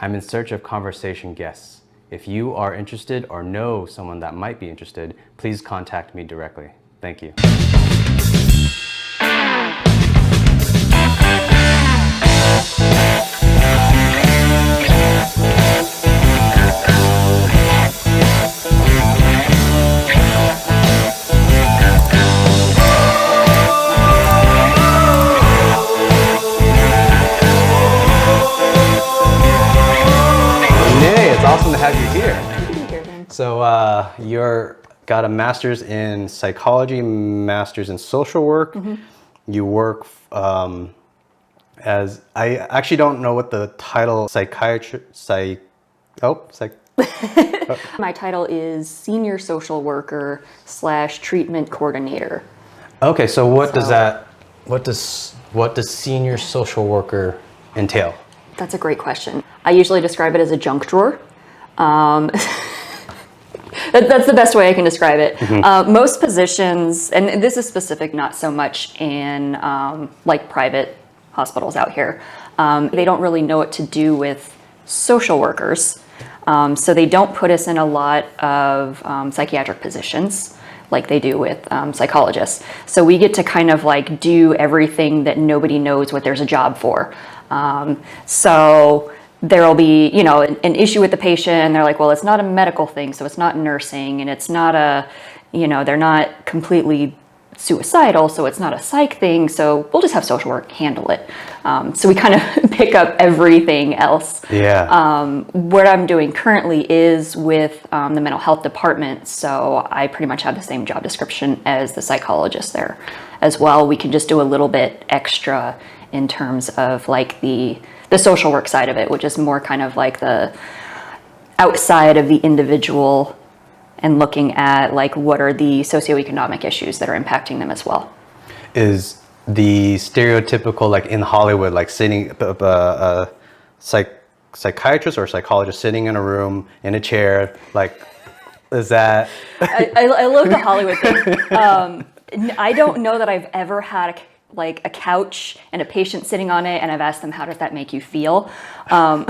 I'm in search of conversation guests. If you are interested or know someone that might be interested, please contact me directly. Thank you. Awesome to have you here. Good to be here, thanks. So you're got a master's in psychology, master's in social work. Mm-hmm. You work as, I actually don't know what the title, My title is Senior Social Worker / Treatment Coordinator. Okay, so what does senior social worker entail? That's a great question. I usually describe it as a junk drawer. That's the best way I can describe it. Mm-hmm. Most positions, and this is specific not so much in like private hospitals out here, they don't really know what to do with social workers. So they don't put us in a lot of psychiatric positions like they do with psychologists. So we get to kind of like do everything that nobody knows what there's a job for. So there'll be, you know, an issue with the patient and they're like, well, it's not a medical thing, so it's not nursing, and it's not a, you know, they're not completely suicidal, so it's not a psych thing, so we'll just have social work handle it. So we kind of pick up everything else. Yeah. What I'm doing currently is with the mental health department, so I pretty much have the same job description as the psychologist there as well. We can just do a little bit extra in terms of like the social work side of it, which is more kind of like the outside of the individual and looking at like what are the socioeconomic issues that are impacting them as well. Is the stereotypical, like in Hollywood, like sitting a psychiatrist or psychologist sitting in a room in a chair, like, is that? I love the Hollywood thing. I don't know that I've ever had like a couch and a patient sitting on it, and I've asked them, how does that make you feel? And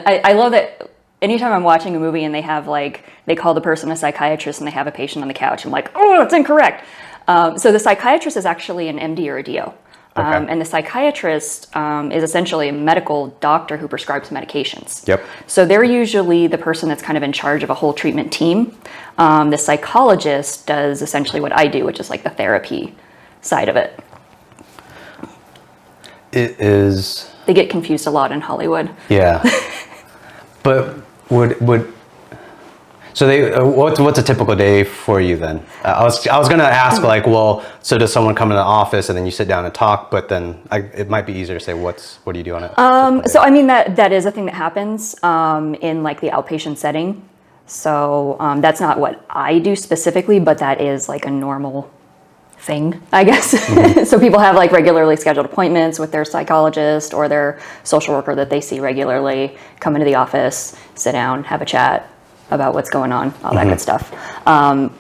I love that anytime I'm watching a movie and they have like, they call the person a psychiatrist and they have a patient on the couch, I'm like, oh, that's incorrect. So the psychiatrist is actually an MD or a DO. Okay. And the psychiatrist is essentially a medical doctor who prescribes medications. Yep. So they're usually the person that's kind of in charge of a whole treatment team. The psychologist does essentially what I do, which is like the therapy side of it. It is. They get confused a lot in Hollywood. Yeah. But so they what's a typical day for you then? I was gonna ask like, well, so does someone come in the office and then you sit down and talk? But then it might be easier to say what do you do on it? So I mean that is a thing that happens in like the outpatient setting. So that's not what I do specifically, but that is like a normal thing, I guess. Mm-hmm. So people have like regularly scheduled appointments with their psychologist or their social worker that they see regularly, come into the office, sit down, have a chat about what's going on, all that good stuff.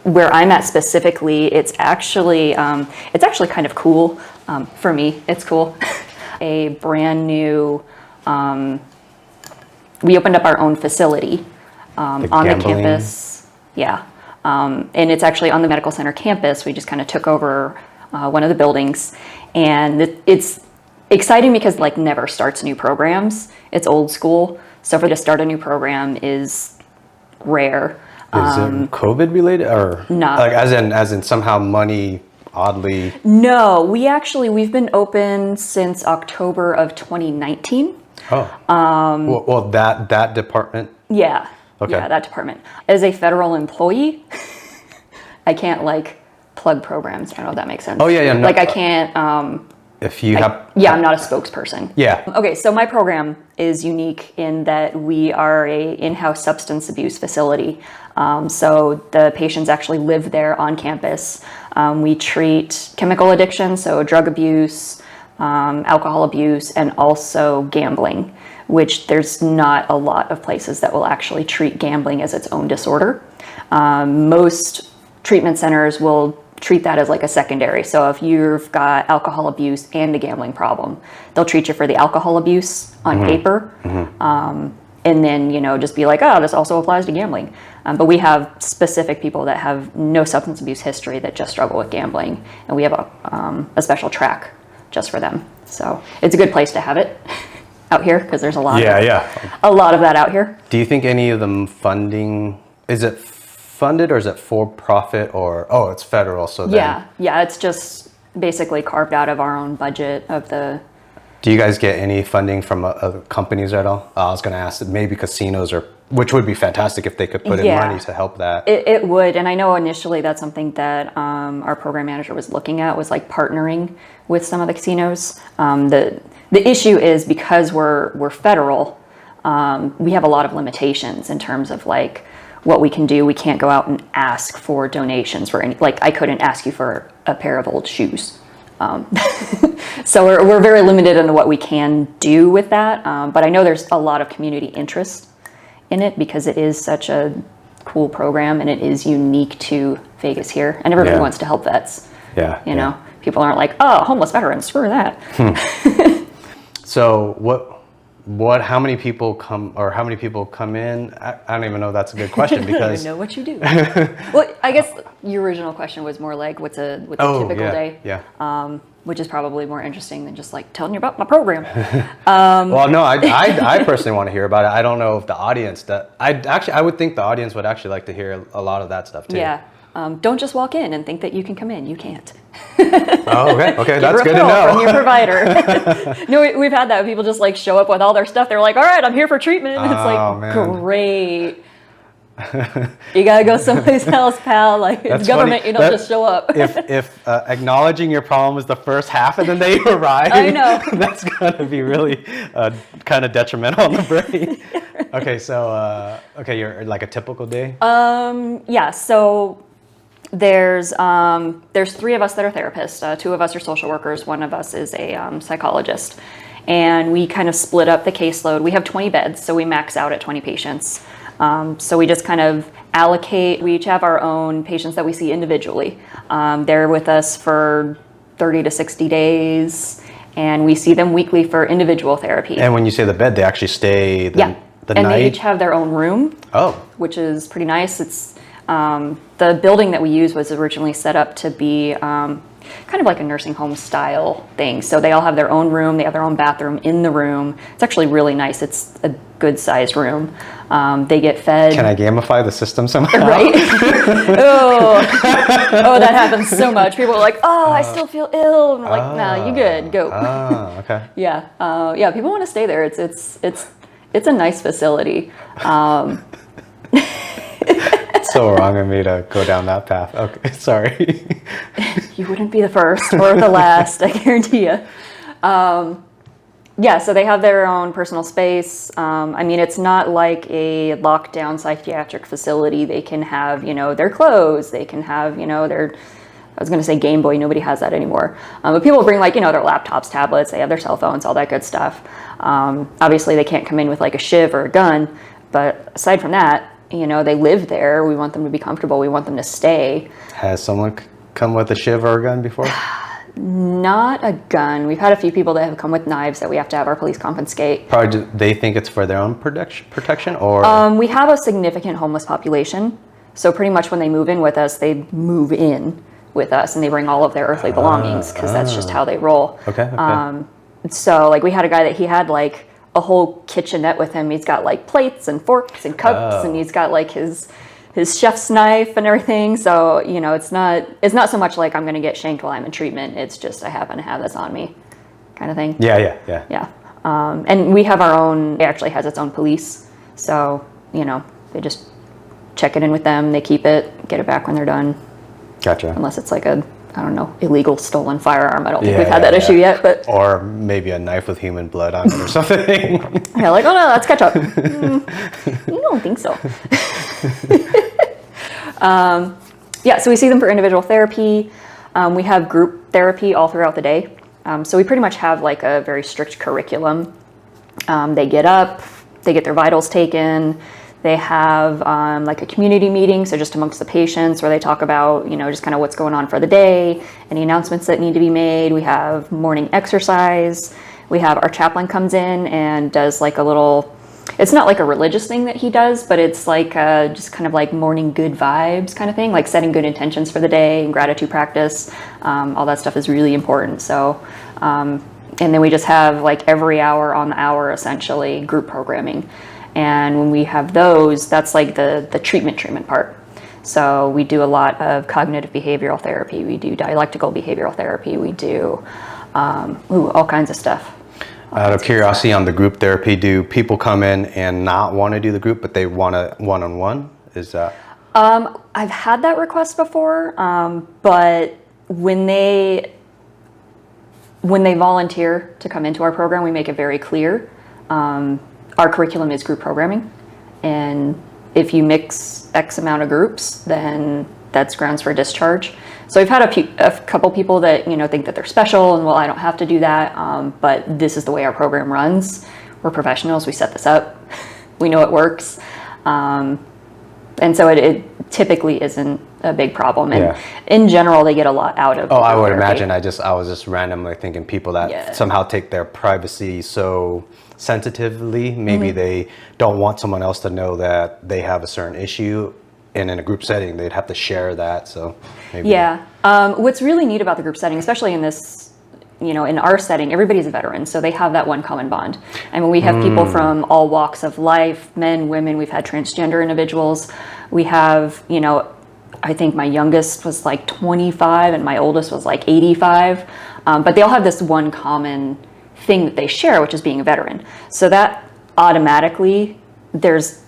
Where I'm at specifically, it's actually kind of cool. For me, it's cool. A brand new, we opened up our own facility on the campus. Yeah. And it's actually on the medical center campus. We just kind of took over one of the buildings, and it's exciting because like never starts new programs. It's old school. So for to start a new program is rare. Is it COVID related or not? Like as in somehow money oddly? No, we've been open since October of 2019. Oh. Well, that department. Yeah. Okay. Yeah, that department. As a federal employee, I can't like plug programs. I don't know if that makes sense. Oh yeah, yeah. No, like I can't. If you have. Yeah, I'm not a spokesperson. Yeah. Okay, so my program is unique in that we are a in-house substance abuse facility. So the patients actually live there on campus. We treat chemical addiction, so drug abuse, alcohol abuse, and also gambling, which there's not a lot of places that will actually treat gambling as its own disorder. Most treatment centers will treat that as like a secondary. So if you've got alcohol abuse and a gambling problem, they'll treat you for the alcohol abuse on paper. And then, just be like, oh, this also applies to gambling. But we have specific people that have no substance abuse history that just struggle with gambling. And we have a special track just for them. So it's a good place to have it out here because there's a lot of that out here. Do you think any of them funding, is it funded or is it for profit or, it's federal? So then, yeah, it's just basically carved out of our own budget of the. Do you guys get any funding from other companies at all? I was going to ask, maybe casinos, which would be fantastic if they could put in money to help that. It would, and I know initially that's something that our program manager was looking at, was like partnering with some of the casinos. The issue is because we're federal, we have a lot of limitations in terms of like what we can do. We can't go out and ask for donations for any, like I couldn't ask you for a pair of old shoes. So we're very limited in what we can do with that. But I know there's a lot of community interest in it because it is such a cool program and it is unique to Vegas here. And everybody wants to help vets. You know, people aren't like, oh, homeless veterans, screw that. So how many people come in? I don't even know if that's a good question because I don't even know what you do. Well, I guess your original question was more like, what's a typical day? Yeah. Which is probably more interesting than just like telling you about my program. Well, no, I personally want to hear about it. I don't know if the audience I would think the audience would actually like to hear a lot of that stuff too. Yeah. Don't just walk in and think that you can come in. You can't. Oh, okay. That's good to know. From your provider. No, we've had that. People just like show up with all their stuff. They're like, all right, I'm here for treatment. And it's like, man. Great. You gotta go someplace else, pal. Like it's government, funny. You don't just show up. if acknowledging your problem is the first half and then they arrive, I know. That's gonna be really kind of detrimental on the brain. Okay, so you're like a typical day. Yeah. So there's 3 of us that are therapists. 2 of us are social workers. 1 of us is a psychologist, and we kind of split up the caseload. We have 20 beds, so we max out at 20 patients. So we just kind of allocate. We each have our own patients that we see individually. They're with us for 30 to 60 days, and we see them weekly for individual therapy. And when you say the bed, they actually stay the night? They each have their own room, which is pretty nice. It's the building that we use was originally set up to be kind of like a nursing home style thing. So they all have their own room. They have their own bathroom in the room. It's actually really nice. It's a good sized room. They get fed. Can I gamify the system somehow? Right? Oh, that happens so much. People are like, oh, I still feel ill. And we're like, nah, you good, go. Okay. Yeah, people want to stay there. It's a nice facility. It's so wrong of me to go down that path. Okay, sorry. You wouldn't be the first or the last, I guarantee you. So they have their own personal space. I mean, it's not like a lockdown psychiatric facility. They can have, their clothes. They can have, their, I was going to say Game Boy. Nobody has that anymore. But people bring like, their laptops, tablets. They have their cell phones, all that good stuff. Obviously, they can't come in with like a shiv or a gun. But aside from that, they live there. We want them to be comfortable. We want them to stay. Has someone come with a shiv or a gun before? Not a gun. We've had a few people that have come with knives that we have to have our police confiscate. Probably they think it's for their own protection or? We have a significant homeless population. So pretty much when they move in with us, they move in with us and they bring all of their earthly belongings because that's just how they roll. Okay. So like we had a guy that he had like a whole kitchenette with him. He's got like plates and forks and cups and he's got like his chef's knife and everything. So, it's not so much like I'm going to get shanked while I'm in treatment. It's just I happen to have this on me kind of thing. Yeah. And we have our own, it actually has its own police. So, they just check it in with them. They keep it, get it back when they're done. Gotcha. Unless it's like illegal stolen firearm. I don't think we've had that issue yet, but. Or maybe a knife with human blood on it or something. Yeah, like, oh no, that's ketchup. You don't think so. So we see them for individual therapy. We have group therapy all throughout the day. So we pretty much have like a very strict curriculum. They get up, they get their vitals taken, They have like a community meeting, so just amongst the patients, where they talk about, just kind of what's going on for the day, any announcements that need to be made. We have morning exercise. We have our chaplain comes in and does like a little, it's not like a religious thing that he does, but it's like just kind of like morning good vibes kind of thing, like setting good intentions for the day and gratitude practice. All that stuff is really important. So, and then we just have like every hour on the hour, essentially, group programming. And when we have those, that's like the treatment part. So we do a lot of cognitive behavioral therapy. We do dialectical behavioral therapy. We do all kinds of stuff. Out of curiosity, on the group therapy, do people come in and not want to do the group, but they want a one-on-one? Is that? I've had that request before, but when they volunteer to come into our program, we make it very clear. Our curriculum is group programming, and if you mix X amount of groups, then that's grounds for discharge. So we've had a couple people that think that they're special, and well, I don't have to do that, but this is the way our program runs. We're professionals. We set this up. We know it works, and so it typically isn't a big problem. And in general, they get a lot out of. Oh, I would imagine. I was just randomly thinking people that somehow take their privacy so sensitively. Maybe they don't want someone else to know that they have a certain issue, and in a group setting, they'd have to share that. So maybe. What's really neat about the group setting, especially in this, in our setting, everybody's a veteran, so they have that one common bond. I mean, we have people from all walks of life, men, women. We've had transgender individuals. We have, I think my youngest was like 25 and my oldest was like 85. But they all have this one common thing that they share, which is being a veteran. So that automatically, there's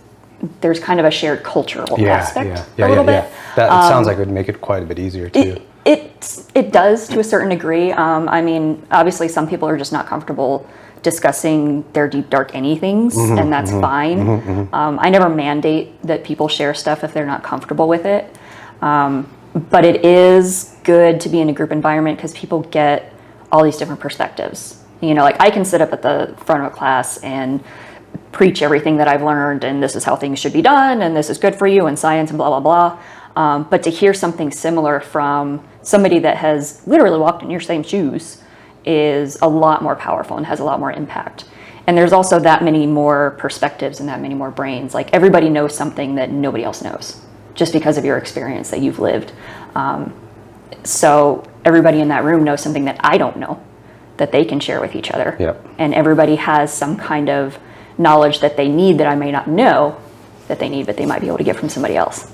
kind of a shared cultural aspect a little bit. That sounds like it would make it quite a bit easier too. It does to a certain degree. I mean, obviously some people are just not comfortable discussing their deep, dark anythings, and that's fine. I never mandate that people share stuff if they're not comfortable with it. But it is good to be in a group environment because people get all these different perspectives. Like I can sit up at the front of a class and preach everything that I've learned, and this is how things should be done, and this is good for you, and science, and blah, blah, blah. But to hear something similar from somebody that has literally walked in your same shoes is a lot more powerful and has a lot more impact. And there's also that many more perspectives and that many more brains. Like everybody knows something that nobody else knows just because of your experience that you've lived. So everybody in that room knows something that I don't know that they can share with each other. Yep. And everybody has some kind of knowledge that they need that I may not know that they need, but they might be able to get from somebody else.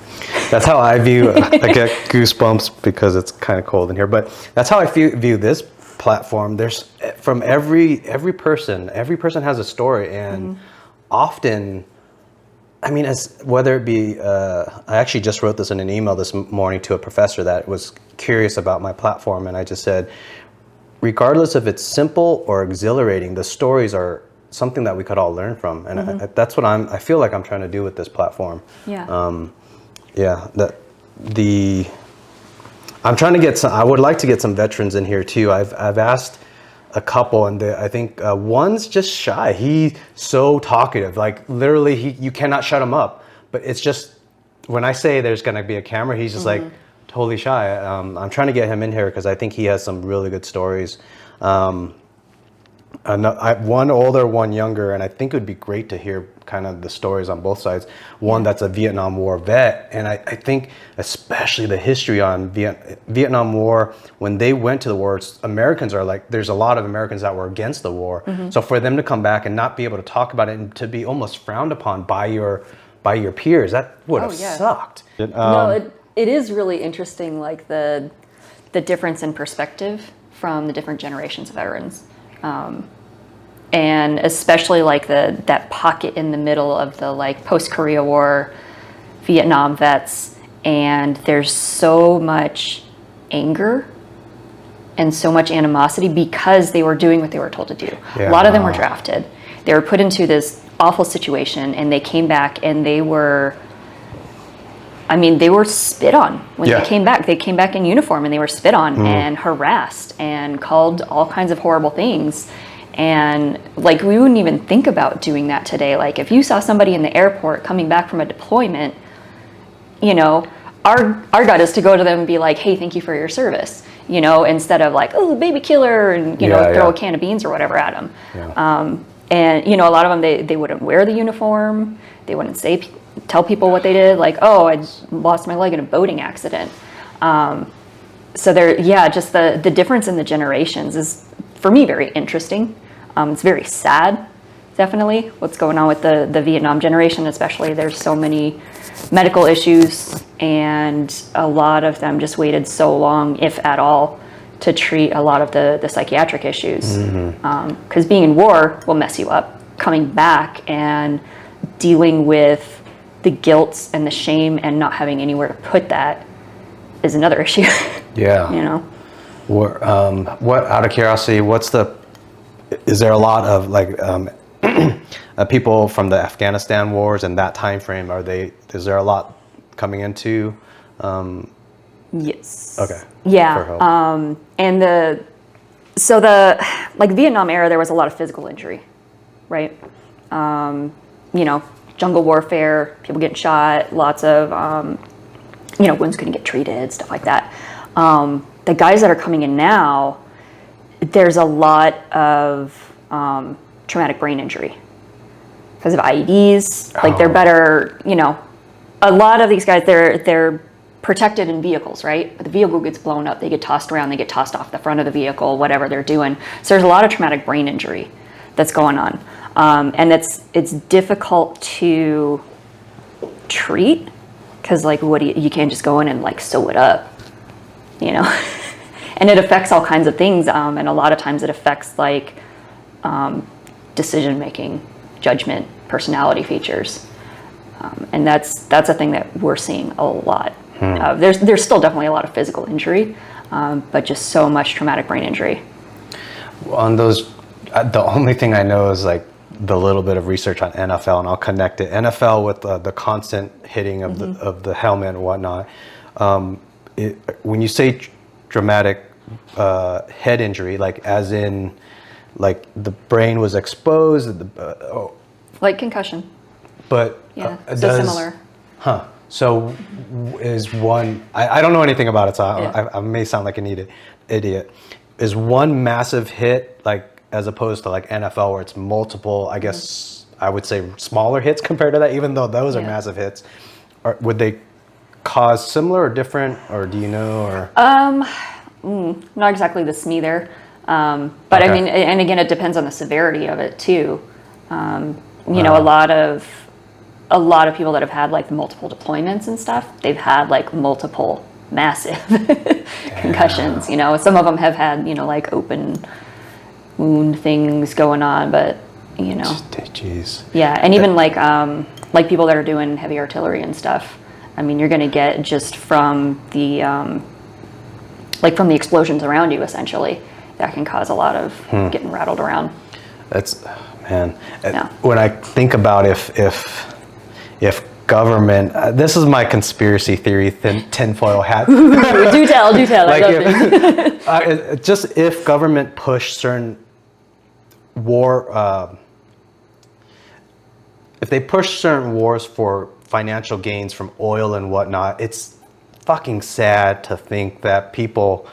That's how I view, I get goosebumps because it's kind of cold in here, but that's how I view this platform. There's from every person has a story, and often, I mean, as whether it be, I actually just wrote this in an email this morning to a professor that was curious about my platform, and I just said, regardless if it's simple or exhilarating, the stories are something that we could all learn from, and that's what I feel like I'm trying to do with this platform. I'm trying to get some. I would like to get some veterans in here too. I've asked a couple, and I think one's just shy. He's so talkative, like literally, you cannot shut him up. But it's just when I say there's going to be a camera, he's just like totally shy. I'm trying to get him in here because I think he has some really good stories. One older, one younger, and I think it would be great to hear kind of the stories on both sides. One that's a Vietnam War vet, and I think especially the history on Vietnam War, when they went to the war, Americans are like, there's a lot of Americans that were against the war. So for them to come back and not be able to talk about it and to be almost frowned upon by your peers, that would have sucked. No, it is really interesting, like the difference in perspective from the different generations of veterans. And especially like that pocket in the middle of the like post-Korea War Vietnam vets, and there's so much anger and so much animosity because they were doing what they were told to do. A lot of them were drafted. They were put into this awful situation, and they came back, and they were spit on when they came back. They came back in uniform, and they were spit on and harassed and called all kinds of horrible things. And like, we wouldn't even think about doing that today. Like, if you saw somebody in the airport coming back from a deployment, you know, our gut is to go to them and be like, hey, thank you for your service, you know, instead of like, oh, baby killer, and, you know, throw a can of beans or whatever at them. Yeah. And, you know, a lot of them, they wouldn't wear the uniform. They wouldn't tell people what they did. Like, oh, I lost my leg in a boating accident. So just the difference in the generations is, for me, very interesting. It's very sad, definitely, what's going on with the Vietnam generation, especially. There's so many medical issues, and a lot of them just waited so long, if at all, to treat a lot of the psychiatric issues. Because being in war will mess you up. Coming back and dealing with the guilt and the shame and not having anywhere to put that is another issue. Yeah. You know? What, out of curiosity, is there a lot of like people from the Afghanistan wars and that time frame? Is there a lot coming into? Yes. Okay. Yeah. And the Vietnam era, there was a lot of physical injury, right? You know, jungle warfare, people getting shot, lots of, wounds couldn't get treated, stuff like that. The guys that are coming in now, there's a lot of traumatic brain injury because of IEDs. Like, they're better, you know, a lot of these guys, they're protected in vehicles, right? But the vehicle gets blown up, they get tossed around, they get tossed off the front of the vehicle, whatever they're doing. So there's a lot of traumatic brain injury that's going on. And it's difficult to treat because, like, you can't just go in and like sew it up, you know? And it affects all kinds of things. And a lot of times it affects like decision making, judgment, personality features. And that's a thing that we're seeing a lot. There's still definitely a lot of physical injury, but just so much traumatic brain injury. On those, the only thing I know is like the little bit of research on NFL, and I'll connect it. NFL with the constant hitting of the helmet and whatnot. When you say traumatic head injury, like as in like the brain was exposed, Like concussion. But yeah, so similar. So is one, I don't know anything about it, so I may sound like an idiot. Is one massive hit, like as opposed to like NFL where it's multiple, I guess I would say smaller hits compared to that, even though those are massive hits, would they cause similar or different, or do you know? Or not exactly the SME there. But I mean, and again, it depends on the severity of it too. You know, a lot of people that have had like multiple deployments and stuff, they've had like multiple massive concussions, you know. Some of them have had, you know, like open wound things going on, but you know. Jeez. Yeah, and even like people that are doing heavy artillery and stuff, I mean, you're going to get just from the from the explosions around you, essentially, that can cause a lot of getting rattled around. That's, man. Yeah. When I think about if government, this is my conspiracy theory tinfoil hat. do tell. Like if government pushed certain if they push certain wars for financial gains from oil and whatnot, it's fucking sad to think that people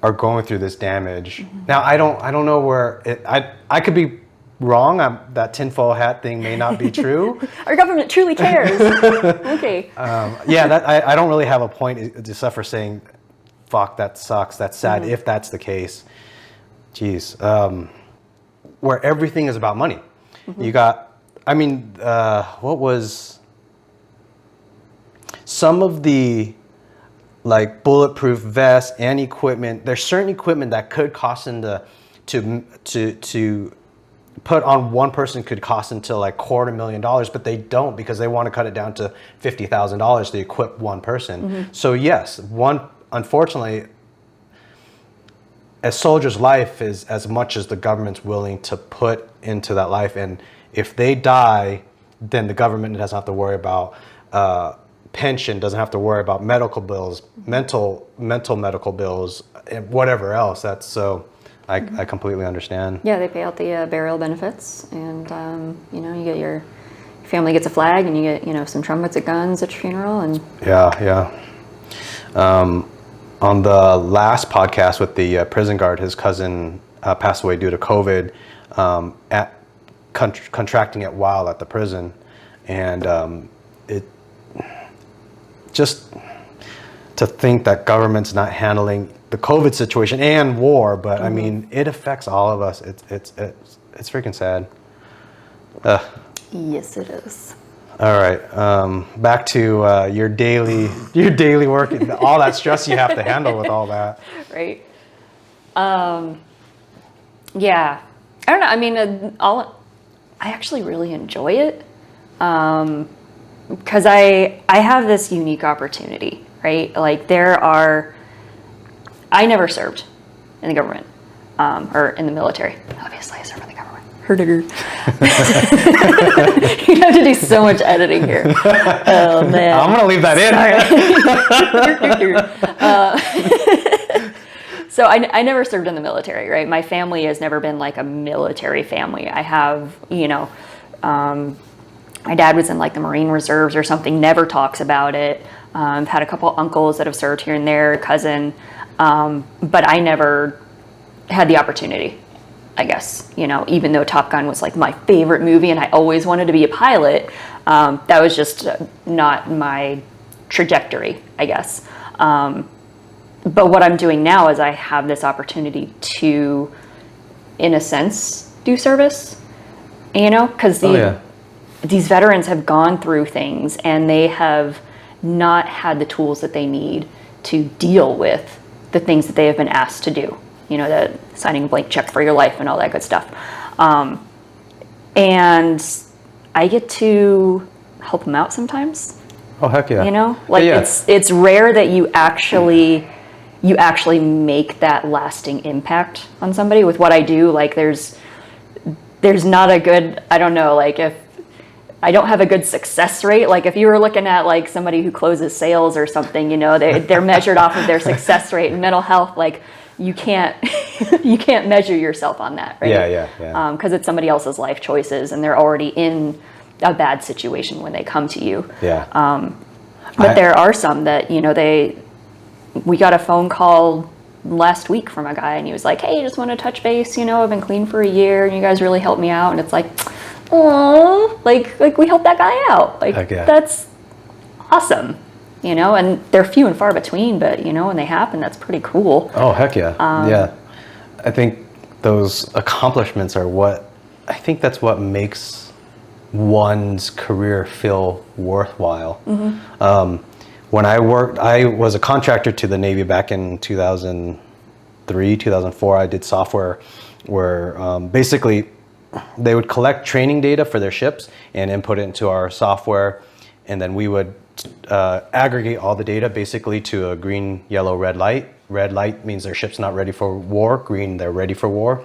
are going through this damage. Now I don't know where I could be wrong. That tinfoil hat thing may not be true. Our government truly cares. Okay. I don't really have a point except for saying, fuck, that sucks. That's sad if that's the case. Jeez. Where everything is about money. You got, I mean, what was some of the like bulletproof vests and equipment? There's certain equipment that could cost into to put on one person could cost until like $250,000, but they don't because they want to cut it down to $50,000 to equip one person. So yes, unfortunately, a soldier's life is as much as the government's willing to put into that life, and if they die, then the government doesn't have to worry about pension, doesn't have to worry about medical bills, mental medical bills, and whatever else. That's so I completely understand. Yeah, they pay out the burial benefits, and you get your family gets a flag, and you get some trumpets and guns at your funeral, and Yeah. On the last podcast with the prison guard, his cousin passed away due to COVID, contracting it while at the prison, and it just to think that government's not handling the COVID situation and war, but I mean, it affects all of us. It's freaking sad. yes, it is. All right, back to your daily work, and all that stress you have to handle with all that. Right. Yeah. I don't know. I mean, I actually really enjoy it because I have this unique opportunity, right? Like I never served in the government or in the military. Obviously, I served in the government. Herdiger. You have to do so much editing here. Oh, man. I'm going to leave that in. So I never served in the military, right? My family has never been like a military family. I have, my dad was in like the Marine Reserves or something, never talks about it. I've had a couple uncles that have served here and there, cousin, but I never had the opportunity, I guess, even though Top Gun was like my favorite movie and I always wanted to be a pilot, that was just not my trajectory, I guess. But what I'm doing now is I have this opportunity to, in a sense, do service, because these veterans have gone through things and they have not had the tools that they need to deal with the things that they have been asked to do, the signing a blank check for your life and all that good stuff. And I get to help them out sometimes. Oh, heck yeah. It's rare that you actually make that lasting impact on somebody with what I do. Like there's not a good, I don't know, like if I don't have a good success rate, like if you were looking at like somebody who closes sales or something, they're measured off of their success rate in mental health. Like you can't measure yourself on that, right? Yeah. Because it's somebody else's life choices and they're already in a bad situation when they come to you. Yeah. But there are some that, we got a phone call last week from a guy and he was like, hey, just want to touch base, I've been clean for a year and you guys really helped me out. And it's like, oh, like we helped that guy out. Like that's awesome, and they're few and far between, but when they happen, that's pretty cool. Oh, heck yeah. Yeah. I think those accomplishments are that's what makes one's career feel worthwhile. Mm-hmm. When I was a contractor to the Navy back in 2003, 2004. I did software where basically they would collect training data for their ships and input it into our software. And then we would aggregate all the data basically to a green, yellow, red light. Red light means their ship's not ready for war. Green, they're ready for war.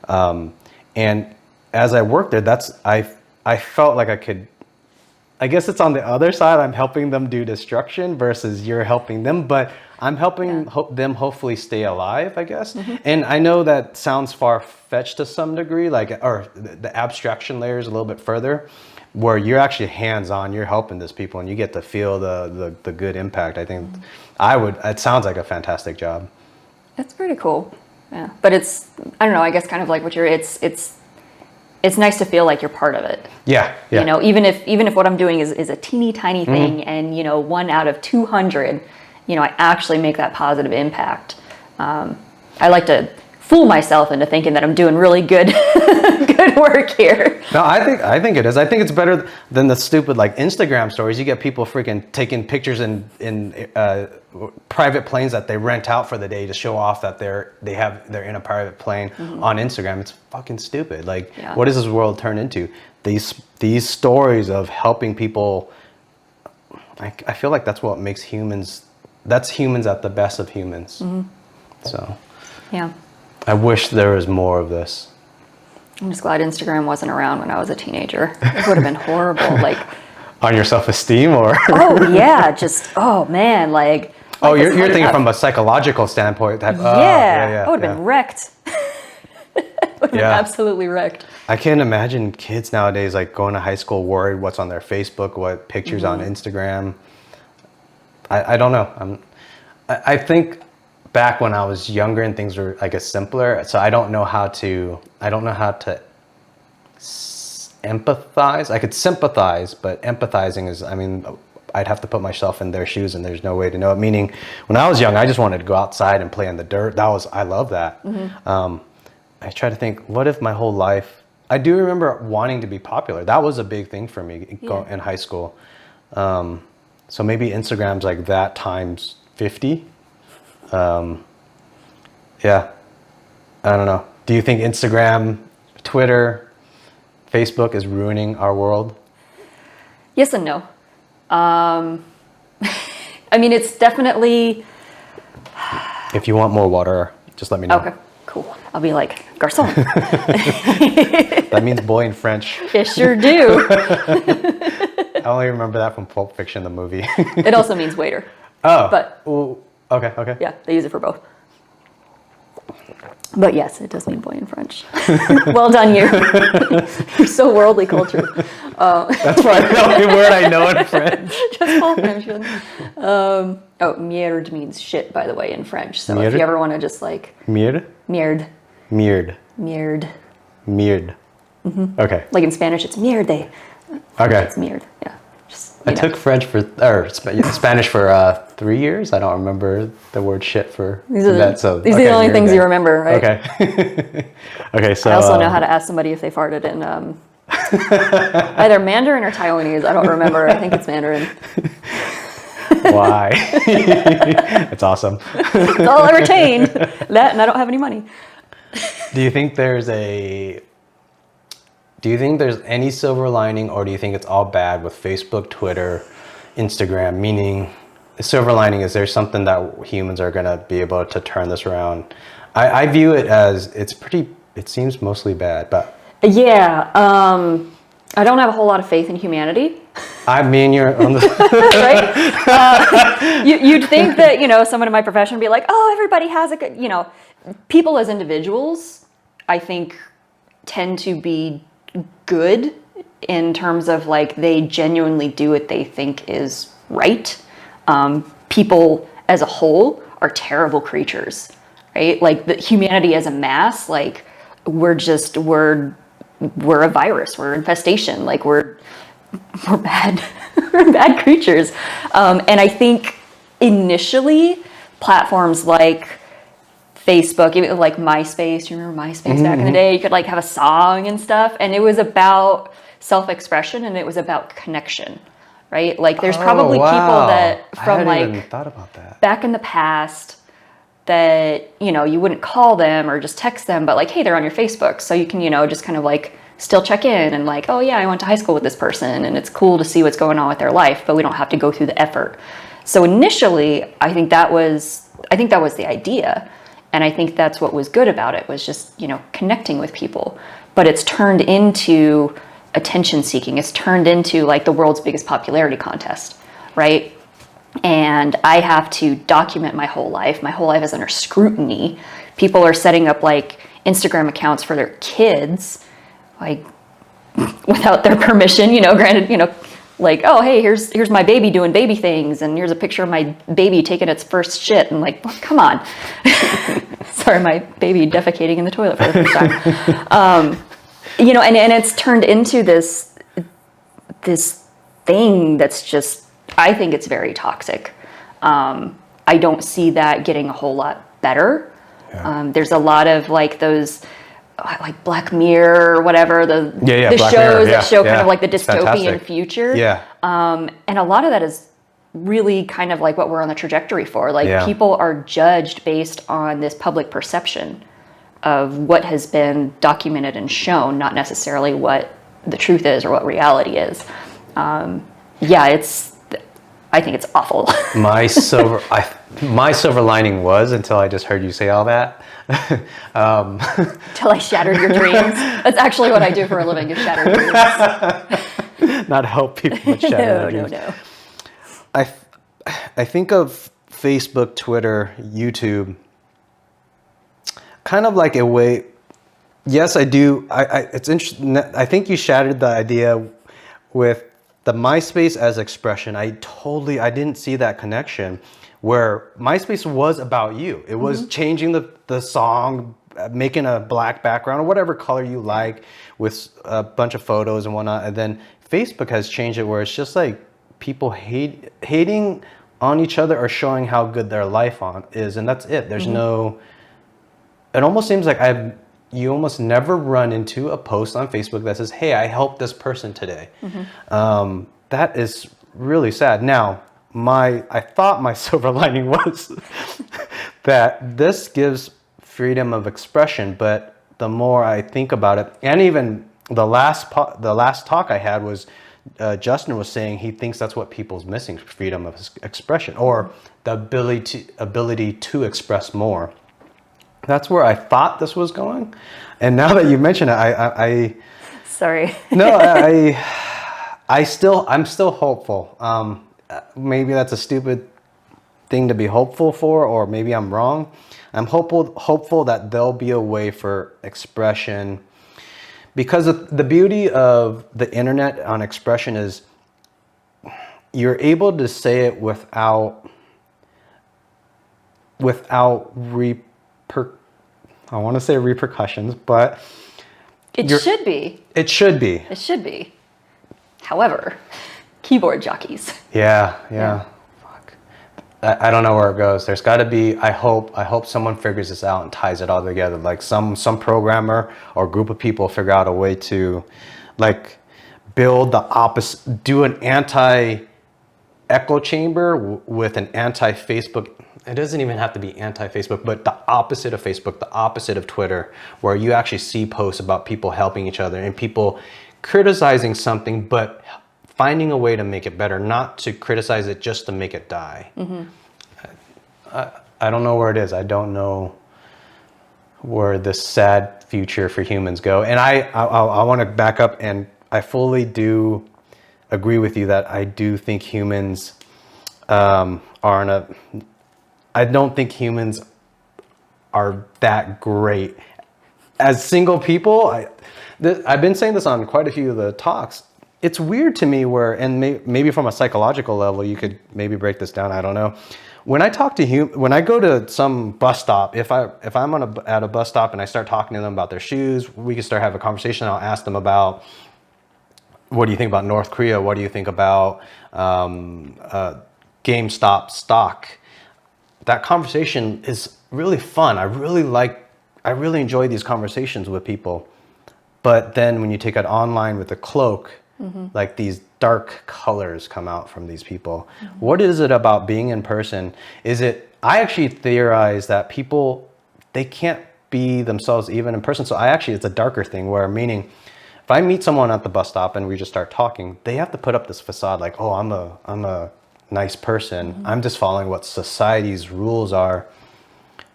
And as I worked there, I felt like I guess it's on the other side. I'm helping them do destruction versus you're helping them, but I'm helping them hopefully stay alive, I guess. Mm-hmm. And I know that sounds far-fetched to some degree, or the abstraction layer is a little bit further, where you're actually hands-on, you're helping these people and you get to feel the good impact. I think it sounds like a fantastic job. It's pretty cool. Yeah. But it's, I don't know, I guess kind of like what it's nice to feel like you're part of it. Yeah. Even if what I'm doing is a teeny tiny thing and, 1 out of 200, I actually make that positive impact. I like to fool myself into thinking that I'm doing really good work here. No, I think it is. I think it's better than the stupid Instagram stories. You get people freaking taking pictures in private planes that they rent out for the day to show off that they're in a private plane on Instagram. It's fucking stupid. What does this world turn into? These stories of helping people. I feel like that's what makes humans. That's humans at the best of humans. Mm-hmm. So. Yeah. I wish there was more of this. I'm just glad Instagram wasn't around when I was a teenager. It would have been horrible. On your self-esteem or? Oh yeah, oh man, you're thinking from a psychological standpoint. I would have been wrecked. Would have been Yeah. absolutely wrecked. I can't imagine kids nowadays like going to high school worried what's on their Facebook, what pictures on Instagram. I don't know. I think back when I was younger and things were, I guess, simpler. So I don't know how to empathize. I could sympathize, but empathizing is, I mean, I'd have to put myself in their shoes and there's no way to know it. Meaning when I was young, I just wanted to go outside and play in the dirt. I love that. I try to think, what if my whole life, I do remember wanting to be popular. That was a big thing for me in high school. So maybe Instagram's like that times 50. Yeah, I don't know. Do you think Instagram, Twitter, Facebook is ruining our world? Yes and no. I mean, it's definitely... If you want more water, just let me know. Okay, cool. I'll be like, garçon. That means boy in French. It sure do. I only remember that from Pulp Fiction, the movie. It also means waiter. Oh. But Ooh, okay. yeah, they use it for both. But yes, it does mean boy in French. Well done, you. You're so worldly cultured. That's probably the only word I know in French. Just full French. Merde means shit, by the way, in French. So Merde? if you ever want to just like... Merde? Merde. Merde. Merde. Merde. Okay. Like in Spanish, it's merde. Okay. It's merde. Yeah. Just, I took Spanish for 3 years. I don't remember the word shit for These are that. So these are the only things you remember, right? Okay. Okay. So I also know how to ask somebody if they farted in either Mandarin or Taiwanese. I don't remember. I think it's Mandarin. Why? It's awesome. It's all I retained. That, and I don't have any money. Do you think there's any silver lining, or do you think it's all bad with Facebook, Twitter, Instagram? Meaning, the silver lining is there something that humans are going to be able to turn this around? I view it as it seems mostly bad, but... Yeah. I don't have a whole lot of faith in humanity. I mean, you're on the... Right? You'd think that, someone in my profession would be like, oh, everybody has a good, people as individuals, I think, tend to be good in terms of like they genuinely do what they think is right. People as a whole are terrible creatures, right? Like the humanity as a mass, like we're a virus, we're infestation, like we're bad, we're bad creatures. And I think initially platforms like Facebook, even like MySpace, you remember MySpace back in the day? You could like have a song and stuff, and it was about self-expression and it was about connection, right? Like there's probably people that from I hadn't even thought about that. Back in the past that, you wouldn't call them or just text them, but like, hey, they're on your Facebook. So you can, just kind of like still check in and like, oh yeah, I went to high school with this person and it's cool to see what's going on with their life, but we don't have to go through the effort. So initially, I think that was the idea. And I think that's what was good about it, was just, connecting with people. But it's turned into attention seeking. It's turned into like the world's biggest popularity contest, right? And I have to document my whole life. My whole life is under scrutiny. People are setting up like Instagram accounts for their kids, like without their permission, granted, like, oh, hey, here's my baby doing baby things, and here's a picture of my baby taking its first shit, and like, well, come on. Sorry, my baby defecating in the toilet for the first time. And it's turned into this thing that's just, I think it's very toxic. I don't see that getting a whole lot better. Yeah. There's a lot of like those, like Black Mirror or whatever, the shows that show kind of like the dystopian future. Yeah. And a lot of that is really kind of like what we're on the trajectory for. Like people are judged based on this public perception of what has been documented and shown, not necessarily what the truth is or what reality is. I think it's awful. My silver lining was, until I just heard you say all that. Till I shattered your dreams. That's actually what I do for a living, is shatter dreams. Not help people, but shatter their dreams. No. I think of Facebook, Twitter, YouTube, kind of like a way, Yes, I do. It's interesting. I think you shattered the idea with the MySpace as expression. I didn't see that connection where MySpace was about you. It was changing the song, making a black background or whatever color you like with a bunch of photos and whatnot. And then Facebook has changed it where it's just like people hating on each other or showing how good their life is. And that's it. There's no, it almost seems like you almost never run into a post on Facebook that says, hey, I helped this person today. That is really sad. Now, I thought my silver lining was that this gives freedom of expression, but the more I think about it, and even the last talk I had was, Justin was saying he thinks that's what people's missing, freedom of expression, or the ability to express more. That's where I thought this was going, and now that you mention it, I Sorry. no, I'm still hopeful. Maybe that's a stupid thing to be hopeful for, or maybe I'm wrong. I'm hopeful that there'll be a way for expression, because the beauty of the internet on expression is you're able to say it without I want to say repercussions, but It should be. It should be. It should be. However, keyboard jockeys. Yeah. Fuck. I don't know where it goes. There's got to be. I hope someone figures this out and ties it all together. Like some programmer or group of people figure out a way to, like, build the opposite. Do an anti-echo chamber with an anti-Facebook. It doesn't even have to be anti-Facebook, but the opposite of Facebook, the opposite of Twitter, where you actually see posts about people helping each other and people criticizing something, but finding a way to make it better, not to criticize it just to make it die. I don't know where it is. I don't know where this sad future for humans go. And I want to back up, and I fully do agree with you that I do think humans I don't think humans are that great as single people. I've been saying this on quite a few of the talks. It's weird to me and maybe from a psychological level, you could maybe break this down. I don't know. When I when I go to some bus stop, if I'm at a bus stop and I start talking to them about their shoes, we can start having a conversation. I'll ask them about, what do you think about North Korea? What do you think about GameStop stock? That conversation is really fun. I really enjoy these conversations with people. But then when you take it online with a cloak, like these dark colors come out from these people. What is it about being in person? I actually theorize that people, they can't be themselves even in person. So it's a darker thing, where meaning if I meet someone at the bus stop and we just start talking, they have to put up this facade like, oh, I'm a nice person. I'm just following what society's rules are.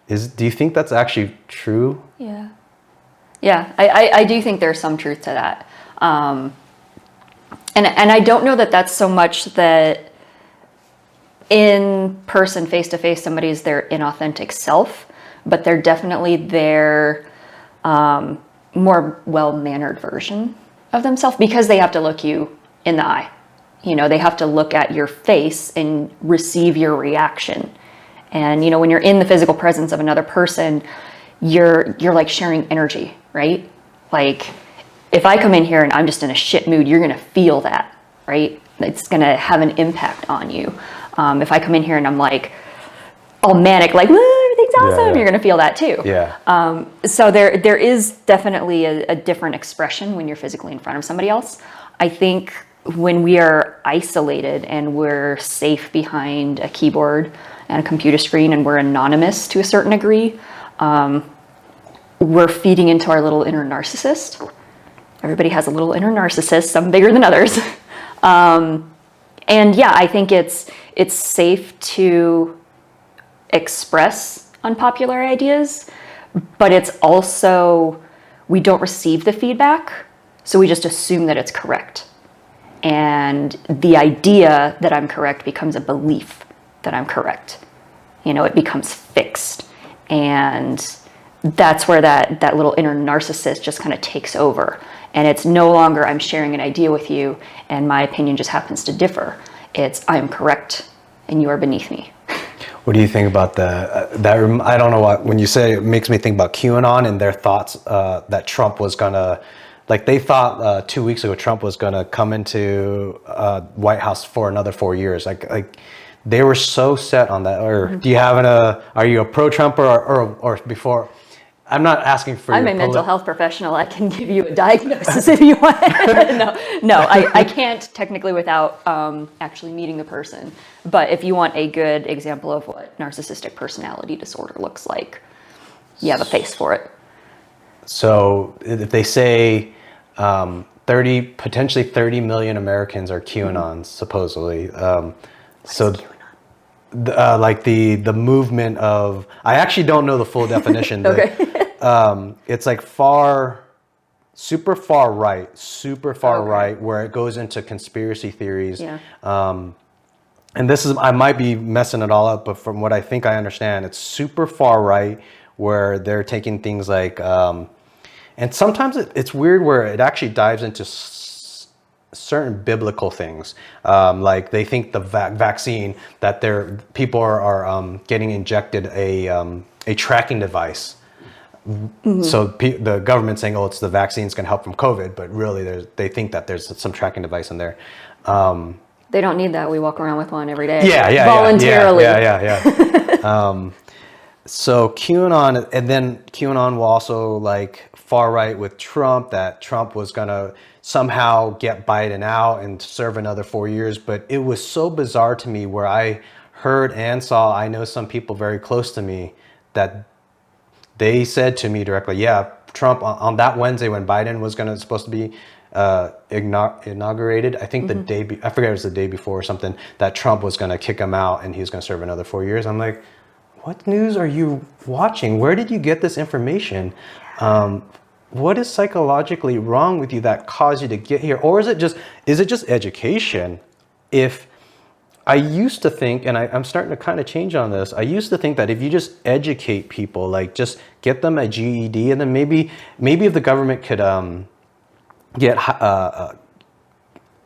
Do you think that's actually true? Yeah. I do think there's some truth to that. And I don't know that that's so much that in person, face to face, somebody's their inauthentic self, but they're definitely their more well-mannered version of themselves, because they have to look you in the eye. They have to look at your face and receive your reaction. And, when you're in the physical presence of another person, you're like sharing energy, right? Like, if I come in here and I'm just in a shit mood, you're going to feel that, right? It's going to have an impact on you. If I come in here and I'm like all manic, like, woo, everything's awesome, you're going to feel that too. Yeah. So there is definitely a different expression when you're physically in front of somebody else. I think when we are isolated and we're safe behind a keyboard and a computer screen and we're anonymous to a certain degree, we're feeding into our little inner narcissist. Everybody has a little inner narcissist, some bigger than others. And yeah, I think it's safe to express unpopular ideas, but it's also, we don't receive the feedback, so we just assume that it's correct. And the idea that I'm correct becomes a belief that I'm correct. It becomes fixed. And that's where that little inner narcissist just kind of takes over. And it's no longer I'm sharing an idea with you and my opinion just happens to differ. It's I'm correct and you are beneath me. What do you think about I don't know what, when you say it makes me think about QAnon and their thoughts that Trump was gonna, like they thought 2 weeks ago Trump was gonna come into White House for another 4 years. Like they were so set on that. Or do you have are you a pro-Trumper or before? I'm not asking for. I'm a mental health professional. I can give you a diagnosis if you want. No, I can't technically without actually meeting the person. But if you want a good example of what narcissistic personality disorder looks like, you have a face for it. So if they say potentially 30 million Americans are QAnons, supposedly. Like the movement of, I actually don't know the full definition. Okay. It's like super far right, where it goes into conspiracy theories. Yeah. And this is, I might be messing it all up, but from what I think I understand, it's super far right where they're taking things like, and sometimes it's weird where it actually dives into certain biblical things, like they think the vaccine that people are getting injected a tracking device. Mm-hmm. So the government's saying, "Oh, it's the vaccine's going to help from COVID," but really, they think that there's some tracking device in there. They don't need that. We walk around with one every day. Yeah, voluntarily. Yeah. So QAnon, and then QAnon will also like far right with Trump, that Trump was going to somehow get Biden out and serve another 4 years. But it was so bizarre to me where I heard and saw, I know some people very close to me that they said to me directly, yeah, Trump on that Wednesday when Biden was supposed to be inaugurated, I think I forget it was the day before or something, that Trump was going to kick him out and he was going to serve another 4 years. I'm like, what news are you watching? Where did you get this information? What is psychologically wrong with you that caused you to get here? Or is it just education? If I used to think, and I'm starting to kind of change on this, I used to think that if you just educate people, like just get them a GED, and then maybe if the government could get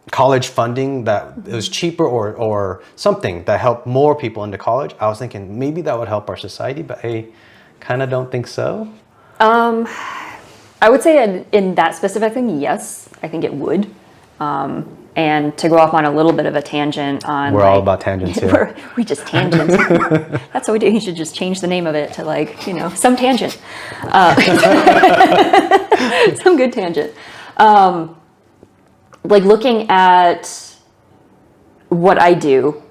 college funding that it was cheaper or something that helped more people into college, I was thinking maybe that would help our society, but I kind of don't think so. I would say in that specific thing, yes, I think it would. And to go off on a little bit of a tangent on... We're all about tangents here. We just tangents. That's what we do. You should just change the name of it to some tangent. Some good tangent. Looking at what I do,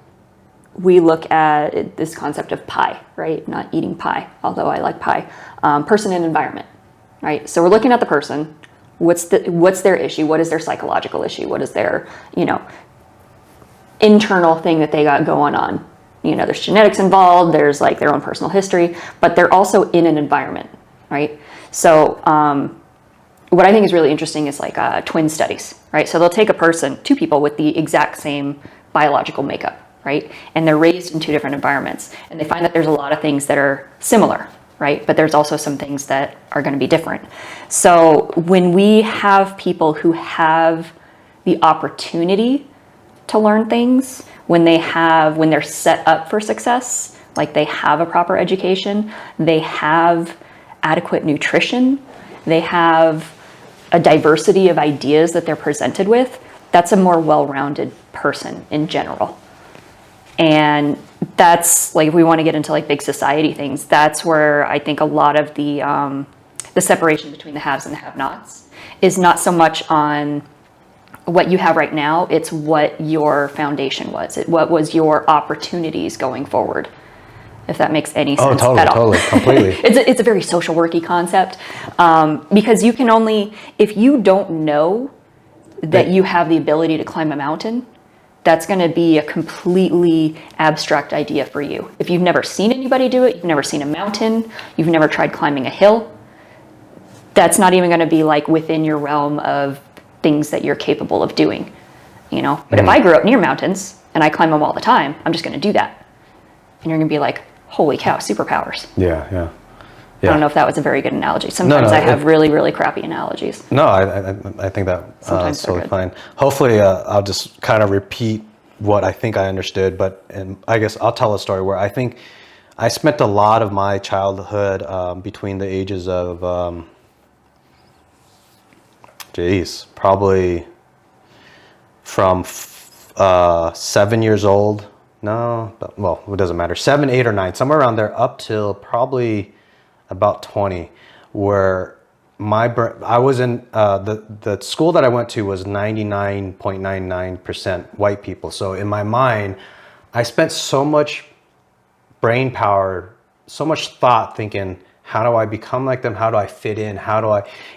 we look at this concept of pie, right? Not eating pie, although I like pie. Person and environment, right? So we're looking at the person. What's their issue? What is their psychological issue? What is their, internal thing that they got going on? There's genetics involved, there's their own personal history, but they're also in an environment, right? So what I think is really interesting is twin studies, right? So they'll take two people with the exact same biological makeup, right? And they're raised in two different environments, and they find that there's a lot of things that are similar, right? But there's also some things that are going to be different. So when we have people who have the opportunity to learn things, when they're set up for success, they have a proper education, they have adequate nutrition, they have a diversity of ideas that they're presented with, that's a more well-rounded person in general. And that's if we want to get into big society things, that's where I think a lot of the separation between the haves and the have-nots is not so much on what you have right now, it's what your foundation was. What was your opportunities going forward, if that makes any sense at all. Totally, completely. It's a very social worky concept, because you can only, if you don't know that you have the ability to climb a mountain, that's going to be a completely abstract idea for you. If you've never seen anybody do it, you've never seen a mountain, you've never tried climbing a hill, that's not even going to be within your realm of things that you're capable of doing, But if I grew up near mountains and I climb them all the time, I'm just going to do that. And you're going to be holy cow, superpowers. Yeah. I don't know if that was a very good analogy. Sometimes I have really, really crappy analogies. No, I think that is totally fine. Hopefully, I'll just kind of repeat what I think I understood, and I guess I'll tell a story where I think I spent a lot of my childhood between the ages of, probably from 7 years old. No, well, it doesn't matter. 7, 8, or 9, somewhere around there, up till probably about 20, where I was in the school that I went to was 99.99% white people. So in my mind, I spent so much brain power, so much thought thinking, how do I become like them? How do I fit in?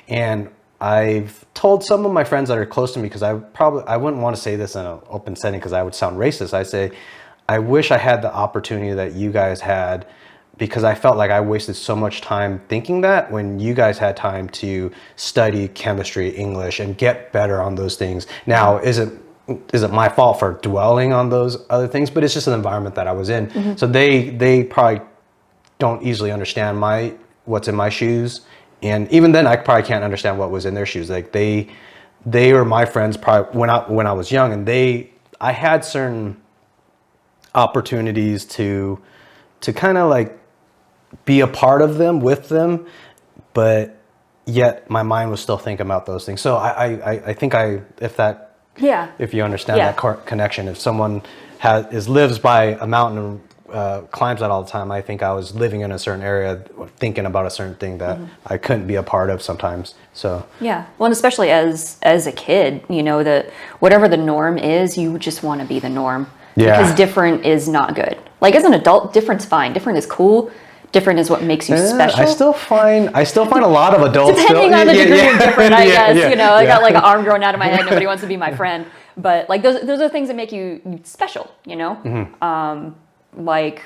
And I've told some of my friends that are close to me, because I wouldn't want to say this in an open setting because I would sound racist. I say, I wish I had the opportunity that you guys had, because I felt like I wasted so much time thinking that when you guys had time to study chemistry, English, and get better on those things. Now, is it my fault for dwelling on those other things? But it's just an environment that I was in. Mm-hmm. So they probably don't easily understand what's in my shoes. And even then, I probably can't understand what was in their shoes. Like they were my friends probably when I was young, and I had certain opportunities to kind of like be a part of them, with them, but yet my mind was still thinking about those things. So I think if you understand that connection, if someone lives by a mountain and climbs that all the time, I think I was living in a certain area thinking about a certain thing that I couldn't be a part of sometimes. So yeah, well, and especially as a kid, that whatever the norm is, you just want to be the norm. Yeah. Because different is not good. Like as an adult, different's fine. Different is cool. Different is what makes you special. I still find a lot of adults depending on the degree of different, I guess. I got like an arm growing out of my head. Nobody wants to be my friend. But like those are things that make you special. Like,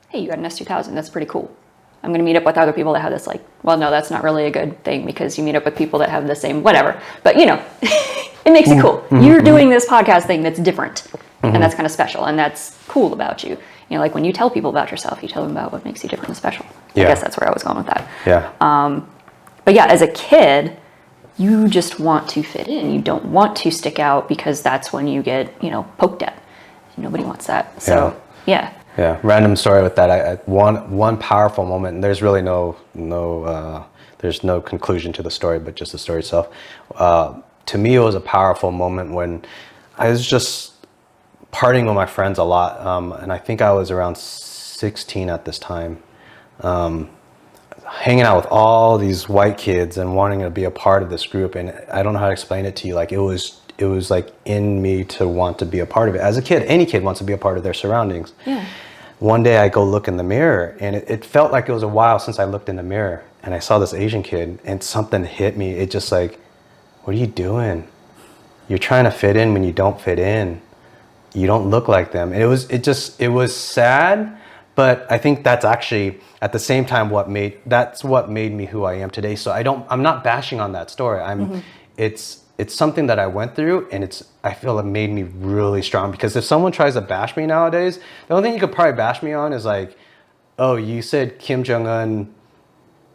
hey, you got an S2000. That's pretty cool. I'm going to meet up with other people that have this. Like, well, no, that's not really a good thing, because you meet up with people that have the same whatever. But it makes it cool. You're doing this podcast thing that's different, and that's kind of special, and that's cool about you. Like when you tell people about yourself, you tell them about what makes you different and special. Yeah. I guess that's where I was going with that. Yeah. But yeah, as a kid, you just want to fit in. You don't want to stick out, because that's when you get, poked at. Nobody wants that. So yeah. Yeah. Random story with that. One powerful moment, and there's really there's no conclusion to the story, but just the story itself. To me, it was a powerful moment when I was just partying with my friends a lot, and I think I was around 16 at this time, hanging out with all these white kids and wanting to be a part of this group. And I don't know how to explain it to you. Like it was like in me to want to be a part of it. As a kid, any kid wants to be a part of their surroundings. Yeah. One day I go look in the mirror, and it felt like it was a while since I looked in the mirror, and I saw this Asian kid, and something hit me. It just like, what are you doing? You're trying to fit in when you don't fit in. You don't look like them. And it was sad, but I think that's actually at the same time what made me who I am today. So I'm not bashing on that story. It's something that I went through, and I feel it made me really strong, because if someone tries to bash me nowadays, the only thing you could probably bash me on is like, oh, you said Kim Jong-un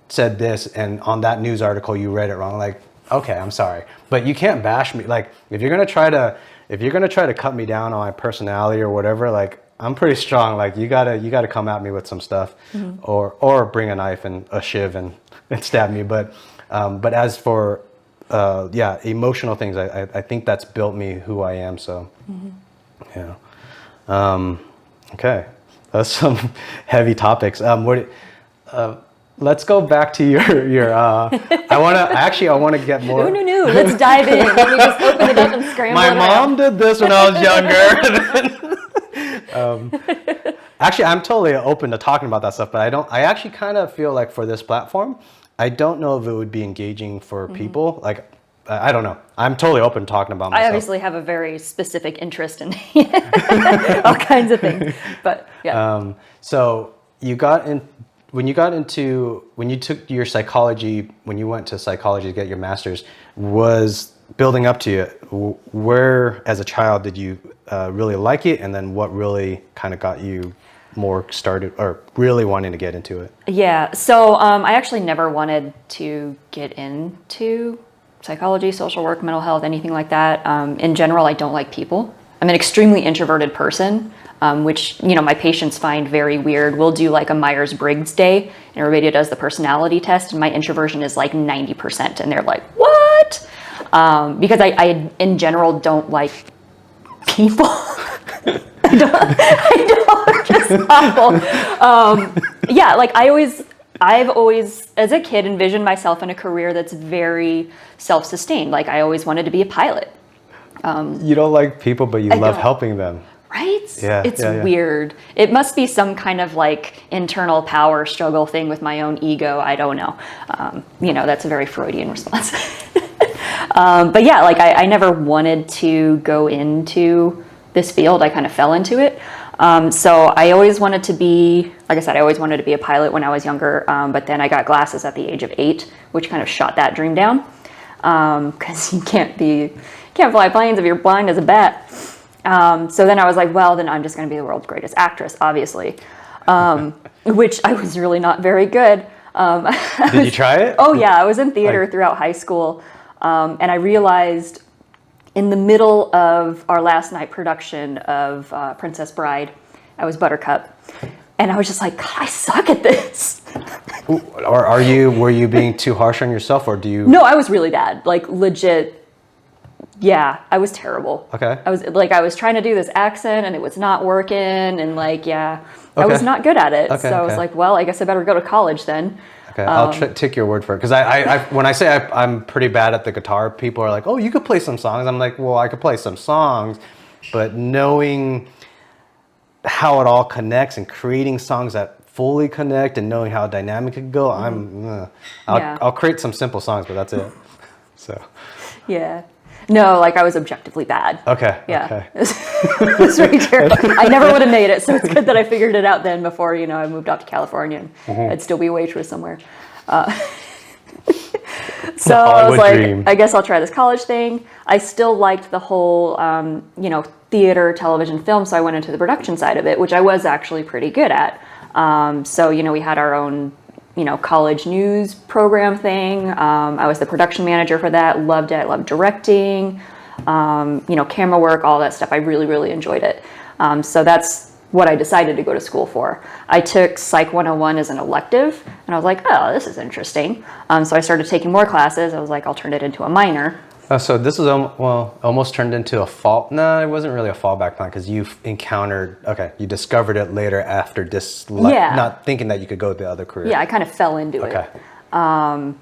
said this, and on that news article you read it wrong. Like, okay, I'm sorry, but you can't bash me. Like if you're gonna try to cut me down on my personality or whatever, like I'm pretty strong. Like you gotta come at me with some stuff, or bring a knife and a shiv and stab me. But as for emotional things, I think that's built me who I am. So okay, that's some heavy topics. Let's go back to your I want to get more. No. Let's dive in. Let me just open it up and scramble My mom did this when I was younger. Actually, I'm totally open to talking about that stuff, but I actually kind of feel like for this platform, I don't know if it would be engaging for people. Like, I don't know. I'm totally open to talking about myself. I obviously have a very specific interest in all kinds of things, but yeah. So when you took your psychology, when you went to psychology to get your master's, was building up to it, where as a child did you really like it, and then what really kind of got you more started or really wanting to get into it? Yeah, so I actually never wanted to get into psychology, social work, mental health, anything like that. In general, I don't like people. I'm an extremely introverted person, which, my patients find very weird. We'll do like a Myers-Briggs day, and everybody does the personality test, and my introversion is like 90%, and they're like, what? Because I in general don't like people. I don't, just awful. Yeah, like I've always, as a kid, envisioned myself in a career that's very self-sustained. Like I always wanted to be a pilot. You don't like people, but you love helping them. Right? Yeah. It's yeah. weird. It must be some kind of like internal power struggle thing with my own ego. I don't know. That's a very Freudian response. But yeah, like I never wanted to go into this field. I kind of fell into it. So I always wanted to be, like I said, I always wanted to be a pilot when I was younger. But then I got glasses at the age of 8, which kind of shot that dream down. Because you can't fly planes if you're blind as a bat. So then I was like, well, then I'm just going to be the world's greatest actress, obviously. Which I was really not very good. Did you try it? Oh yeah, I was in theater throughout high school. And I realized in the middle of our last night production of Princess Bride, I was Buttercup. And I was just like, God, I suck at this. Or were you being too harsh on yourself, or do you? No, I was really bad. Like legit. Yeah, I was terrible. Okay. I was trying to do this accent and it was not working. And like, yeah, I Okay. was not good at it. Okay, So I was like, well, I guess I better go to college then. Okay, I'll take your word for it. Because I when I say I'm pretty bad at the guitar, people are like, oh, you could play some songs. I'm like, well, I could play some songs, but knowing how it all connects and creating songs that fully connect and knowing how dynamic it could go, I'll create some simple songs, but that's it. So. Yeah. No, like I was objectively bad. Okay. Yeah. Okay. It's really terrible. I never would have made it, so it's good that I figured it out then before, I moved out to California and I'd still be a waitress somewhere. So I was like, dream. I guess I'll try this college thing. I still liked the whole, theater, television, film, so I went into the production side of it, which I was actually pretty good at. So, we had our own college news program thing. I was the production manager for that. Loved it. I loved directing, camera work, all that stuff. I really, really enjoyed it. So that's what I decided to go to school for. I took Psych 101 as an elective, and I was like, oh, this is interesting. So I started taking more classes. I was like, I'll turn it into a minor. So this is almost turned into a fall. No, it wasn't really a fallback plan because you discovered it later after not thinking that you could go the other career. Yeah, I kind of fell into it. And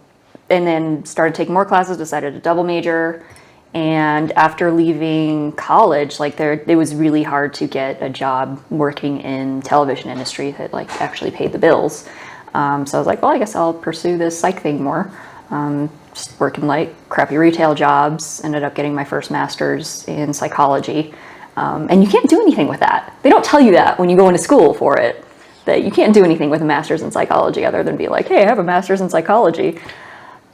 then started taking more classes, decided to double major. And after leaving college, it was really hard to get a job working in television industry that actually paid the bills. So I was like, well, I guess I'll pursue this psych thing more. Just working crappy retail jobs, ended up getting my first master's in psychology. And you can't do anything with that. They don't tell you that when you go into school for it, that you can't do anything with a master's in psychology other than be like, hey, I have a master's in psychology.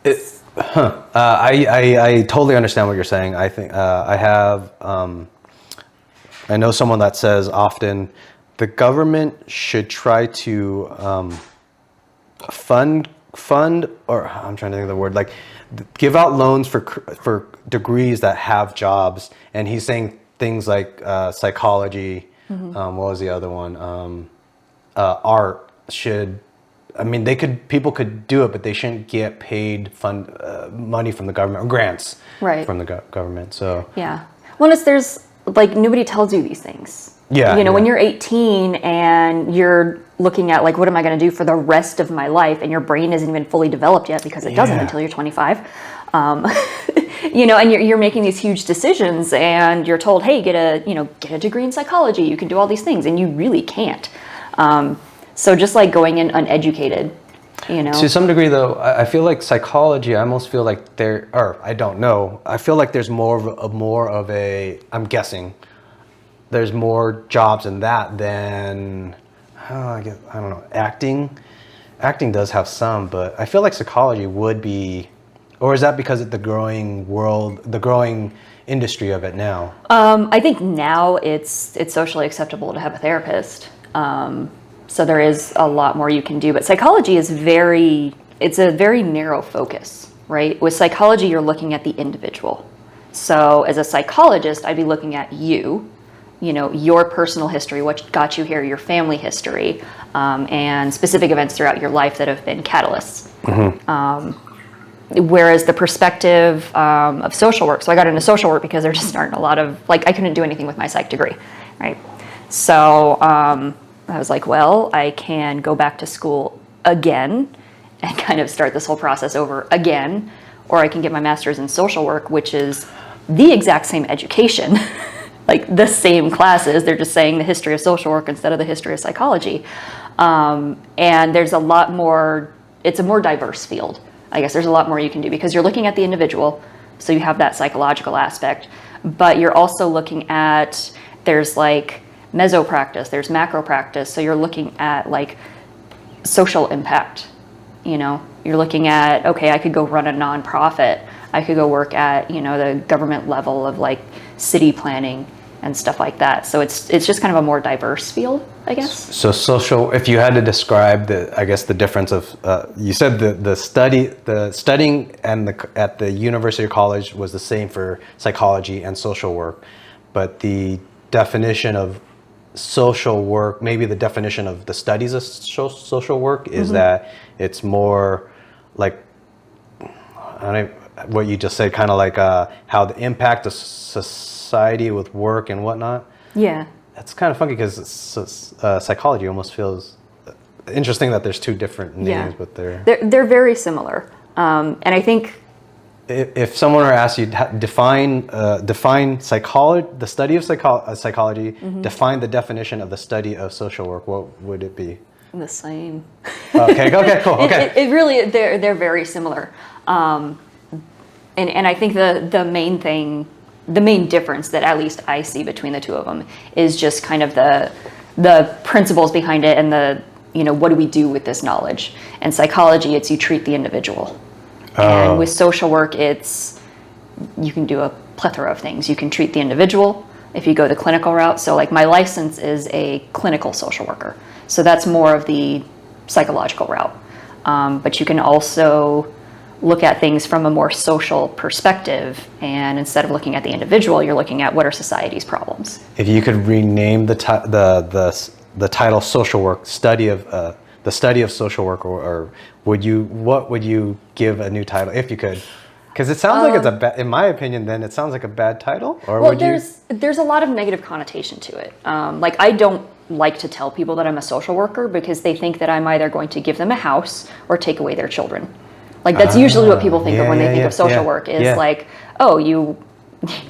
I totally understand what you're saying. I think I know someone that says often the government should try to fund, or I'm trying to think of the word, give out loans for degrees that have jobs. And he's saying things like psychology, what was the other one? Art should, people could do it, but they shouldn't get paid money from the government or grants from the government. So yeah, well, there's nobody tells you these things. Yeah, when you're 18 and you're looking at what am I going to do for the rest of my life, and your brain isn't even fully developed yet because it doesn't until you're 25. And you're making these huge decisions, and you're told, hey, get a degree in psychology. You can do all these things, and you really can't. So just going in uneducated, To some degree, though, I feel like psychology, I almost feel like I don't know. I feel like there's more of a, I'm guessing, there's more jobs in that than, I don't know, acting. Acting does have some, but I feel like psychology would be, or is that because of the growing industry of it now? I think now it's socially acceptable to have a therapist. So there is a lot more you can do. But psychology is it's a very narrow focus, right? With psychology, you're looking at the individual. So as a psychologist, I'd be looking at you, your personal history, what got you here, your family history, and specific events throughout your life that have been catalysts. Whereas the perspective of social work, so I got into social work because there just aren't a lot of, I couldn't do anything with my psych degree, right? So I was like, well, I can go back to school again and kind of start this whole process over again, or I can get my master's in social work, which is the exact same education, the same classes. They're just saying the history of social work instead of the history of psychology. And there's a lot more, it's a more diverse field. I guess there's a lot more you can do because you're looking at the individual, so you have that psychological aspect, but you're also looking at, there's meso practice, there's macro practice, so you're looking at social impact. You're looking at, okay, I could go run a nonprofit, I could go work at the government level of city planning and stuff like that. So it's just kind of a more diverse field, I guess. So social, if you had to describe the difference of, you said the studying at the university or college was the same for psychology and social work, but the definition of social work, maybe the definition of the studies of social work is that it's more what you just said, kind of how the impact of society with work and whatnot. Yeah. That's kind of funky because psychology almost feels interesting that there's two different names, but they're very similar. And I think if someone were to ask you define psychology, the study of psychology, define the definition of the study of social work, what would it be? The same. Okay, cool. Okay. It really, they're very similar. And I think the main difference that at least I see between the two of them is just kind of the principles behind it and what do we do with this knowledge? And psychology, it's you treat the individual. And with social work, you can do a plethora of things. You can treat the individual if you go the clinical route. So my license is a clinical social worker. So that's more of the psychological route. But you can also look at things from a more social perspective, and instead of looking at the individual, you're looking at what are society's problems. If you could rename the title social work, the study of social work, or what would you give a new title if you could? Because it sounds like it's in my opinion, then it sounds like a bad title. Or well, there's a lot of negative connotation to it. I don't like to tell people that I'm a social worker because they think that I'm either going to give them a house or take away their children. That's usually what people think of when they think of social work is oh, you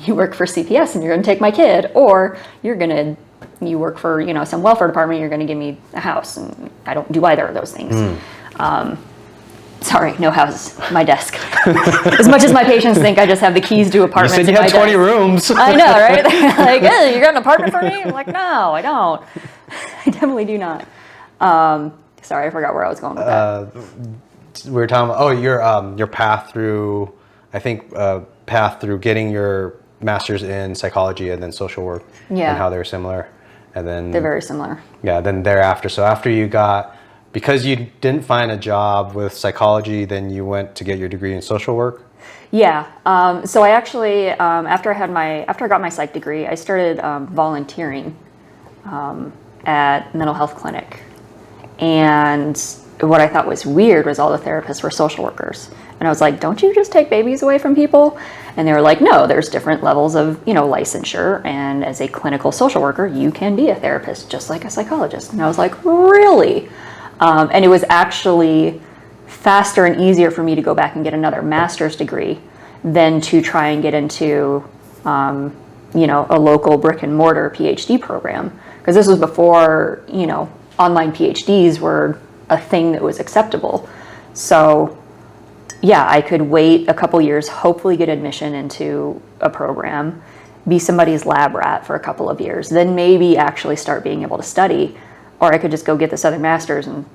work for CPS and you're going to take my kid, or you work for some welfare department, you're going to give me a house, and I don't do either of those things. Sorry, no house, my desk. As much as my patients think I just have the keys to apartments. You said you had 20 rooms. I know, right? They're hey, you got an apartment for me? I'm like, no, I don't. I definitely do not. Sorry, I forgot where I was going with that. We were talking about your path through, I think path through getting your master's in psychology and then social work, and how they're similar, and then they're very similar. Yeah, then thereafter. So after you because you didn't find a job with psychology, then you went to get your degree in social work. Yeah. So I actually after I got my psych degree, I started volunteering at mental health clinic, and what I thought was weird was all the therapists were social workers. And I was like, don't you just take babies away from people? And they were like, no, there's different levels of, licensure. And as a clinical social worker, you can be a therapist just like a psychologist. And I was like, really? And it was actually faster and easier for me to go back and get another master's degree than to try and get into, a local brick and mortar PhD program. Because this was before, online PhDs were a thing that was acceptable. So yeah, I could wait a couple years, hopefully get admission into a program, be somebody's lab rat for a couple of years, then maybe actually start being able to study, or I could just go get this other master's and,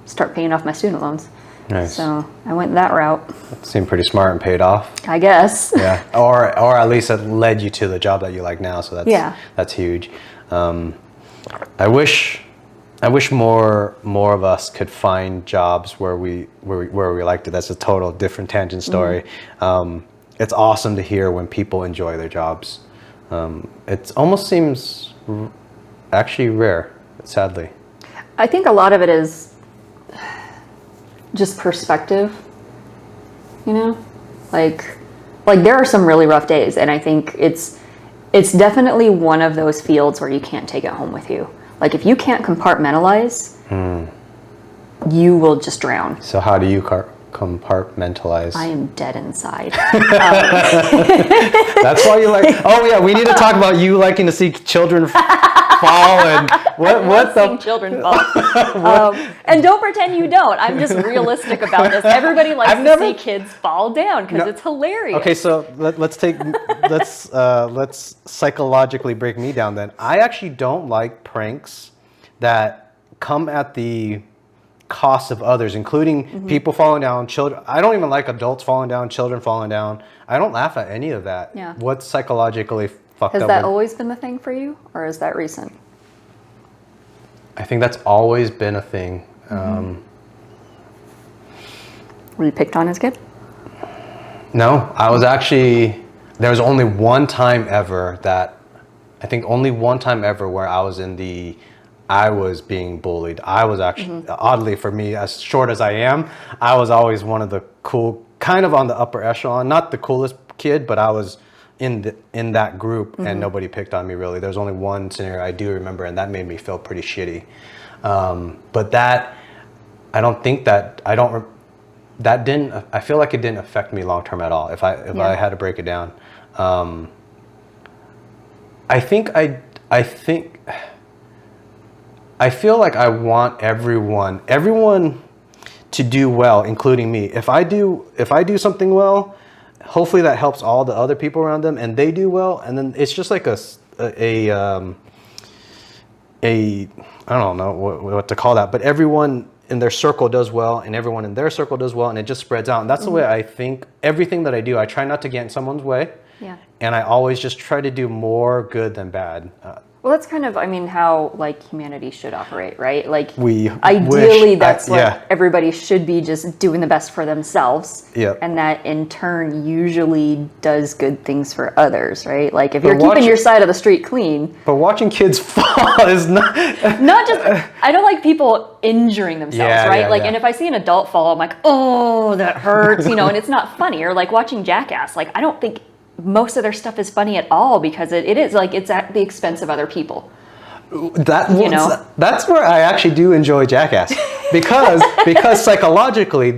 start paying off my student loans. Nice. So I went that route. That seemed pretty smart and paid off. I guess. Yeah, or at least it led you to the job that you like now, so that's huge. I wish more of us could find jobs where we liked it. That's a total different tangent story. It's awesome to hear when people enjoy their jobs. It almost seems actually rare, sadly. I think a lot of it is just perspective, you know? Like there are some really rough days, and I think it's definitely one of those fields where you can't take it home with you. Like if you can't compartmentalize, you will just drown. So how do you compartmentalize? I am dead inside. That's why you like. Oh yeah, we need to talk about you liking to see children fall and what the seeing children fall. And don't pretend you don't. I'm just realistic about this. Everybody likes to see kids fall down because it's hilarious. Okay, so let's psychologically break me down then. I actually don't like pranks that come at the cost of others, including people falling down, children. I don't even like adults falling down, children falling down. I don't laugh at any of that. Yeah. What's psychologically fucked up? Has that always been the thing for you, or is that recent? I think that's always been a thing. Were you picked on as a kid? No, I was actually, there was only one time ever where I was being bullied. I was actually, oddly for me, as short as I am, I was always one of the cool, kind of on the upper echelon, not the coolest kid, but I was in that group and nobody picked on me really. There's only one scenario I do remember, and that made me feel pretty shitty. But that, I feel like it didn't affect me long term at all. If I had to break it down, I feel like I want everyone to do well, including me. If I do something well, hopefully that helps all the other people around them, and they do well, and then it's just like I don't know what to call that, but everyone in their circle does well, and everyone in their circle does well, and it just spreads out. And that's the way I think everything that I do. I try not to get in someone's way, and I always just try to do more good than bad. Well, that's kind of, how like humanity should operate, right? Like Ideally, that's what everybody should be, just doing the best for themselves. Yeah. And that in turn usually does good things for others, right? Like if you're keeping your side of the street clean. But watching kids fall is not just, I don't like people injuring themselves, right? And if I see an adult fall, I'm like, oh, that hurts, and it's not funny. Or like watching Jackass, like I don't think most of their stuff is funny at all, because it is like it's at the expense of other people. That's where I actually do enjoy Jackass, because psychologically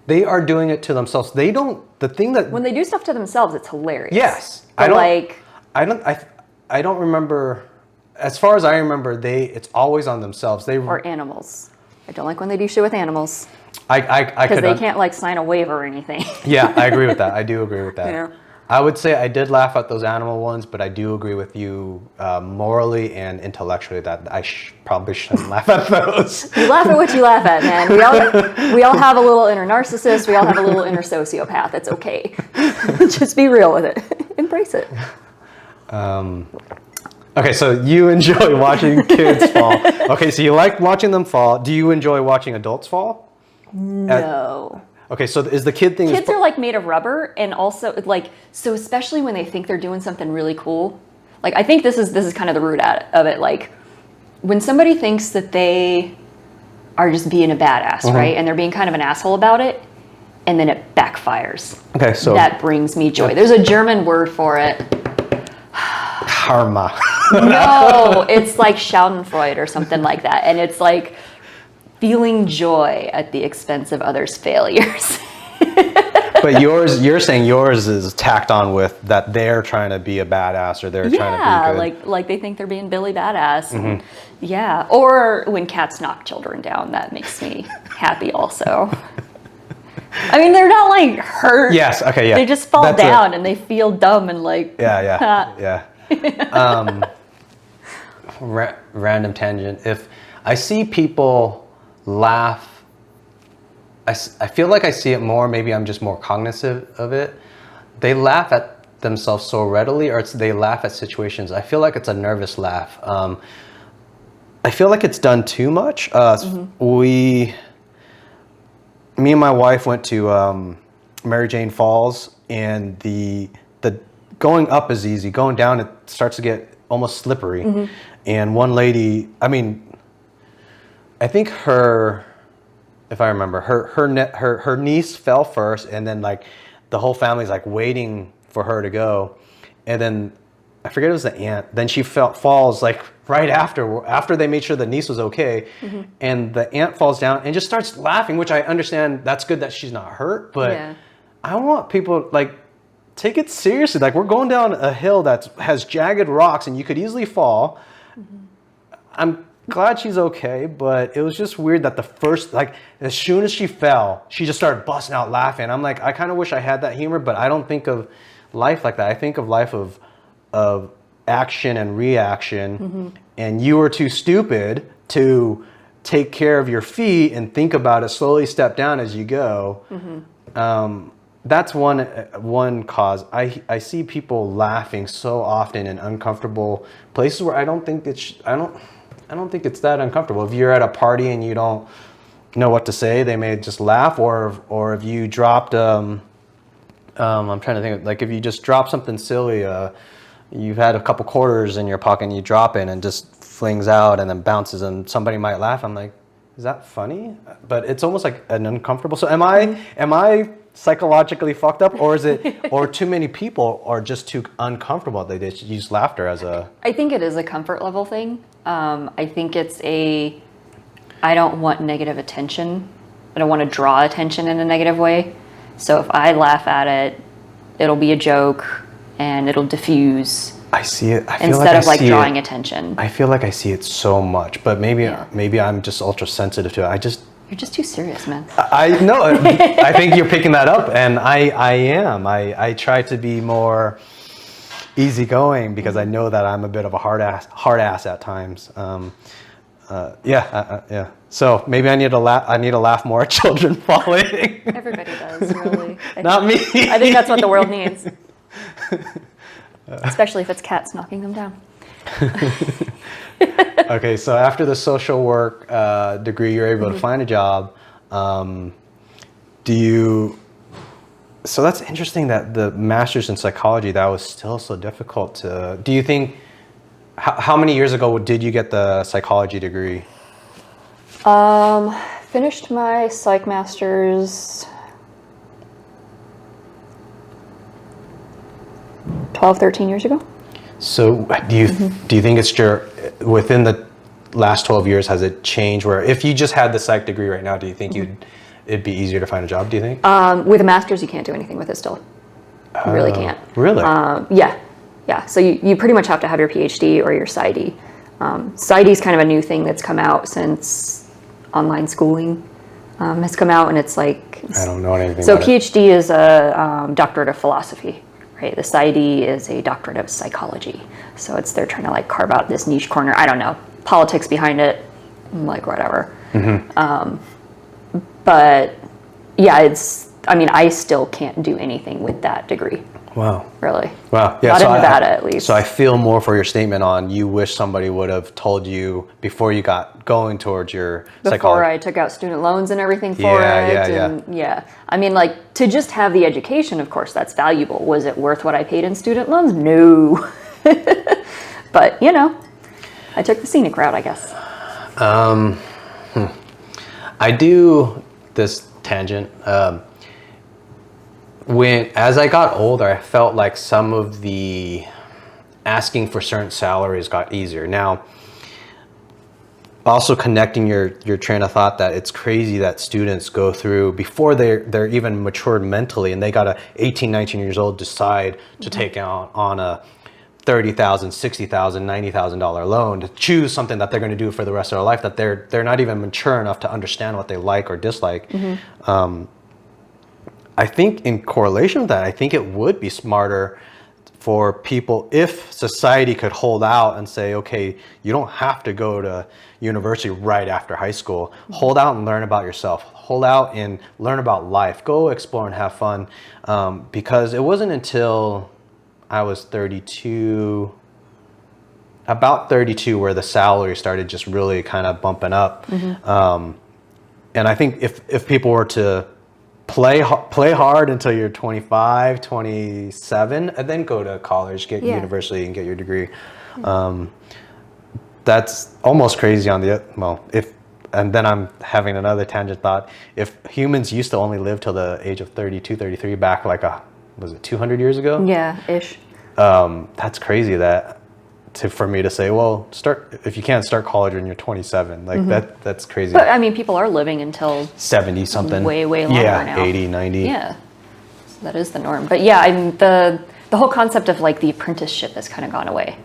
they are doing it to themselves. They don't, the thing that when they do stuff to themselves, it's hilarious. Yes, but I don't remember. As far as I remember, it's always on themselves. Or animals. I don't like when they do shit with animals. Because they can't like sign a waiver or anything. Yeah, I agree with that. I do agree with that. Yeah. I would say I did laugh at those animal ones, but I do agree with you morally and intellectually that I probably shouldn't laugh at those. You laugh at what you laugh at, man. We all have a little inner narcissist. We all have a little inner sociopath. It's okay. Just be real with it. Embrace it. Okay, so you enjoy watching kids fall. Okay, so you like watching them fall. Do you enjoy watching adults fall? No. Okay, so is the kid thing... Kids are like made of rubber, and also like, so especially when they think they're doing something really cool. Like I think this is kind of the root of it. Like when somebody thinks that they are just being a badass, right? And they're being kind of an asshole about it, and then it backfires. Okay, so... That brings me joy. There's a German word for it. Karma. No, it's like Schadenfreude or something like that. And it's like feeling joy at the expense of others' failures. But you're saying yours is tacked on with that they're trying to be a badass, or they're trying to be good. like they think they're being Billy Badass. And, or when cats knock children down, that makes me happy also. They're not like hurt. Yes, okay, yeah. They just fall down and they feel dumb and like... Yeah. Random tangent. If I see people laugh, I feel like I see it more, maybe I'm just more cognizant of it. They laugh at themselves so readily, or they laugh at situations. I feel like it's a nervous laugh. I feel like it's done too much. Me and my wife went to Mary Jane Falls, and the going up is easy. Going down, it starts to get almost slippery. And one lady, I mean, I think if I remember, her niece fell first, and then like the whole family's like waiting for her to go, and then I forget, it was the aunt. Then she falls like right after they made sure the niece was okay, and the aunt falls down and just starts laughing, which I understand. That's good that she's not hurt, but I want people like take it seriously. Like, we're going down a hill that has jagged rocks, and you could easily fall. I'm glad she's okay, but it was just weird that as soon as she fell, she just started busting out laughing. I'm like, I kind of wish I had that humor, but I don't think of life like that. I think of life of action and reaction, and you were too stupid to take care of your feet and think about it, slowly step down as you go. That's one cause. I see people laughing so often in uncomfortable places where I don't think it's that uncomfortable. If you're at a party and you don't know what to say, they may just laugh, or if you dropped I'm trying to think, like if you just drop something silly, you've had a couple quarters in your pocket and you drop it and it just flings out and then bounces and somebody might laugh. I'm like, is that funny? But it's almost like an uncomfortable. So am I psychologically fucked up, or is it, or too many people are just too uncomfortable? They just use laughter as a... I think it is a comfort level thing. I think it's I don't want negative attention. I don't want to draw attention in a negative way. So if I laugh at it, it'll be a joke and it'll diffuse. I see it. Instead of like drawing attention. I feel like I see it so much, but maybe I'm just ultra sensitive to it. You're just too serious, man. I know. I think you're picking that up, and I am. I try to be more easygoing because I know that I'm a bit of a hard ass at times. Yeah. So maybe I need to laugh more at children falling. Everybody does, really. Not me. I think that's what the world needs. Especially if it's cats knocking them down. Okay, so after the social work degree, you're able to find a job. So that's interesting that the master's in psychology, that was still so difficult to... Do you think... How many years ago did you get the psychology degree? Finished my psych master's 12, 13 years ago. So do you think it's within the last 12 years, has it changed where if you just had the psych degree right now, do you think it'd be easier to find a job, do you think? With a master's, you can't do anything with it still. You really can't. Really? Yeah. So you pretty much have to have your PhD or your PsyD. PsyD is kind of a new thing that's come out since online schooling has come out, and it's like... I don't know anything so about it. PhD is a doctorate of philosophy, right? The PsyD is a doctorate of psychology. So they're trying to like carve out this niche corner. I don't know. Politics behind it, like whatever. But yeah, I still can't do anything with that degree. Wow. Really. Wow. Yeah. Not in Nevada, at least. So I feel more for your statement on you wish somebody would have told you before you got going towards your psychology. Before I took out student loans and everything for it. Yeah. I mean, like, to just have the education, of course, that's valuable. Was it worth what I paid in student loans? No. But, I took the scenic route, I guess. I do this tangent. As I got older, I felt like some of the asking for certain salaries got easier. Now, also connecting your train of thought that it's crazy that students go through before they're even matured mentally, and they got 18, 19 years old decide to take out on a $30,000, $60,000, $90,000 loan to choose something that they're going to do for the rest of their life that they're not even mature enough to understand what they like or dislike. I think in correlation with that, I think it would be smarter for people if society could hold out and say, okay, you don't have to go to university right after high school. Hold out and learn about yourself. Hold out and learn about life. Go explore and have fun. Because it wasn't until I was 32, about 32, where the salary started just really kind of bumping up. And I think if people were to play hard until you're 25, 27, and then go to college, get university, and get your degree, that's almost crazy on the, well, and then I'm having another tangent thought. If humans used to only live till the age of 32, 33 back like was it 200 years ago? Yeah, ish. That's crazy for me to say, well, if you can't start college when you're 27, like that's crazy. But I mean, people are living until 70 something. Way longer now. 80, 90. Yeah. So that is the norm. But yeah, I mean, the whole concept of like the apprenticeship has kind of gone away.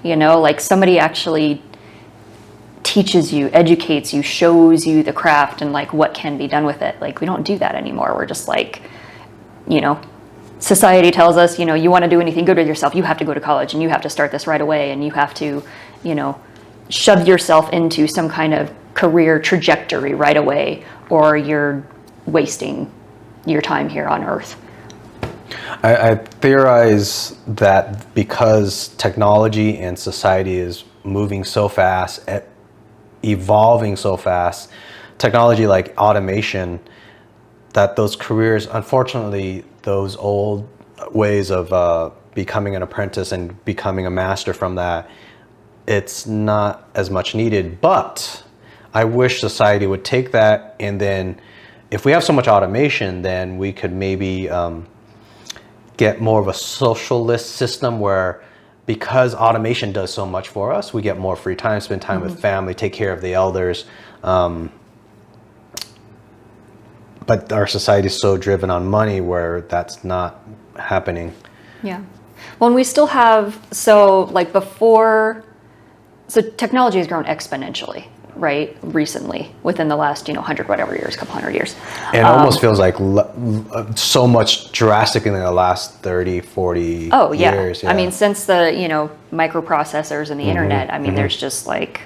You know, like somebody actually teaches you, educates you, shows you the craft and like what can be done with it. Like we don't do that anymore. We're just like, you know, society tells us, you know, you want to do anything good with yourself, you have to go to college and you have to start this right away and you have to, you know, shove yourself into some kind of career trajectory right away or you're wasting your time here on Earth. I theorize that because technology and society is moving so fast, evolving so fast, technology like automation, that those careers, unfortunately, those old ways of becoming an apprentice and becoming a master from that, it's not as much needed. But I wish society would take that, and then if we have so much automation, then we could maybe get more of a socialist system where, because automation does so much for us, we get more free time, spend time with family, take care of the elders. But our society is so driven on money where that's not happening. Yeah. Well, and we still have, so technology has grown exponentially, right? Recently, within the last, 100 whatever years, couple hundred years. And it almost feels like so much drastically in the last 30, 40 years. Yeah. I mean, since the, microprocessors and the internet, I mean, there's just like,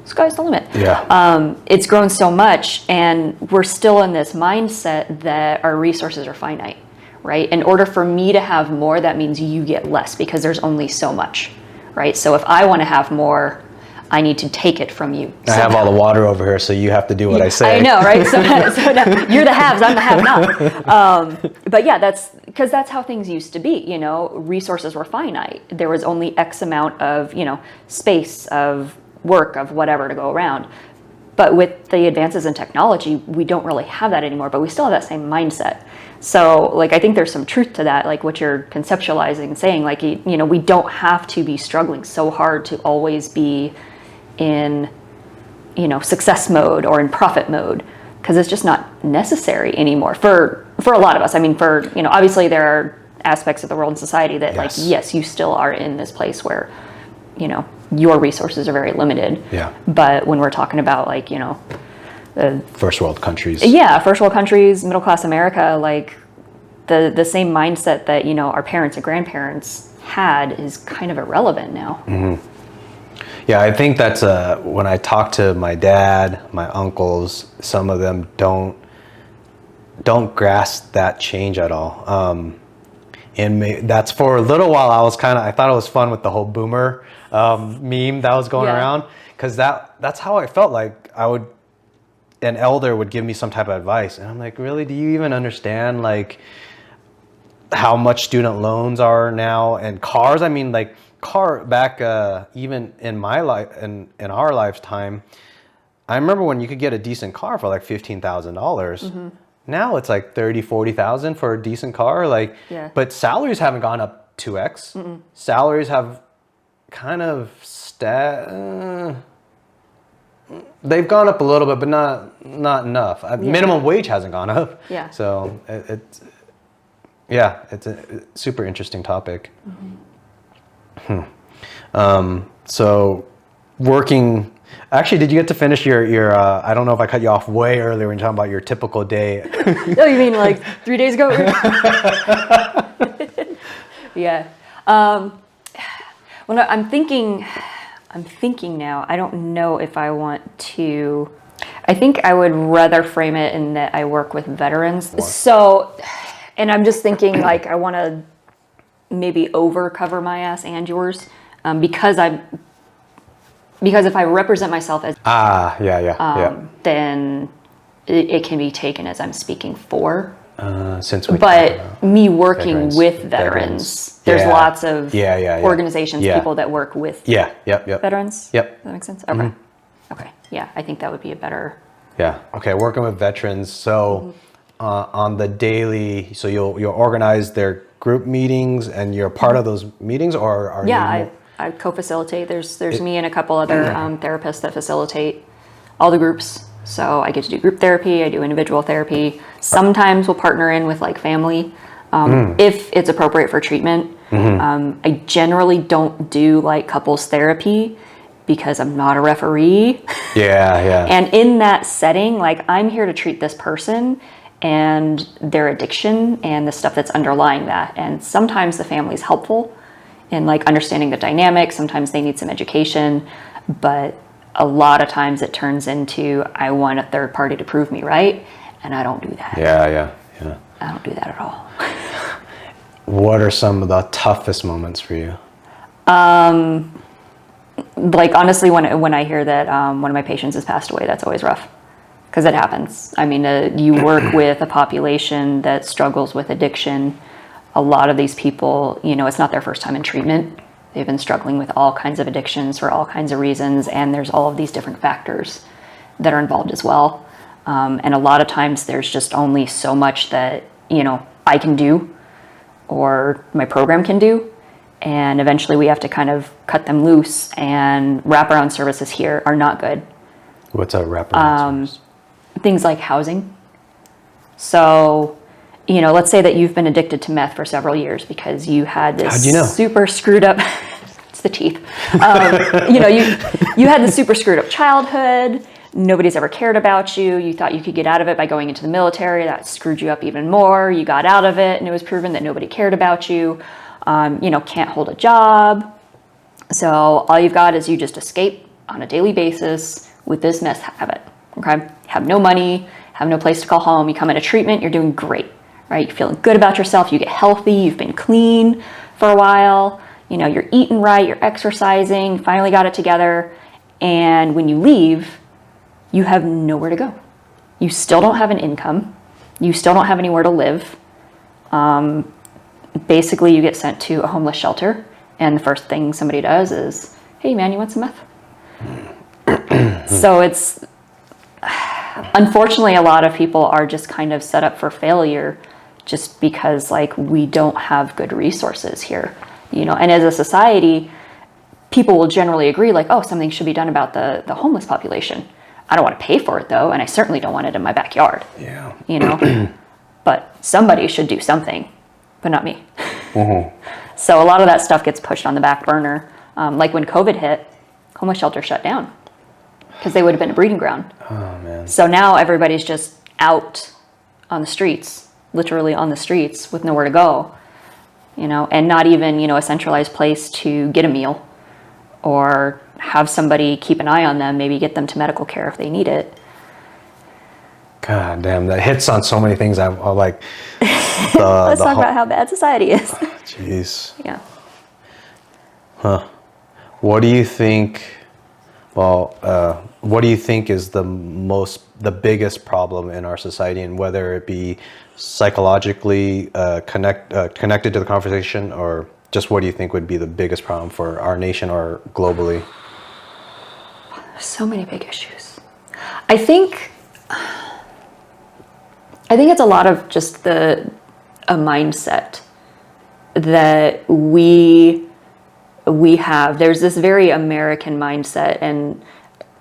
sky's the limit. Yeah. It's grown so much, and we're still in this mindset that our resources are finite, right? In order for me to have more, that means you get less because there's only so much, right? So if I want to have more, I need to take it from you. I have all the water over here, so you have to do what I say. I know, right? So now, you're the haves, I'm the have-not. But yeah, that's because that's how things used to be. Resources were finite. There was only X amount of, space, of work, of whatever to go around. But with the advances in technology, we don't really have that anymore, but we still have that same mindset. So I think there's some truth to that, like what you're conceptualizing and saying, we don't have to be struggling so hard to always be in, success mode or in profit mode, because it's just not necessary anymore for a lot of us. I mean, obviously there are aspects of the world and society that yes, you still are in this place where, your resources are very limited. Yeah. But when we're talking about first world countries. Yeah, first world countries, middle class America, the same mindset that, our parents and grandparents had is kind of irrelevant now. Mm-hmm. Yeah, I think that's when I talk to my dad, my uncles, some of them don't grasp that change at all. And that's for a little while. I thought it was fun with the whole boomer meme that was going around, because that's how I felt. Like an elder would give me some type of advice, and I'm like, really? Do you even understand how much student loans are now, and cars? I mean, car back even in my life, in our lifetime, I remember when you could get a decent car for $15,000. Now it's $30,000-$40,000 for a decent car. But salaries haven't gone up 2x. Salaries have kind of they've gone up a little bit, but not enough. Minimum wage hasn't gone up. Yeah. So it's a super interesting topic. So working. Actually, did you get to finish your I don't know if I cut you off way earlier when you're talking about your typical day. Oh, you mean 3 days ago? Yeah. Well, no, I'm thinking now, I don't know if I want to, I think I would rather frame it in that I work with veterans. So, and I'm just thinking I want to maybe over cover my ass and yours, because if I represent myself as then it can be taken as I'm speaking for. Since we But me working with veterans, there's lots of organizations, people that work with veterans. Yep. Does that make sense? Okay. Okay. Yeah, I think that would be a better. Yeah. Okay. Working with veterans. So on the daily, so you'll organize their group meetings, and you're part of those meetings, or are you? Yeah, I co-facilitate. There's me and a couple other therapists that facilitate all the groups. So I get to do group therapy, I do individual therapy. Sometimes we'll partner in with like family if it's appropriate for treatment. I generally don't do like couples therapy because I'm not a referee. Yeah. And in that setting, like I'm here to treat this person and their addiction and the stuff that's underlying that. And sometimes the family's helpful in like understanding the dynamics. Sometimes they need some education, but a lot of times it turns into, I want a third party to prove me right, and I don't do that. Yeah. I don't do that at all. What are some of the toughest moments for you? Like honestly, when I hear that one of my patients has passed away, that's always rough, because it happens. I mean, you work with a population that struggles with addiction. A lot of these people, it's not their first time in treatment. They've been struggling with all kinds of addictions for all kinds of reasons, and there's all of these different factors that are involved as well. And a lot of times there's just only so much that, I can do or my program can do. And eventually we have to kind of cut them loose, and wraparound services here are not good. What's a wraparound service? Things like housing. So, let's say that you've been addicted to meth for several years because you had this super screwed up, it's the teeth. You had this super screwed up childhood. Nobody's ever cared about you. You thought you could get out of it by going into the military. That screwed you up even more. You got out of it and it was proven that nobody cared about you. Can't hold a job. So all you've got is you just escape on a daily basis with this meth habit. Okay? Have no money, have no place to call home. You come into treatment, you're doing great. Right? You're feeling good about yourself. You get healthy. You've been clean for a while. You're eating right. You're exercising. Finally got it together. And when you leave, you have nowhere to go. You still don't have an income. You still don't have anywhere to live. Basically, you get sent to a homeless shelter. And the first thing somebody does is, hey, man, you want some meth? So it's, unfortunately, a lot of people are just kind of set up for failure just because like we don't have good resources here, and as a society, people will generally agree like, oh, something should be done about the homeless population. I don't want to pay for it though, and I certainly don't want it in my backyard. Yeah. But somebody should do something, but not me. So a lot of that stuff gets pushed on the back burner. Like when COVID hit, homeless shelters shut down because they would have been a breeding ground. Oh man. So now everybody's just out on the streets, literally on the streets with nowhere to go, and not even, a centralized place to get a meal or have somebody keep an eye on them, maybe get them to medical care if they need it. God damn, that hits on so many things. I like. Let's talk about how bad society is. Jeez. Yeah. Huh. What do you think? Well, what do you think is the biggest problem in our society, and whether it be psychologically connected to the conversation, or just what do you think would be the biggest problem for our nation or globally? So many big issues. I think it's a lot of just a mindset that we have. There's this very American mindset, and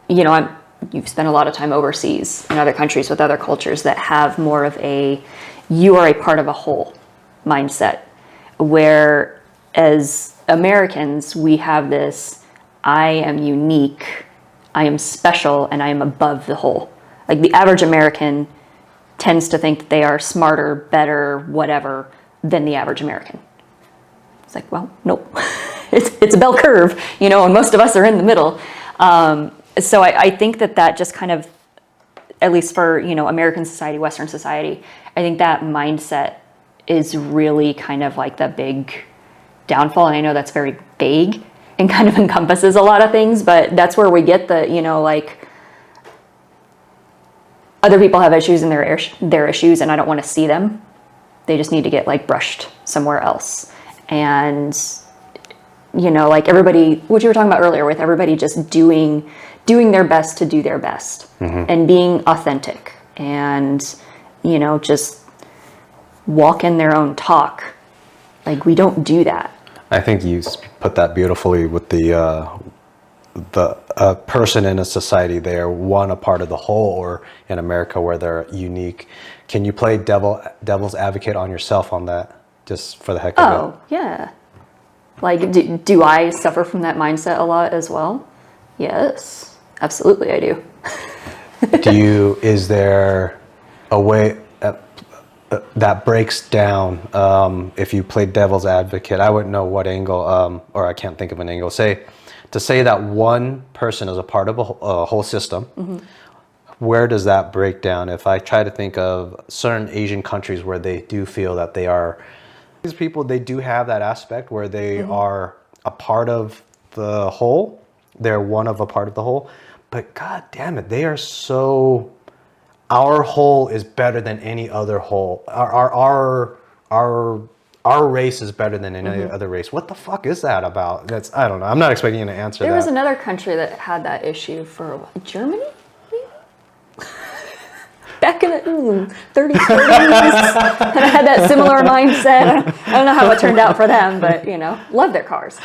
you've spent a lot of time overseas in other countries with other cultures that have more of you are a part of a whole mindset, where as Americans we have this, I am unique, I am special, and I am above the whole. Like the average American tends to think that they are smarter, better, whatever than the average American. It's like, well, nope. It's a bell curve, and most of us are in the middle. So I think that just kind of, at least for, American society, Western society, I think that mindset is really kind of like the big downfall. And I know that's very vague and kind of encompasses a lot of things, but that's where we get the, like, other people have issues and their issues, and I don't want to see them. They just need to get like brushed somewhere else. And, like everybody, what you were talking about earlier, with everybody just doing their best to do their best, and being authentic, and, just walk in their own talk. Like, we don't do that. I think you put that beautifully with the person in a society, they are a part of the whole, or in America where they're unique. Can you play devil's advocate on yourself on that, just for the heck of it? Oh, yeah. Like, do I suffer from that mindset a lot as well? Yes, absolutely I do. Is there a way that breaks down, if you play devil's advocate, I wouldn't know what angle, or I can't think of an angle, to say that one person is a part of a whole system, where does that break down? If I try to think of certain Asian countries where they do feel that they are, these people, they do have that aspect where they are a part of the whole, they're one of a part of the whole, but god damn it, they are so, our whole is better than any other whole. Our race is better than any other race. What the fuck is that about? I don't know. I'm not expecting you to answer that. There was another country that had that issue for a while. Germany? Maybe? Back in the 30s, 40s. And I had that similar mindset. I don't know how it turned out for them, but, love their cars.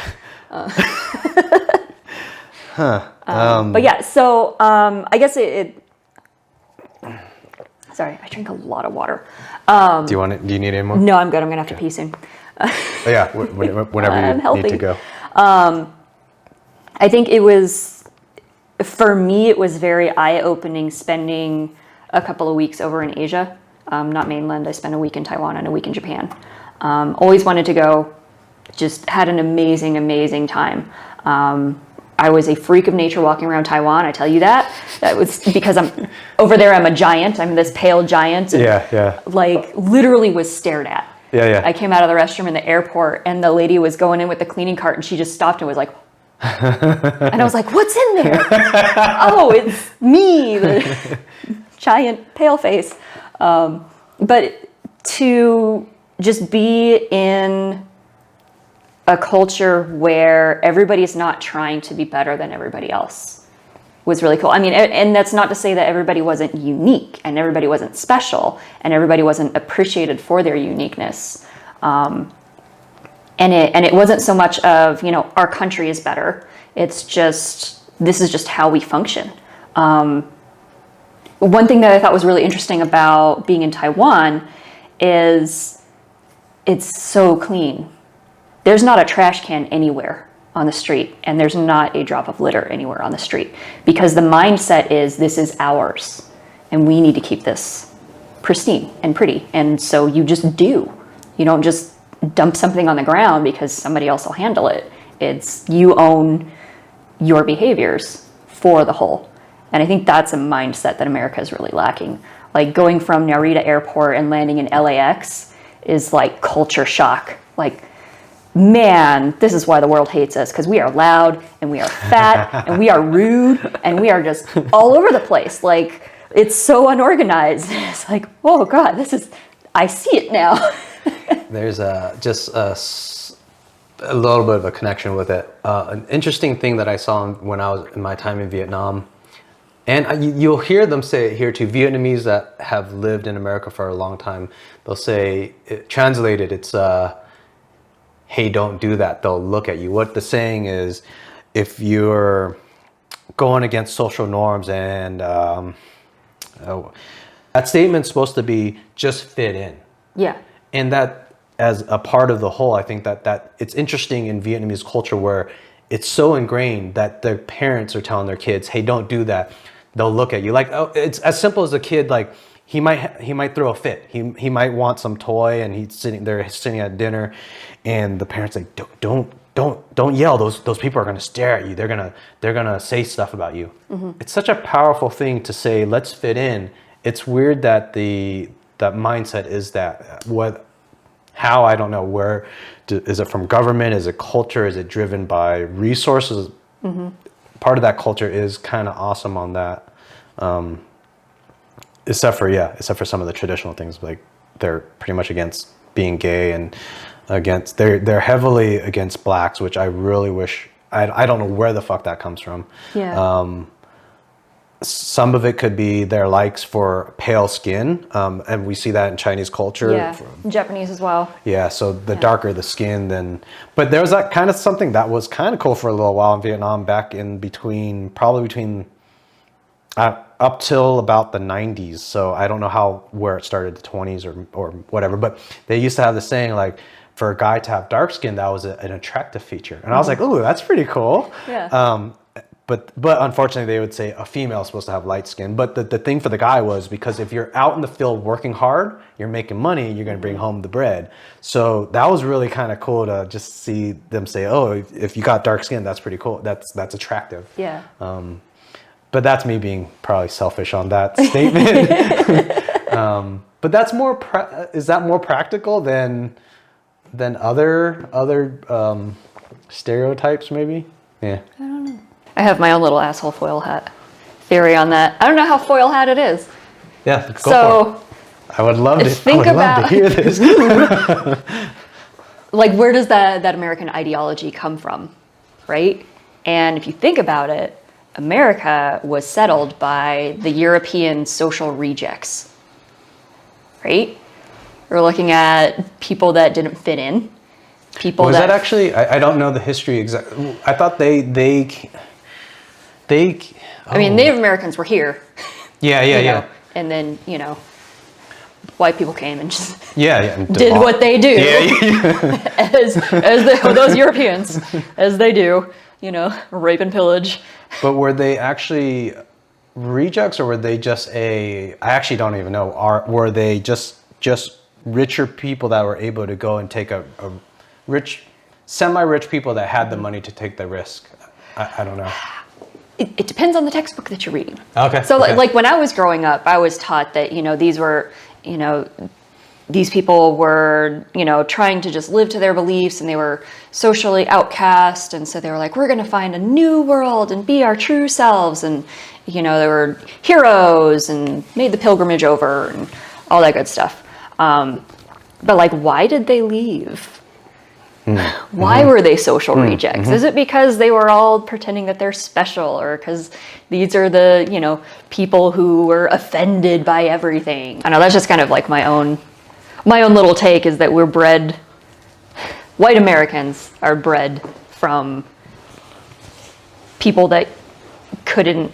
But yeah, so I guess sorry, I drink a lot of water. Do you need any more? No, I'm good. I'm going to have to pee soon. Yeah, whenever you need to go. I think for me, it was very eye-opening spending a couple of weeks over in Asia. Not mainland. I spent a week in Taiwan and a week in Japan. Always wanted to go. Just had an amazing, amazing time. I was a freak of nature walking around Taiwan, I tell you that. That was because over there I'm a giant. I'm this pale giant. And like, literally was stared at. Yeah. I came out of the restroom in the airport, and the lady was going in with the cleaning cart, and she just stopped and was like, and I was like, what's in there? Oh, it's me, the giant pale face. But to just be in a culture where everybody's not trying to be better than everybody else was really cool. I mean, and that's not to say that everybody wasn't unique and everybody wasn't special and everybody wasn't appreciated for their uniqueness. And it wasn't so much of, our country is better. It's just, this is just how we function. One thing that I thought was really interesting about being in Taiwan is it's so clean. There's not a trash can anywhere on the street, and there's not a drop of litter anywhere on the street, because the mindset is, this is ours and we need to keep this pristine and pretty. And so you just do. You don't just dump something on the ground because somebody else will handle it. It's, you own your behaviors for the whole. And I think that's a mindset that America is really lacking. Like, going from Narita Airport and landing in LAX is like culture shock. Like, man, this is why the world hates us, because we are loud and we are fat and we are rude and we are just all over the place. Like, it's so unorganized. It's like, oh God, I see it now. There's just a little bit of a connection with it. An interesting thing that I saw when I was in my time in Vietnam, and you'll hear them say it here too, Vietnamese that have lived in America for a long time, they'll say, translated, it's, hey, don't do that. They'll look at you. What the saying is, if you're going against social norms, and that statement's supposed to be just fit in. Yeah. And that, as a part of the whole, I think that it's interesting in Vietnamese culture where it's so ingrained that their parents are telling their kids, hey, don't do that. They'll look at you like, oh, it's as simple as a kid, like, he might throw a fit. He might want some toy, and they're sitting at dinner, and the parents like, don't yell. Those people are gonna stare at you. They're gonna say stuff about you. Mm-hmm. It's such a powerful thing to say, let's fit in. It's weird that that mindset is that How, I don't know. Where is it from? Government? Is it culture? Is it driven by resources? Part of that culture is kind of awesome on that, except for some of the traditional things. Like they're pretty much against being gay, and they're heavily against blacks, which I really wish. I don't know where the fuck that comes from. Yeah. Some of it could be their likes for pale skin, and we see that in Chinese culture. Yeah. Japanese as well. Yeah, so the darker the skin, then. But there was that kind of something that was kind of cool for a little while in Vietnam, back in between up till about the 90s. So I don't know where it started, the 20s or whatever. But they used to have the saying, like, for a guy to have dark skin, that was an attractive feature. And I was like, ooh, that's pretty cool. Yeah. But unfortunately, they would say a female is supposed to have light skin. But the thing for the guy was, because if you're out in the field working hard, you're making money, you're going to bring home the bread. So that was really kind of cool to just see them say, oh, if you got dark skin, that's pretty cool. That's attractive. Yeah. But that's me being probably selfish on that statement. But that's is that more practical than other stereotypes maybe? Yeah. I don't know. I have my own little asshole foil hat theory on that. I don't know how foil hat it is. Yeah, go for it. I would love to hear this. Like, where does that American ideology come from, right? And if you think about it, America was settled by the European social rejects, right? We're looking at people that didn't fit in. Was that actually? I don't know the history exactly. I thought they. I mean, Native Americans were here. Yeah. And then, white people came and just and did what they do. as those Europeans, as they do, rape and pillage. But were they actually rejects, or were they just I actually don't even know. Were they just richer people that were able to go and take a rich, semi-rich people that had the money to take the risk? I don't know. It depends on the textbook that you're reading. Okay. So like when I was growing up, I was taught that, these were, these people were, trying to just live to their beliefs, and they were socially outcast. And so they were like, we're going to find a new world and be our true selves. And, they were heroes and made the pilgrimage over and all that good stuff. But like, why did they leave? Why were they social rejects? Is it because they were all pretending that they're special, or because these are the, people who were offended by everything? I know that's just kind of like my own little take, is that white Americans are bred from people that couldn't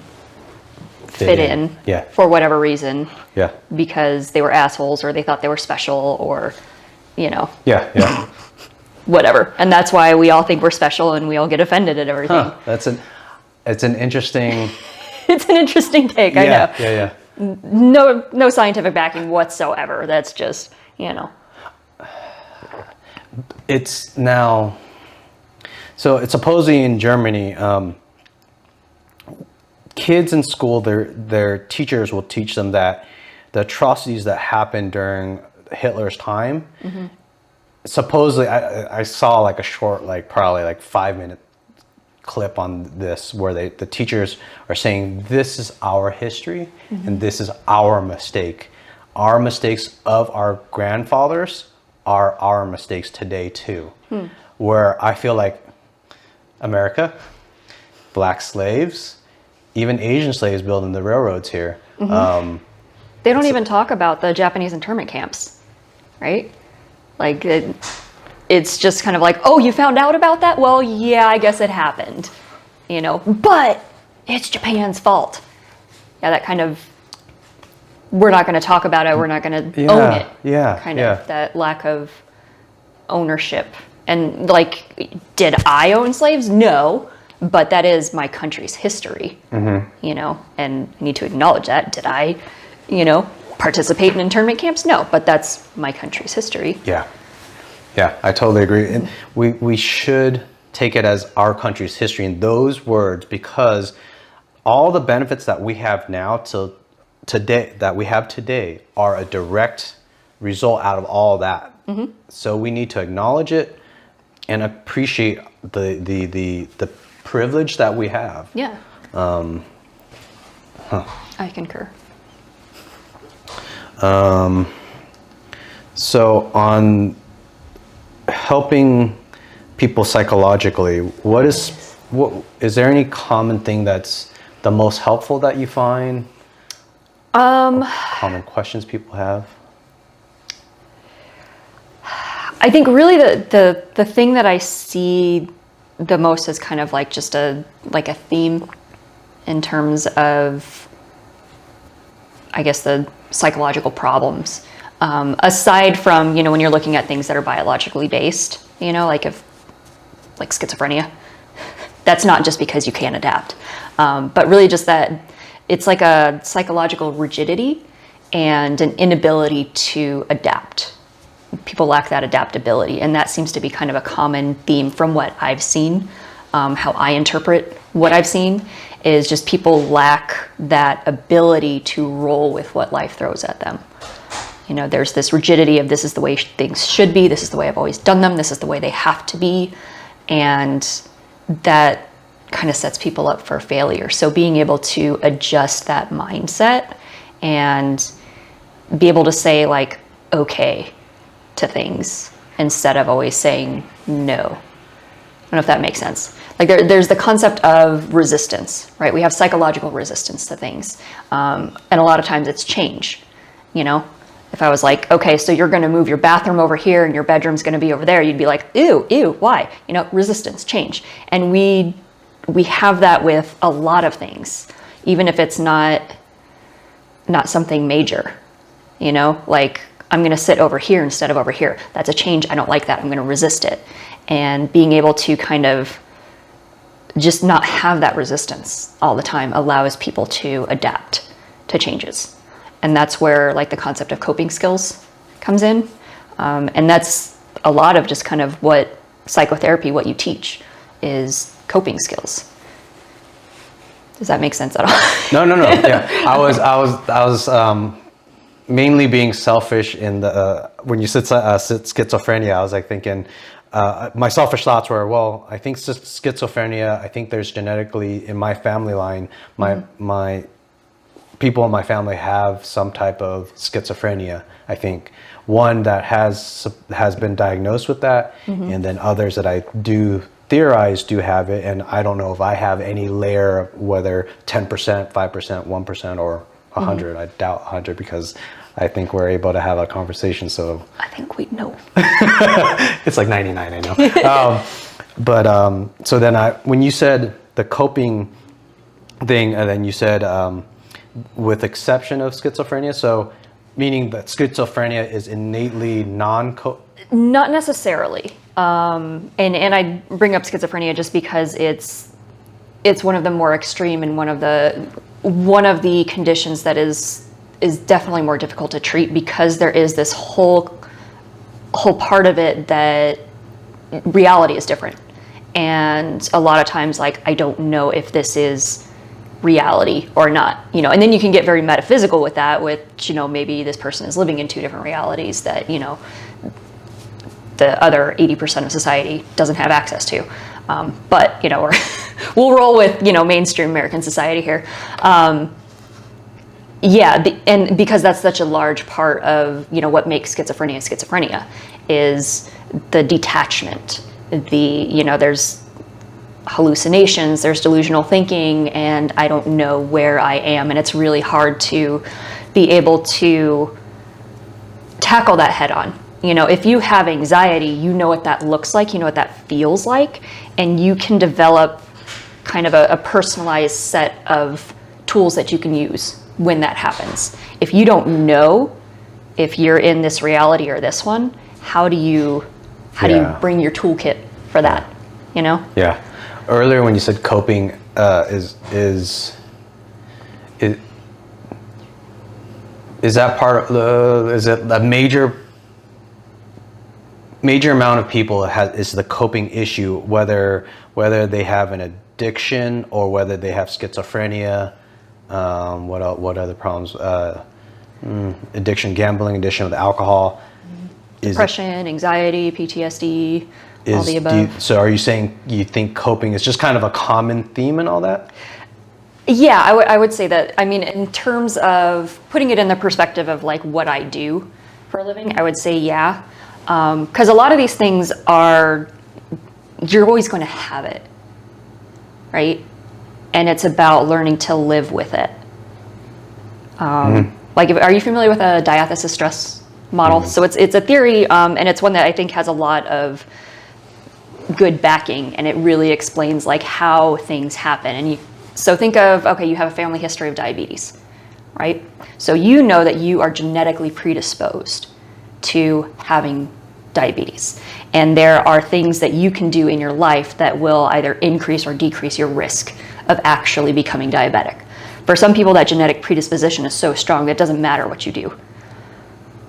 fit in for whatever reason. Yeah. Because they were assholes, or they thought they were special, or, Yeah. whatever. And that's why we all think we're special, and we all get offended at everything. It's an interesting... It's an interesting take, I know. Yeah. No scientific backing whatsoever. That's just, It's now... So it's supposedly in Germany, kids in school, their teachers will teach them that the atrocities that happened during Hitler's time... Supposedly, I saw like a short, probably 5-minute clip on this, where the teachers are saying, this is our history and this is our mistake. Our mistakes of our grandfathers are our mistakes today too. Where I feel like America, black slaves, even Asian slaves building the railroads here. They don't even talk about the Japanese internment camps, right? Like, it's just kind of like, oh, you found out about that? Well, yeah, I guess it happened, but it's Japan's fault. Yeah, that kind of, we're not going to talk about it, we're not going to own it. Kind of that lack of ownership. And did I own slaves? No, but that is my country's history, and I need to acknowledge that. Did I, participate in internment camps? No, but that's my country's history. Yeah, I totally agree. And we should take it as our country's history in those words, because all the benefits that we have now today are a direct result out of all that. So we need to acknowledge it and appreciate the privilege that we have. Yeah. I concur. So on helping people psychologically, what is there any common thing that's the most helpful that you find? Common questions people have? I think really the thing that I see the most is kind of like just a theme in terms of, I guess, the psychological problems. Aside from, when you're looking at things that are biologically based, like schizophrenia, that's not just because you can't adapt, but really just that it's like a psychological rigidity and an inability to adapt. People lack that adaptability, and that seems to be kind of a common theme from what I've seen. How I interpret what I've seen is just people lack that ability to roll with what life throws at them. There's this rigidity of this is the way things should be, this is the way I've always done them, this is the way they have to be, and that kind of sets people up for failure. So being able to adjust that mindset and be able to say like, okay to things instead of always saying no. I don't know if that makes sense. Like there's the concept of resistance, right? We have psychological resistance to things. And a lot of times it's change, If I was like, okay, so you're going to move your bathroom over here and your bedroom's going to be over there, you'd be like, ew, why? Resistance, change. And we have that with a lot of things, even if it's not something major, like I'm going to sit over here instead of over here. That's a change. I don't like that. I'm going to resist it. And being able to kind of just not have that resistance all the time allows people to adapt to changes. And that's where like the concept of coping skills comes in. And that's a lot of just kind of what psychotherapy, what you teach is coping skills. Does that make sense at all? No. Yeah, I was mainly being selfish in the when you said schizophrenia. I was like thinking, my selfish thoughts were, well, I think schizophrenia. I think there's genetically in my family line, my people in my family have some type of schizophrenia. I think one that has been diagnosed with that, and then others that I do theorize do have it, and I don't know if I have any layer of whether 10%, 5%, 1%, or 100. I doubt 100 because I think we're able to have a conversation. So I think we know. It's like 99, I know. So then when you said the coping thing, and then you said with exception of schizophrenia, so meaning that schizophrenia is innately Not necessarily. And I bring up schizophrenia just because it's one of the more extreme and one of the conditions that is definitely more difficult to treat because there is this whole part of it that reality is different. And a lot of times, like, I don't know if this is reality or not, and then you can get very metaphysical with that, which, maybe this person is living in two different realities that, the other 80% of society doesn't have access to. But, we'll roll with, mainstream American society here. And because that's such a large part of, what makes schizophrenia is the detachment, there's hallucinations, there's delusional thinking, and I don't know where I am. And it's really hard to be able to tackle that head on. If you have anxiety, you know what that looks like, you know what that feels like, and you can develop kind of a personalized set of tools that you can use when that happens. If you don't know if you're in this reality or this one, how do you bring your toolkit for that, Yeah. Earlier when you said coping is that part of is it a major amount of people is the coping issue, whether they have an addiction or whether they have schizophrenia, what other problems, Addiction, gambling, addiction with alcohol. Depression, anxiety, PTSD, all the above. So are you saying you think coping is just kind of a common theme in all that? Yeah, I would say that. I mean, in terms of putting it in the perspective of like what I do for a living, I would say yeah. Because a lot of these things you're always going to have it, right? And it's about learning to live with it. Like, are you familiar with a diathesis stress model? So it's a theory, and it's one that I think has a lot of good backing, and it really explains like how things happen. And so think of, okay, you have a family history of diabetes, right? So you know that you are genetically predisposed to having diabetes. And there are things that you can do in your life that will either increase or decrease your risk of actually becoming diabetic. For some people, that genetic predisposition is so strong that it doesn't matter what you do,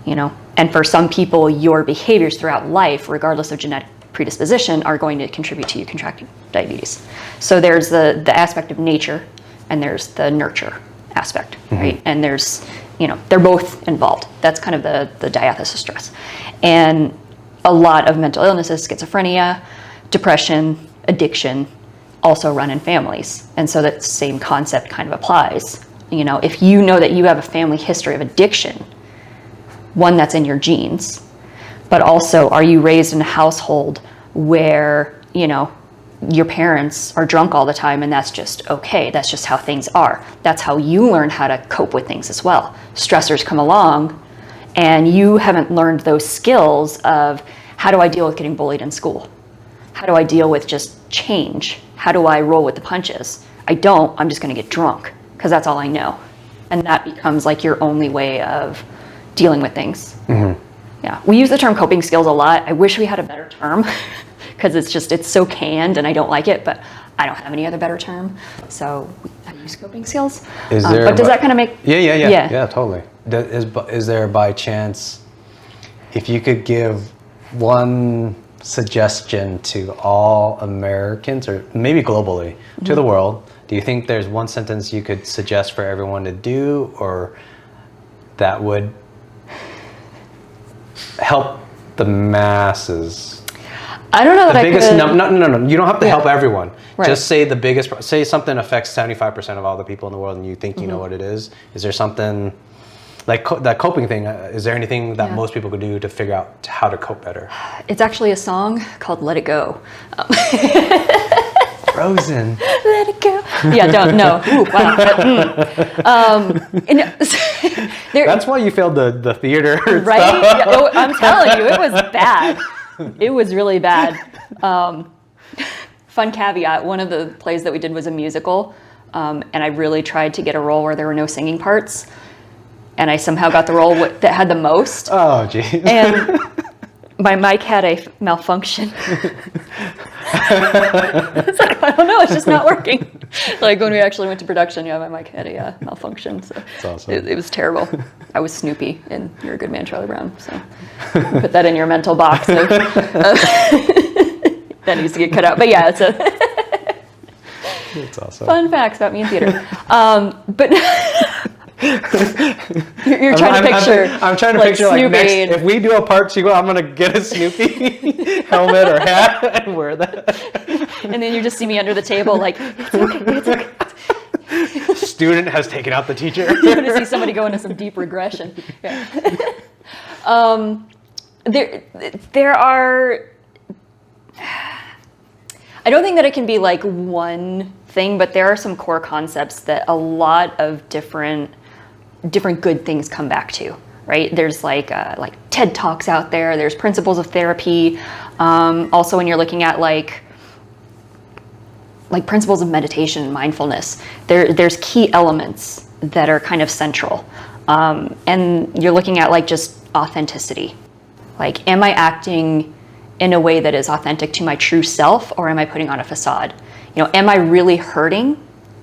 you know? And for some people, your behaviors throughout life, regardless of genetic predisposition, are going to contribute to you contracting diabetes. So there's the aspect of nature, and there's the nurture aspect, right? And there's, you know, they're both involved. That's kind of the diathesis stress. And a lot of mental illnesses, schizophrenia, depression, addiction, also run in families. And so that same concept kind of applies. You know, if you know that you have a family history of addiction, one that's in your genes, but also, are you raised in a household where, you know, your parents are drunk all the time and that's just okay? That's just how things are. That's how you learn how to cope with things as well. Stressors come along and you haven't learned those skills of, how do I deal with getting bullied in school? How do I deal with just change? How do I roll with the punches? I'm just gonna get drunk because that's all I know. And that becomes like your only way of dealing with things. Yeah, we use the term coping skills a lot. I wish we had a better term because it's so canned and I don't like it, but I don't have any other better term. So I use coping skills. But does that kind of make... Yeah, totally. Is there by chance, if you could give one suggestion to all Americans, or maybe globally, to the world, do you think there's one sentence you could suggest for everyone to do, or that would help the masses? I don't know that I could... No. You don't have to help everyone. Right. Just say say something affects 75% of all the people in the world and you think you know what it is. Is there something, like that coping thing, is there anything that most people could do to figure out how to cope better? It's actually a song called Let It Go. Frozen. Let it go. Yeah, don't, no. Ooh, wow. That's why you failed the theater. Right? Yeah, oh, I'm telling you, it was bad. It was really bad. Fun caveat, one of the plays that we did was a musical, and I really tried to get a role where there were no singing parts, and I somehow got the role that had the most. Oh, geez. And my mic had a malfunction. It's like, I don't know, it's just not working. Like when we actually went to production, my mic had a malfunction. So that's awesome. It was terrible. I was Snoopy in You're a Good Man, Charlie Brown. So put that in your mental box. That needs to get cut out. But yeah, it's that's awesome. Fun facts about me in theater. But you're trying to picture. I'm trying to picture like next, if we do a part 2, I'm gonna get a Snoopy helmet or hat and wear that. And then you just see me under the table, like it's okay. Student has taken out the teacher. You're gonna see somebody go into some deep regression. Yeah. There are. I don't think that it can be like one thing, but there are some core concepts that a lot of different good things come back to, right? There's like TED Talks out there. There's principles of therapy. Also, when you're looking at like principles of meditation and mindfulness, there's key elements that are kind of central. And you're looking at like just authenticity. Like, am I acting in a way that is authentic to my true self, or am I putting on a facade? You know, am I really hurting,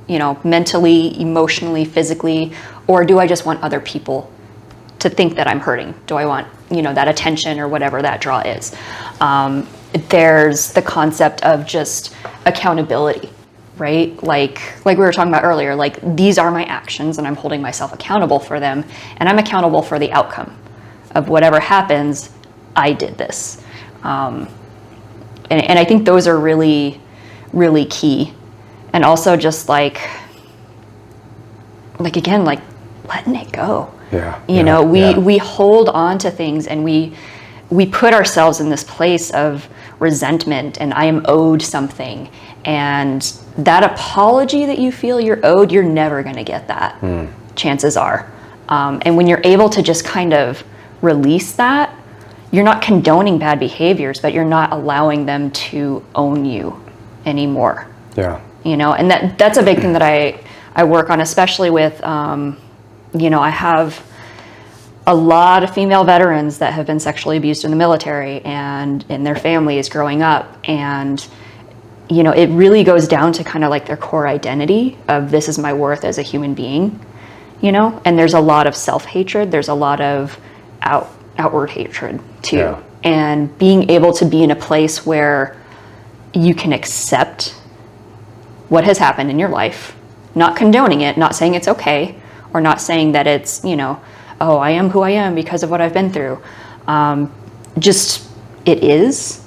you know, mentally, emotionally, physically, or do I just want other people to think that I'm hurting? Do I want, you know, that attention or whatever that draw is? There's the concept of just accountability, right? Like we were talking about earlier, like these are my actions and I'm holding myself accountable for them, and I'm accountable for the outcome of whatever happens. I did this. And I think those are really, really key. And also just like again, like letting it go. Yeah. You know, we hold on to things, and we put ourselves in this place of resentment, and I am owed something. And that apology that you feel you're owed, you're never going to get that. Chances are. And when you're able to just kind of release that, you're not condoning bad behaviors, but you're not allowing them to own you anymore. Yeah. You know, and that's a big thing that I work on, especially with, you know, I have a lot of female veterans that have been sexually abused in the military and in their families growing up. And, you know, it really goes down to kind of like their core identity of this is my worth as a human being, you know, and there's a lot of self-hatred. There's a lot of outward hatred too. Yeah. And being able to be in a place where you can accept what has happened in your life, not condoning it, not saying it's okay, or not saying that it's, you know, oh, I am who I am because of what I've been through. Just, it is,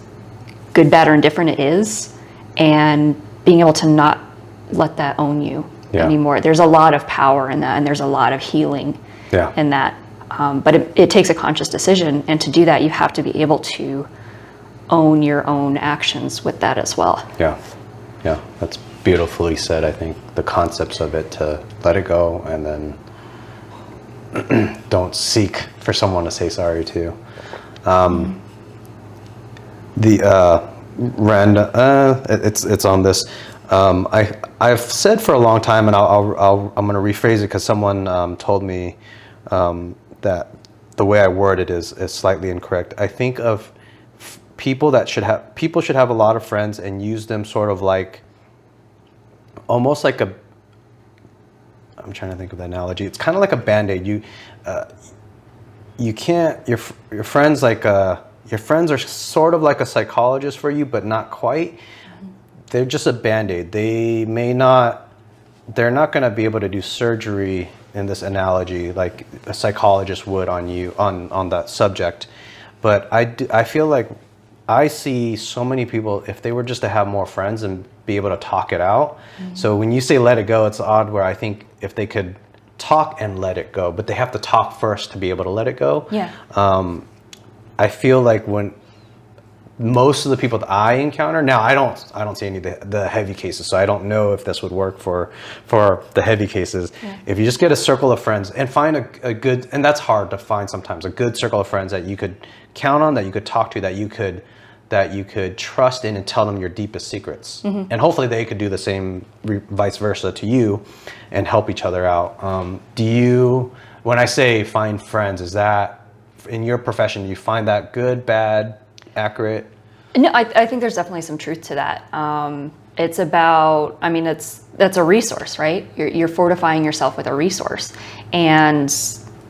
good, bad, or indifferent, it is. And being able to not let that own you anymore. There's a lot of power in that, and there's a lot of healing in that. But it takes a conscious decision, and to do that, you have to be able to own your own actions with that as well. Yeah, yeah, that's beautifully said. I think the concepts of it, to let it go, and then don't seek for someone to say sorry to. It's on this. I've said for a long time, and I'm going to rephrase it because someone told me that the way I word it is slightly incorrect. I think of people should have a lot of friends and use them sort of like, almost like I'm trying to think of the analogy. It's kind of like a Band-Aid. You can't, your friends like, your friends are sort of like a psychologist for you, but not quite. They're just a Band-Aid. They're not going to be able to do surgery in this analogy like a psychologist would on you on that subject. But I feel like I see so many people, if they were just to have more friends and be able to talk it out. So when you say let it go, it's odd, where I think if they could talk and let it go, but they have to talk first to be able to let it go. Yeah. I feel like when most of the people that I encounter now, I don't see any of the heavy cases, so I don't know if this would work for the heavy cases. Yeah. If you just get a circle of friends and find a good, and that's hard to find sometimes, a good circle of friends that you could count on, that you could talk to, that you could trust in and tell them your deepest secrets. And hopefully they could do the same, vice versa to you, and help each other out. When I say find friends, is that in your profession, do you find that good, bad, accurate? No, I think there's definitely some truth to that. It's about, I mean, that's a resource, right? You're fortifying yourself with a resource. And,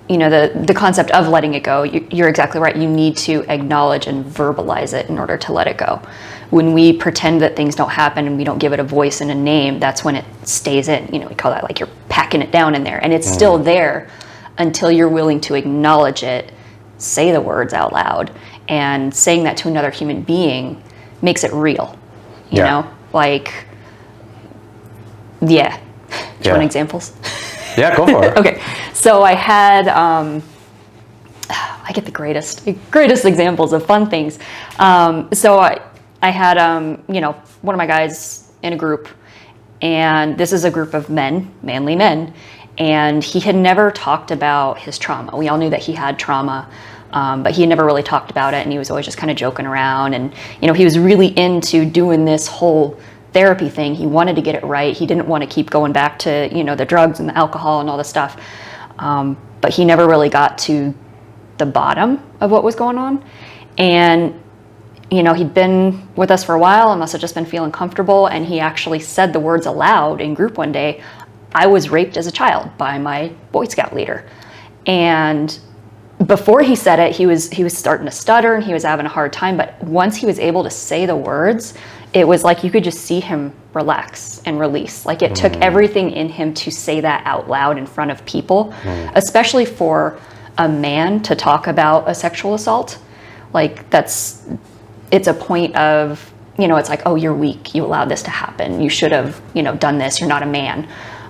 you know, the concept of letting it go, you're exactly right. You need to acknowledge and verbalize it in order to let it go. When we pretend that things don't happen and we don't give it a voice and a name, that's when it stays in. You know, we call that like you're packing it down in there. And it's still there until you're willing to acknowledge it, say the words out loud. And saying that to another human being makes it real, you know? Like, do you want examples? Yeah, go for it. Okay, so I had, I get the greatest examples of fun things. So I had, you know, one of my guys in a group, and this is a group of men, manly men, and he had never talked about his trauma. We all knew that he had trauma. But he had never really talked about it, and he was always just kind of joking around. And, you know, he was really into doing this whole therapy thing. He wanted to get it right. He didn't want to keep going back to, you know, the drugs and the alcohol and all this stuff. But he never really got to the bottom of what was going on. And, you know, he'd been with us for a while and must have just been feeling comfortable. And he actually said the words aloud in group one day, "I was raped as a child by my Boy Scout leader." And before he said it, he was starting to stutter and he was having a hard time. But once he was able to say the words, it was like you could just see him relax and release. Like it took everything in him to say that out loud in front of people, especially for a man to talk about a sexual assault. Like it's a point of, it's like, oh, you're weak. You allowed this to happen. You should have, done this. You're not a man.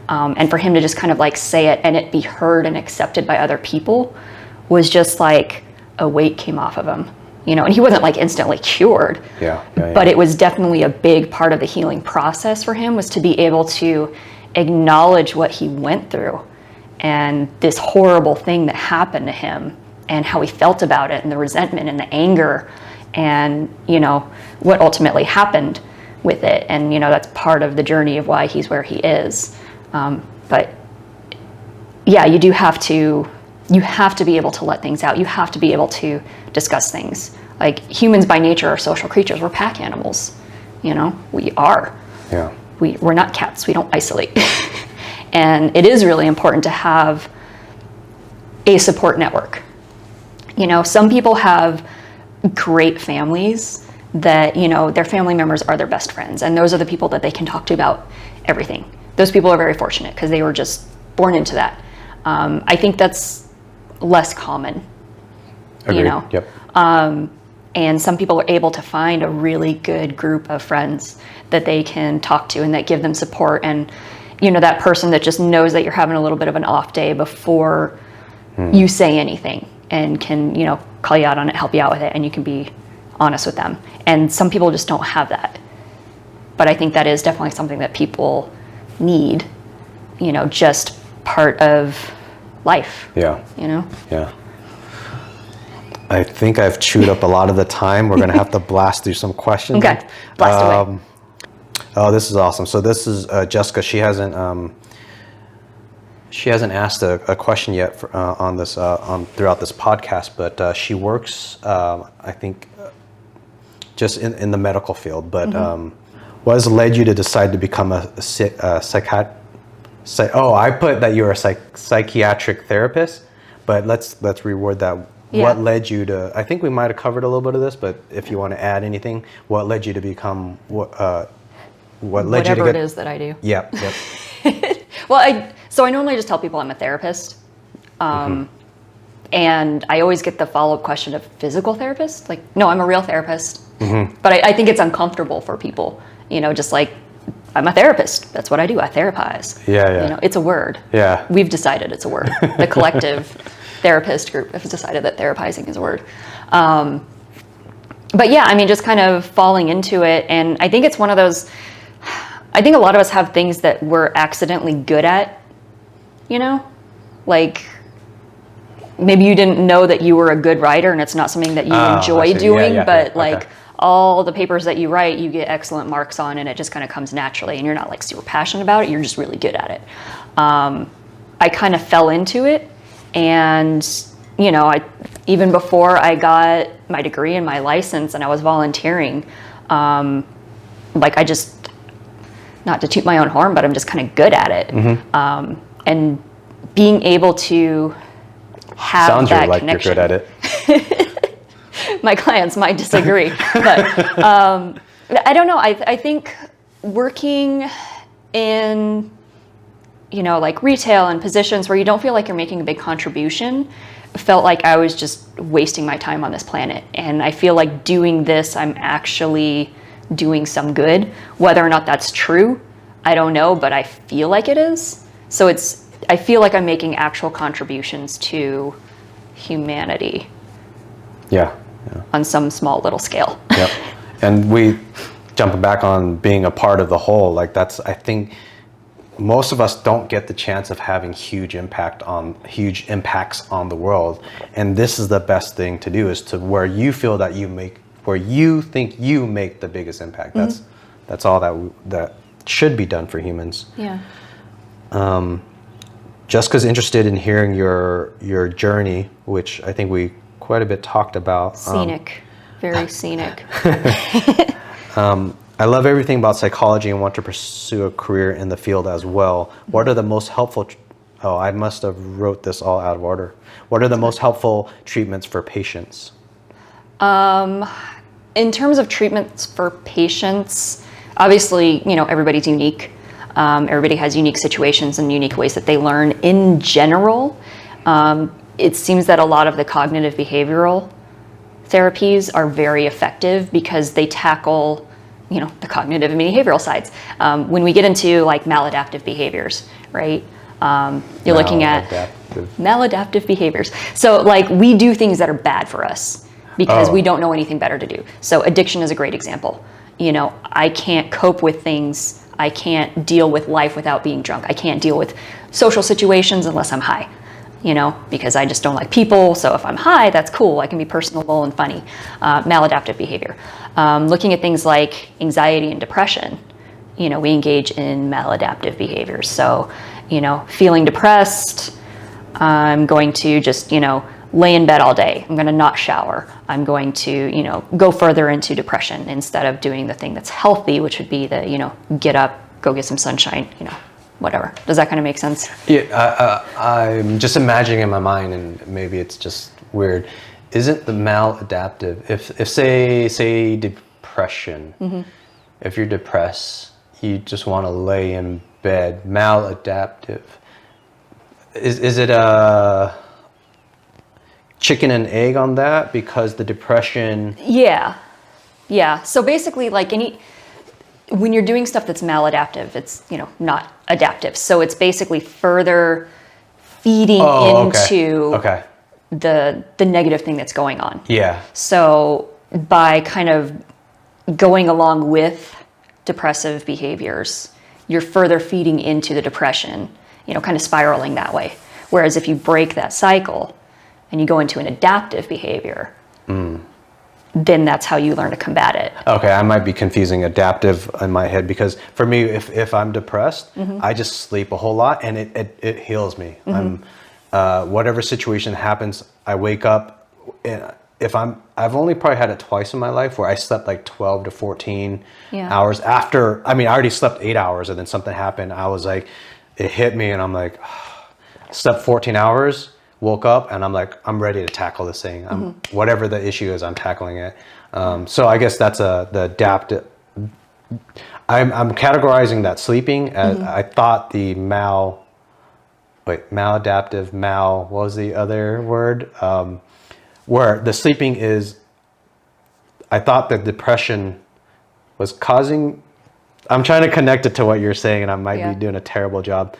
And for him to just kind of like say it and it be heard and accepted by other people was just like a weight came off of him, and he wasn't like instantly cured. Yeah. But it was definitely a big part of the healing process for him, was to be able to acknowledge what he went through and this horrible thing that happened to him and how he felt about it and the resentment and the anger and, what ultimately happened with it. And, that's part of the journey of why he's where he is. But yeah, you have to be able to let things out. You have to be able to discuss things. Like humans by nature are social creatures. We're pack animals, we are. Yeah. We're not cats. We don't isolate. And it is really important to have a support network. Some people have great families that, their family members are their best friends. And those are the people that they can talk to about everything. Those people are very fortunate because they were just born into that. I think that's less common. Agreed. Yep. And some people are able to find a really good group of friends that they can talk to and that give them support. And, that person that just knows that you're having a little bit of an off day before you say anything and can, call you out on it, help you out with it, and you can be honest with them. And some people just don't have that. But I think that is definitely something that people need, just part of life. Yeah. Yeah. I think I've chewed up a lot of the time. We're going to have to blast through some questions. Okay, blast away. Oh, this is awesome. So this is Jessica. She hasn't asked a question yet on this throughout this podcast, but she works, I think, just in the medical field. But what has led you to decide to become a psychiatrist? I put that you're a psychiatric therapist, but let's reword that. Yeah. What led you to? I think we might have covered a little bit of this, but if you want to add anything, what led you to become what led Whatever you to get? it is that I do. Yep. Well, I normally just tell people I'm a therapist. And I always get the follow-up question of physical therapist. Like, no, I'm a real therapist. But I think it's uncomfortable for people, just like, I'm a therapist. That's what I do. I therapize. Yeah. It's a word. Yeah. We've decided it's a word. The collective therapist group has decided that therapizing is a word. But yeah, just kind of falling into it. And I think it's one of those, I think a lot of us have things that we're accidentally good at, like maybe you didn't know that you were a good writer and it's not something that you enjoy doing, but all the papers that you write, you get excellent marks on and it just kind of comes naturally and you're not like super passionate about it. You're just really good at it. I kind of fell into it and, even before I got my degree and my license and I was volunteering, I just, not to toot my own horn, but I'm just kind of good at it. And being able to have Sounds that like connection. you're good at it. My clients might disagree, but I don't know. I think working in, like retail and positions where you don't feel like you're making a big contribution, felt like I was just wasting my time on this planet. And I feel like doing this, I'm actually doing some good. Whether or not that's true, I don't know, but I feel like it is. So I feel like I'm making actual contributions to humanity. Yeah. On some small little scale. Yep. And we jumping back on being a part of the whole, I think most of us don't get the chance of having huge impacts on the world. And this is the best thing to do, is to where you feel that where you think you make the biggest impact. That's all that should be done for humans. Yeah. Jessica's interested in hearing your journey, which I think we quite a bit talked about. Scenic, very scenic. I love everything about psychology and want to pursue a career in the field as well. What are the most helpful, I must have wrote this all out of order. What are the most helpful treatments for patients? In terms of treatments for patients, Obviously, everybody's unique. Everybody has unique situations and unique ways that they learn. In general, it seems that a lot of the cognitive behavioral therapies are very effective because they tackle, the cognitive and behavioral sides. When we get into like maladaptive behaviors, right? You're looking at maladaptive behaviors. So like we do things that are bad for us because we don't know anything better to do. So addiction is a great example. I can't cope with things. I can't deal with life without being drunk. I can't deal with social situations unless I'm high, because I just don't like people. So if I'm high, that's cool. I can be personable and funny. Maladaptive behavior. Looking at things like anxiety and depression, we engage in maladaptive behaviors. So, feeling depressed, I'm going to just, lay in bed all day. I'm going to not shower. I'm going to, go further into depression instead of doing the thing that's healthy, which would be the, get up, go get some sunshine, whatever. Does that kind of make sense? Yeah, I'm just imagining in my mind, and maybe it's just weird. Isn't the maladaptive, if say depression, if you're depressed, you just want to lay in bed, maladaptive, is it a chicken and egg on that? Because the depression... Yeah. So basically, like when you're doing stuff that's maladaptive, it's, not adaptive. So it's basically further feeding into the negative thing that's going on. Yeah. So by kind of going along with depressive behaviors, you're further feeding into the depression, kind of spiraling that way. Whereas if you break that cycle and you go into an adaptive behavior, then that's how you learn to combat it. Okay, I might be confusing adaptive in my head because for me, if I'm depressed, I just sleep a whole lot and it heals me. Whatever situation happens, I wake up. And I've only probably had it twice in my life where I slept like 12 to 14 hours after. I mean, I already slept 8 hours and then something happened. I was like, it hit me and I'm like, slept 14 hours. Woke up and I'm like, I'm ready to tackle this thing. Whatever the issue is, I'm tackling it. So I guess that's the adaptive. I'm categorizing that sleeping as I thought the maladaptive, what was the other word? Where the sleeping is, I thought that depression was causing, I'm trying to connect it to what you're saying and I might be doing a terrible job.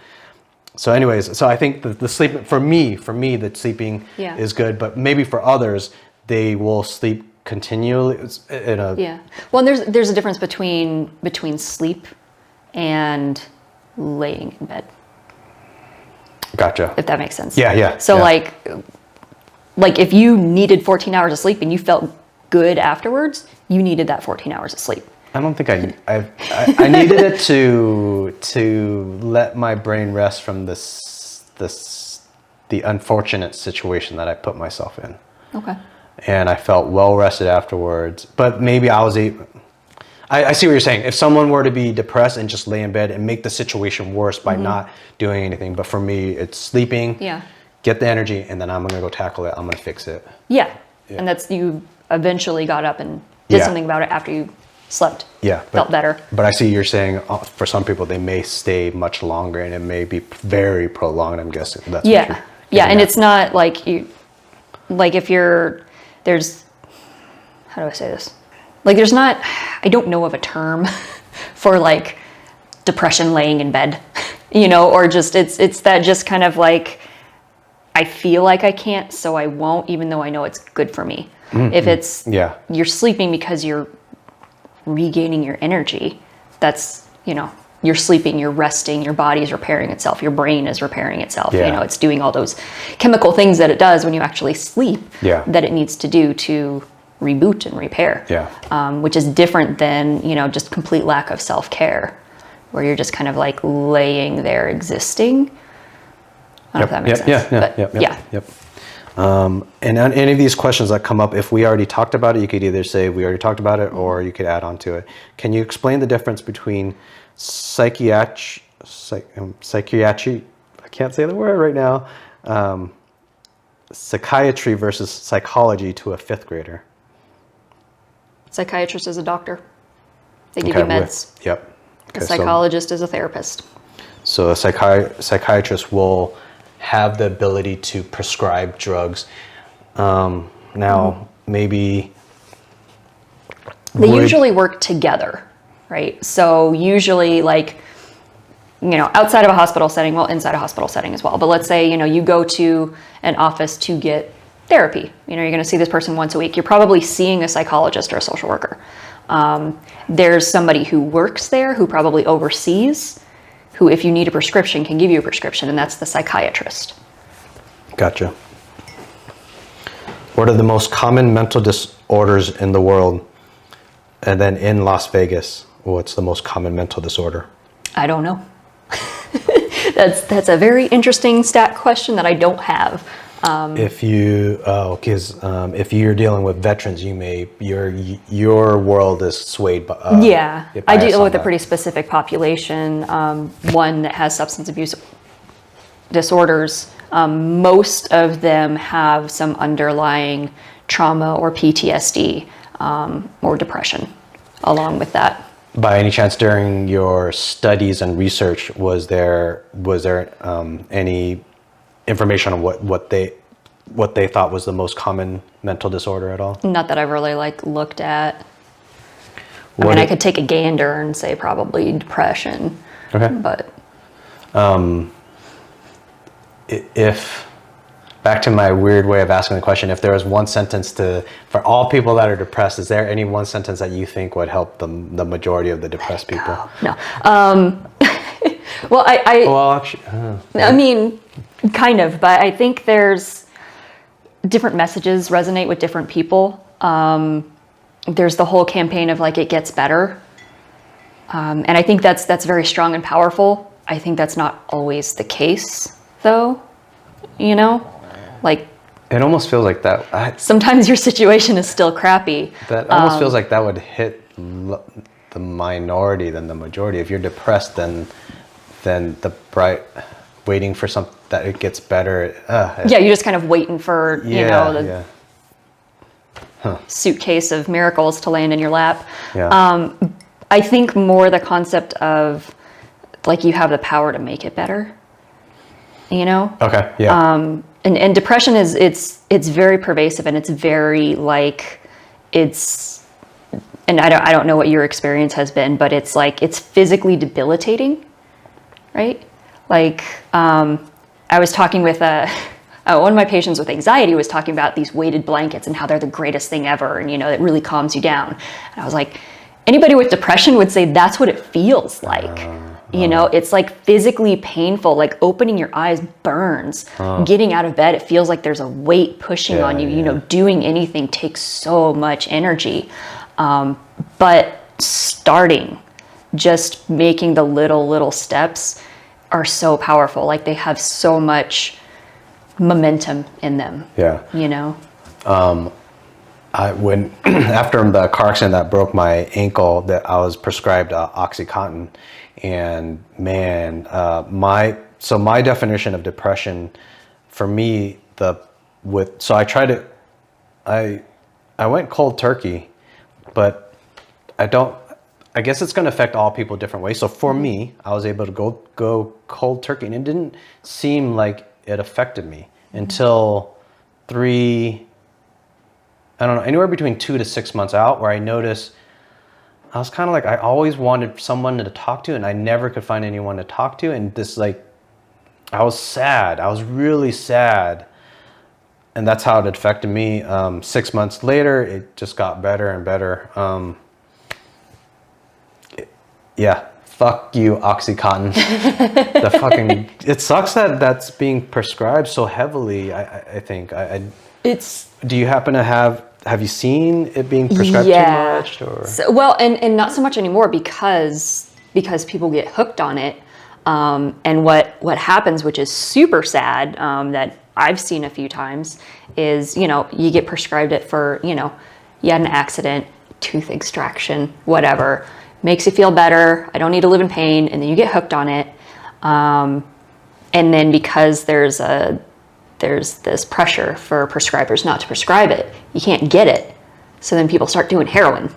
So anyways, so I think the sleep, for me, the sleeping is good, but maybe for others, they will sleep continually in a... Yeah. Well, and there's a difference between sleep and laying in bed. Gotcha. If that makes sense. Yeah. So like if you needed 14 hours of sleep and you felt good afterwards, you needed that 14 hours of sleep. I don't think I needed it to let my brain rest from the unfortunate situation that I put myself in. Okay. And I felt well rested afterwards. But maybe I see what you're saying. If someone were to be depressed and just lay in bed and make the situation worse by not doing anything, but for me, it's sleeping. Yeah. Get the energy, and then I'm gonna go tackle it. I'm gonna fix it. Yeah. And that's, you eventually got up and did something about it after you slept. Yeah. Felt better. But I see you're saying for some people they may stay much longer and it may be very prolonged, I'm guessing. That's what you're and it's not like if there's, how do I say this? Like there's not, I don't know of a term for like depression laying in bed, or just it's that just kind of like, I feel like I can't, so I won't, even though I know it's good for me. If it's, you're sleeping because you're regaining your energy, that's, you're sleeping, you're resting, your body is repairing itself, your brain is repairing itself. It's doing all those chemical things that it does when you actually sleep that it needs to do to reboot and repair. Which is different than, just complete lack of self-care, where you're just kind of like laying there existing. I don't know if that makes sense. And on any of these questions that come up, if we already talked about it, you could either say we already talked about it or you could add on to it. Can you explain the difference between psychiatry, I can't say the word right now, psychiatry versus psychology to a fifth grader? Psychiatrist is a doctor. They give you meds. Yep. A psychologist is a therapist. So a psychiatrist will have the ability to prescribe drugs. Now, maybe... They usually work together, right? So usually like, outside of a hospital setting, well, inside a hospital setting as well. But let's say, you go to an office to get therapy. You're going to see this person once a week. You're probably seeing a psychologist or a social worker. There's somebody who works there who probably oversees, who, if you need a prescription, can give you a prescription, and that's the psychiatrist. Gotcha. What are the most common mental disorders in the world? And then in Las Vegas, what's the most common mental disorder? I don't know. That's a very interesting stat question that I don't have. If you're dealing with veterans, your world is swayed by. I deal with a pretty specific population, one that has substance abuse disorders. Most of them have some underlying trauma or PTSD or depression along with that. By any chance, during your studies and research, was there any information on what they thought was the most common mental disorder at all? Not that I've really looked at. I could take a gander and say probably depression. Okay. But if back to my weird way of asking the question, if there was one sentence for all people that are depressed, is there any one sentence that you think would help the majority of the depressed people? No. Well, I mean, kind of, but I think there's different messages resonate with different people. There's the whole campaign of it gets better. And I think that's very strong and powerful. I think that's not always the case though, it almost feels like that. Sometimes your situation is still crappy. That almost feels like that would hit the minority than the majority. If you're depressed, then the bright waiting for that it gets better. You're just kind of waiting for the suitcase of miracles to land in your lap. Yeah. I think more the concept of you have the power to make it better. Okay. Yeah. And depression it's very pervasive, and it's very and I don't know what your experience has been, but it's physically debilitating, right? I was talking with one of my patients with anxiety was talking about these weighted blankets and how they're the greatest thing ever, and it really calms you down. And I was like, anybody with depression would say that's what it feels like. It's physically painful, opening your eyes burns. Getting out of bed, it feels like there's a weight pushing on you. Doing anything takes so much energy. But starting, just making the little steps are so powerful. They have so much momentum in them. Yeah. When after the car accident that broke my ankle, that I was prescribed Oxycontin, and man, my definition of depression, for me, I went cold turkey, but I guess it's going to affect all people different ways. So for me, I was able to go cold turkey, and it didn't seem like it affected me until anywhere between 2 to 6 months out, where I noticed I was kind of I always wanted someone to talk to, and I never could find anyone to talk to. And this I was sad. I was really sad. And that's how it affected me. 6 months later, it just got better and better. Fuck you, Oxycontin. It sucks that that's being prescribed so heavily. I think. Do you happen to have you seen it being prescribed too much? Or? And not so much anymore because people get hooked on it. And what happens, which is super sad, that I've seen a few times, is, you get prescribed it for, you had an accident, tooth extraction, whatever, makes you feel better. I don't need to live in pain. And then you get hooked on it. And then because there's this pressure for prescribers not to prescribe it, you can't get it. So then people start doing heroin.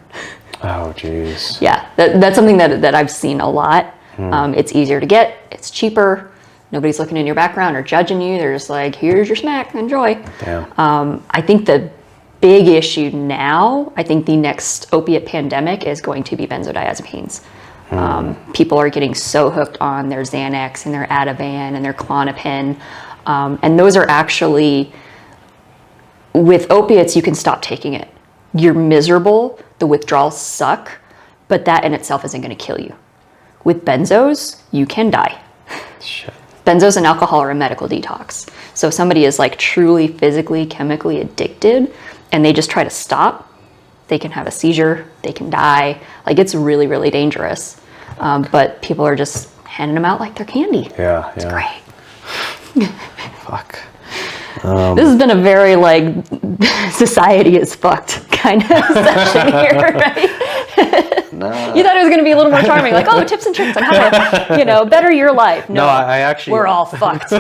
Oh, jeez. Yeah, that's something that I've seen a lot. It's easier to get, it's cheaper, nobody's looking in your background or judging you. They're just like, here's your snack, enjoy. Damn. I think the big issue now, I think the next opiate pandemic is going to be benzodiazepines. People are getting so hooked on their Xanax and their Ativan and their Klonopin. And those are actually, with opiates, you can stop taking it. You're miserable, the withdrawals suck, but that in itself isn't going to kill you. With benzos, you can die. Shit. Benzos and alcohol are a medical detox. So if somebody is like truly physically, chemically addicted and they just try to stop, they can have a seizure, they can die. Like, it's really, really dangerous. But people are just handing them out like they're candy. Yeah, It's yeah. great. Fuck. This has been a very like society is fucked kind of session here, right? No. You thought it was going to be a little more charming, like, oh, tips and tricks on how to, better your life. No, I actually... we're all fucked.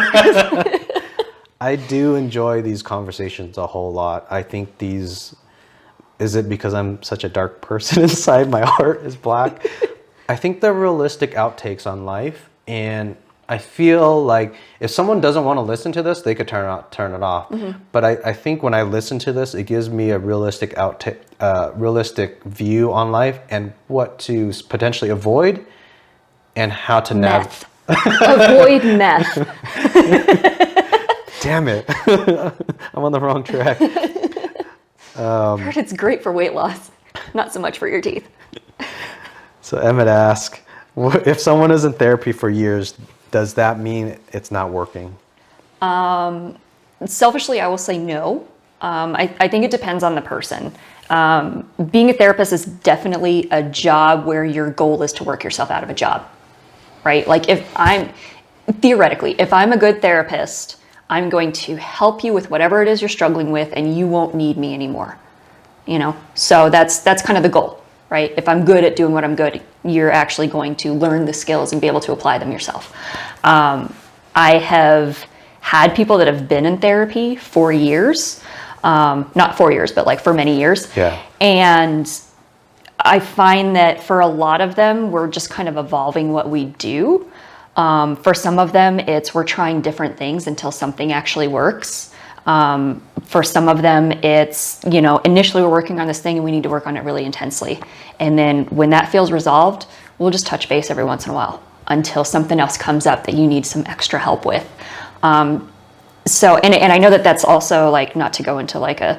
I do enjoy these conversations a whole lot. I think these... Is it because I'm such a dark person inside? My heart is black. I think they're realistic outtakes on life, and I feel like if someone doesn't want to listen to this, they could turn it off. Mm-hmm. But I think when I listen to this, it gives me a realistic realistic view on life and what to potentially avoid and how to Meth. Avoid meth. Damn it. I'm on the wrong track. Heard it's great for weight loss, not so much for your teeth. So Emmett asked, if someone is in therapy for years, does that mean it's not working? Selfishly, I will say no. I think it depends on the person. Being a therapist is definitely a job where your goal is to work yourself out of a job, right? Like, if I'm a good therapist, I'm going to help you with whatever it is you're struggling with, and you won't need me anymore. So that's kind of the goal, right? If I'm good at doing what I'm good, you're actually going to learn the skills and be able to apply them yourself. I have had people that have been in therapy for years, not 4 years, but like for many years. Yeah. And I find that for a lot of them, we're just kind of evolving what we do. For some of them, we're trying different things until something actually works. For some of them, it's, initially we're working on this thing and we need to work on it really intensely. And then when that feels resolved, we'll just touch base every once in a while until something else comes up that you need some extra help with. So, and I know that that's also like, not to go into like a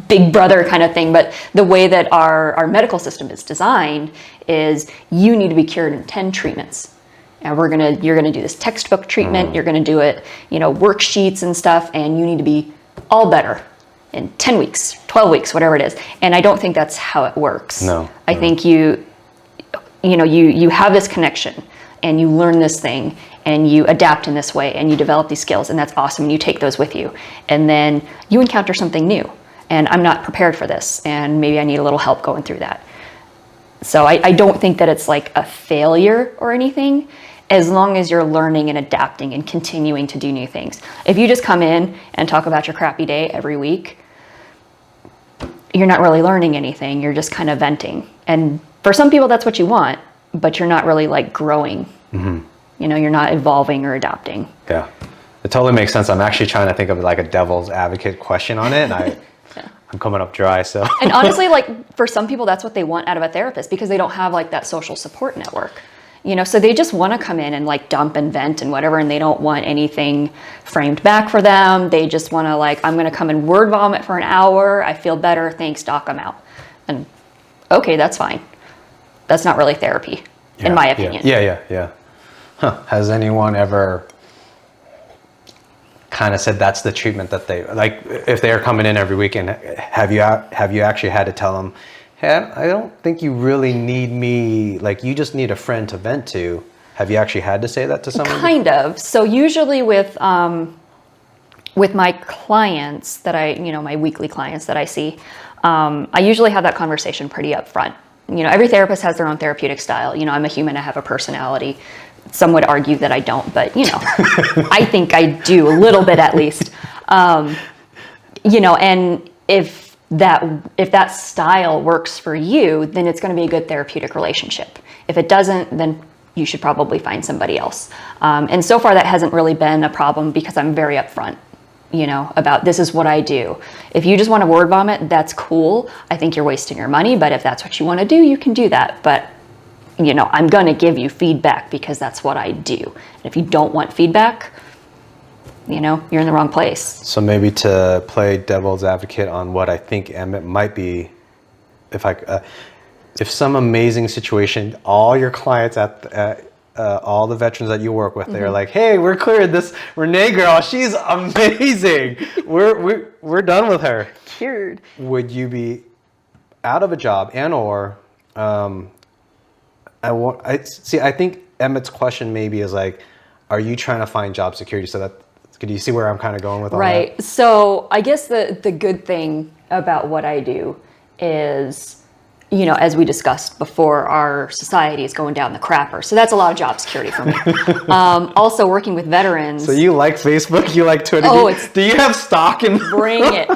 big brother kind of thing, but the way that our medical system is designed is you need to be cured in 10 treatments. And you're gonna do this textbook treatment, you're gonna do it, worksheets and stuff, and you need to be all better in 10 weeks, 12 weeks, whatever it is. And I don't think that's how it works. No. I think you have this connection and you learn this thing and you adapt in this way and you develop these skills, and that's awesome. And you take those with you. And then you encounter something new, and I'm not prepared for this, and maybe I need a little help going through that. So I don't think that it's like a failure or anything, as long as you're learning and adapting and continuing to do new things. If you just come in and talk about your crappy day every week, you're not really learning anything. You're just kind of venting. And for some people, that's what you want, but you're not really like growing. Mm-hmm. You're not evolving or adapting. Yeah, it totally makes sense. I'm actually trying to think of like a devil's advocate question on it, and I'm coming up dry, so. And honestly, like for some people, that's what they want out of a therapist, because they don't have like that social support network. So they just want to come in and like dump and vent and whatever, and they don't want anything framed back for them. They just want to like, I'm going to come and word vomit for an hour. I feel better. Thanks, doc, I'm out. And okay, that's fine. That's not really therapy, in my opinion. Yeah. Huh. Has anyone ever kind of said that's the treatment that they, like if they're coming in every weekend, have you actually had to tell them, hey, I don't think you really need me, like you just need a friend to vent to? Have you actually had to say that to someone? Kind of. So usually with my clients that my weekly clients that I see, I usually have that conversation pretty upfront. Every therapist has their own therapeutic style. I'm a human, I have a personality. Some would argue that I don't, but I think I do a little bit at least. And if that if that style works for you, then it's going to be a good therapeutic relationship. If it doesn't, then you should probably find somebody else. And so far that hasn't really been a problem because I'm very upfront, about this is what I do. If you just want to word vomit, that's cool. I think you're wasting your money, but if that's what you want to do, you can do that. But, I'm going to give you feedback because that's what I do. And if you don't want feedback, you're in the wrong place. So maybe to play devil's advocate on what I think Emmett might be, if some amazing situation, all your clients all the veterans that you work with, they're like, hey, we're cleared this Renee girl. She's amazing. We're done with her. Cured. Would you be out of a job or I think Emmett's question maybe is like, are you trying to find job security? So that, do you see where I'm kind of going with all that? Right. So I guess the good thing about what I do is, as we discussed before, our society is going down the crapper. So that's a lot of job security for me. Also working with veterans. So you like Facebook? You like Twitter? Do you have stock in? Bring it.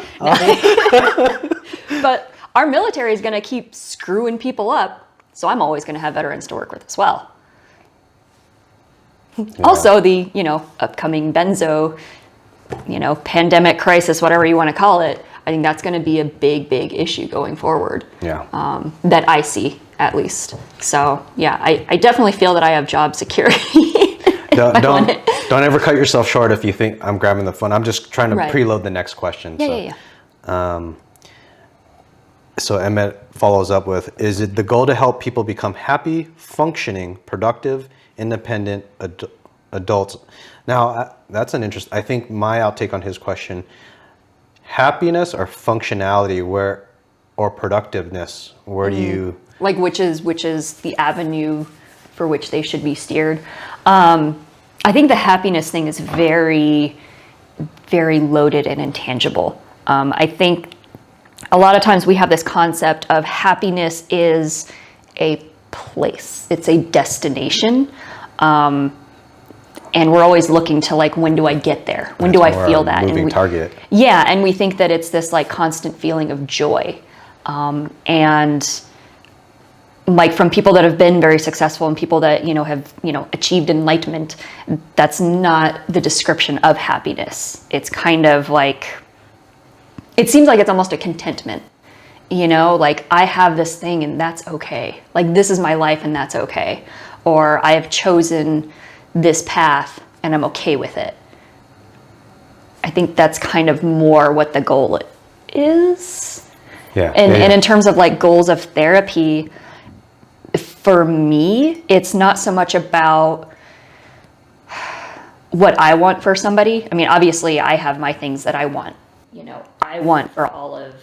But our military is going to keep screwing people up. So I'm always going to have veterans to work with as well. Yeah. Also, the, upcoming benzo, pandemic crisis, whatever you want to call it, I think that's going to be a big, big issue going forward. Yeah. That I see, at least. So, yeah, I definitely feel that I have job security. Don't ever cut yourself short if you think I'm grabbing the phone. I'm just trying to preload the next question. Yeah. So Emmett follows up with, is it the goal to help people become happy, functioning, productive, independent adults? Now, that's an interest. I think my outtake on his question, happiness or functionality, or productiveness, where do you... Like which is the avenue for which they should be steered? I think the happiness thing is very, very loaded and intangible. I think a lot of times we have this concept of happiness is a place. It's a destination. And we're always looking to when do I get there? When do I feel that? Moving target. Yeah, and we think that it's this constant feeling of joy. And from people that have been very successful and people that, have, achieved enlightenment, that's not the description of happiness. It's kind of it seems like it's almost a contentment, I have this thing and that's okay. This is my life and that's okay. Or I have chosen this path and I'm okay with it. I think that's kind of more what the goal is. Yeah. And in terms of goals of therapy, for me, it's not so much about what I want for somebody. I mean, obviously I have my things that I want. I want for all of,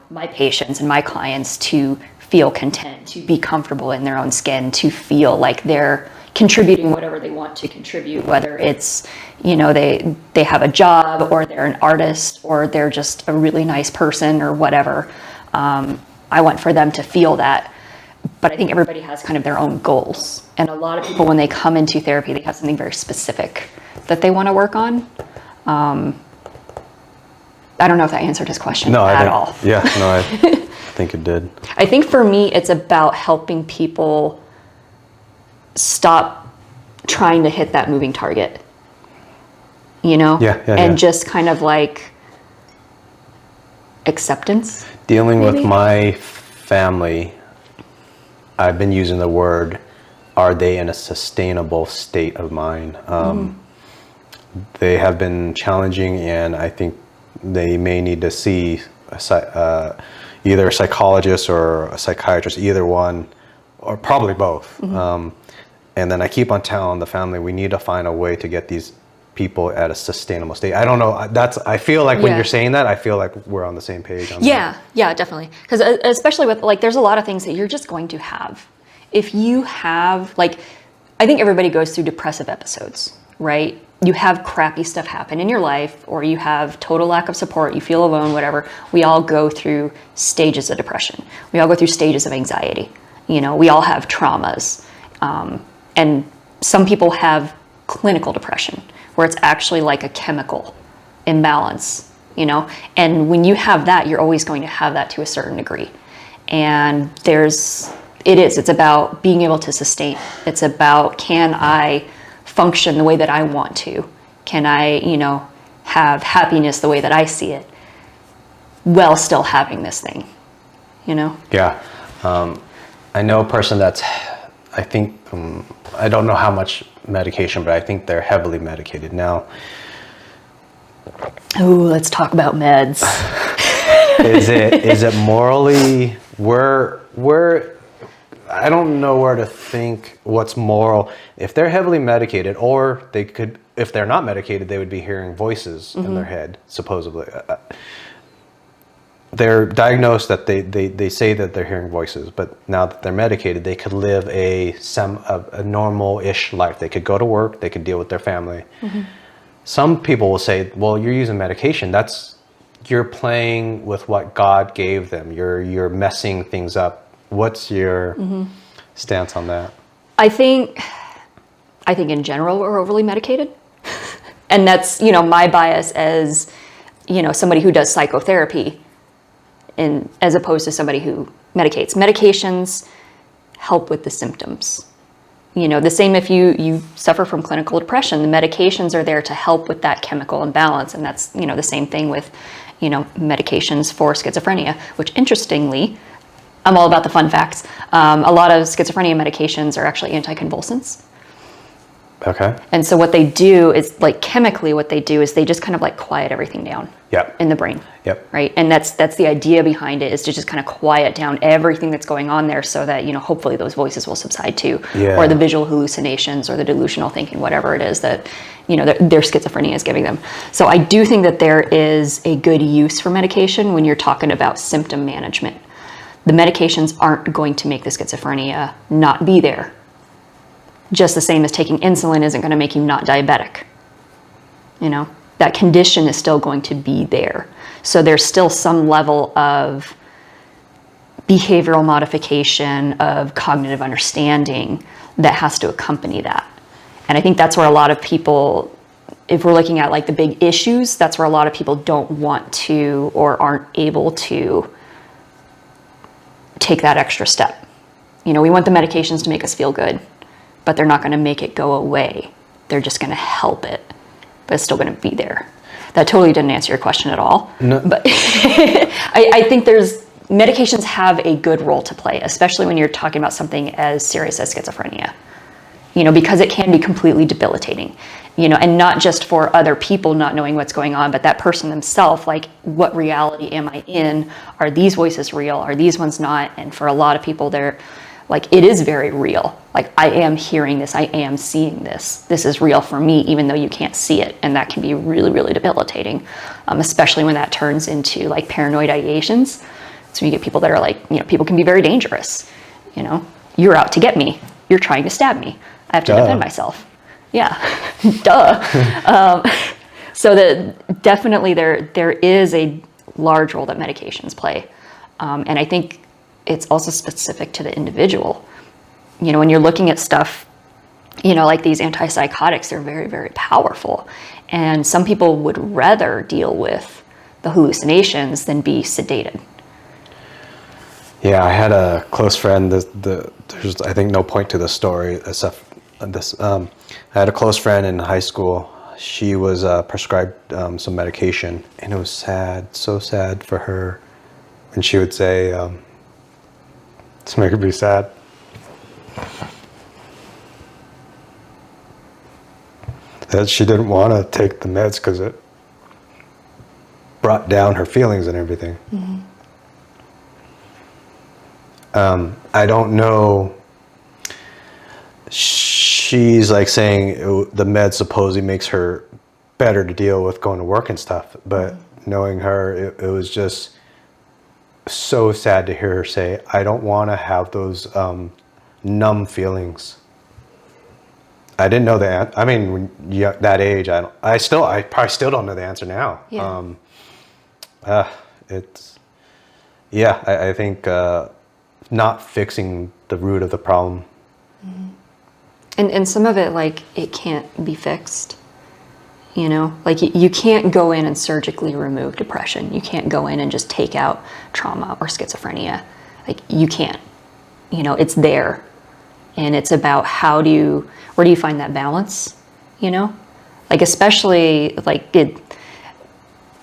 my patients and my clients to feel content, to be comfortable in their own skin, to feel like they're contributing whatever they want to contribute, whether it's, they have a job or they're an artist or they're just a really nice person or whatever. I want for them to feel that. But I think everybody has kind of their own goals. And a lot of people, when they come into therapy, they have something very specific that they want to work on. I don't know if that answered his question at all. Yeah, no, I think it did. I think for me, it's about helping people stop trying to hit that moving target, and just kind of acceptance. Dealing with my family, I've been using the word, are they in a sustainable state of mind? They have been challenging, and I think they may need to see either a psychologist or a psychiatrist, either one, or probably both. And then I keep on telling the family, we need to find a way to get these people at a sustainable state. I don't know. I feel like when you're saying that, I feel like we're on the same page. Yeah, definitely. Because especially with there's a lot of things that you're just going to have. If you have I think everybody goes through depressive episodes, right? You have crappy stuff happen in your life, or you have total lack of support, you feel alone, whatever. We all go through stages of depression. We all go through stages of anxiety. We all have traumas. And some people have clinical depression, where it's actually like a chemical imbalance you know? And when you have that, you're always going to have that to a certain degree. And it's about being able to sustain. It's about, can I function the way that I want to? Can I, you know, have happiness the way that I see it while still having this thing, you know? Yeah. I know a person that's, I think, I don't know how much medication, but I think they're heavily medicated now. Ooh, let's talk about meds. Is it morally, I don't know where to think what's moral. If they're heavily medicated, or they could, if they're not medicated, they would be hearing voices in their head, supposedly. They're diagnosed that they say that they're hearing voices, but now that they're medicated, they could live a normal-ish life. They could go to work, they could deal with their family. Some people will say, well, you're using medication. You're playing with what God gave them. You're messing things up. What's your stance on that? I think in general we're overly medicated. And that's, you know, my bias as, you know, somebody who does psychotherapy, and as opposed to somebody who medicates. Medications help with the symptoms. You know, the same if you suffer from clinical depression, the medications are there to help with that chemical imbalance. And that's, you know, the same thing with, you know, medications for schizophrenia, which interestingly, I'm all about the fun facts. A lot of schizophrenia medications are actually anticonvulsants. Okay. And so what they do is, like, chemically what they do is they just kind of like quiet everything down. Yep. In the brain. Yep. Right. And that's the idea behind it, is to just kind of quiet down everything that's going on there, so that, you know, hopefully those voices will subside too. Yeah. Or the visual hallucinations or the delusional thinking, whatever it is that, you know, their schizophrenia is giving them. So I do think that there is a good use for medication when you're talking about symptom management. The medications aren't going to make the schizophrenia not be there. Just the same as taking insulin isn't going to make you not diabetic. You know, that condition is still going to be there. So there's still some level of behavioral modification, of cognitive understanding that has to accompany that. And I think that's where a lot of people, if we're looking at like the big issues, that's where a lot of people don't want to or aren't able to take that extra step. You know, we want the medications to make us feel good, but they're not going to make it go away. They're just going to help it, but it's still going to be there. That totally didn't answer your question at all. No. But I think medications have a good role to play, especially when you're talking about something as serious as schizophrenia. You know, because it can be completely debilitating. You know, and not just for other people not knowing what's going on, but that person themselves, like, what reality am I in? Are these voices real? Are these ones not? And for a lot of people, they're like, it is very real. Like, I am hearing this, I am seeing this. This is real for me, even though you can't see it. And that can be really, really debilitating, especially when that turns into like paranoid ideations. So you get people that are like, you know, people can be very dangerous. You know, you're out to get me. You're trying to stab me. I have to defend myself. Yeah, duh. So that definitely there is a large role that medications play. And I think it's also specific to the individual. You know, when you're looking at stuff, you know, like these antipsychotics, they're very, very powerful. And some people would rather deal with the hallucinations than be sedated. Yeah, I had a close friend. There's, I think, no point to the story except this. I had a close friend in high school. She was prescribed some medication, and it was sad, so sad for her. And she would say, "This makes me sad." That she didn't want to take the meds because it brought down her feelings and everything. Mm-hmm. I don't know. She's like saying the med supposedly makes her better to deal with going to work and stuff. But knowing her, it was just so sad to hear her say, I don't want to have those numb feelings. I didn't know the answer. I mean, when you're that age, I probably still don't know the answer now. Yeah. I think not fixing the root of the problem. Mm-hmm. And some of it, like, it can't be fixed. You know, like you can't go in and surgically remove depression. You can't go in and just take out trauma or schizophrenia. Like you can't, you know, it's there. And it's about where do you find that balance, you know? Like especially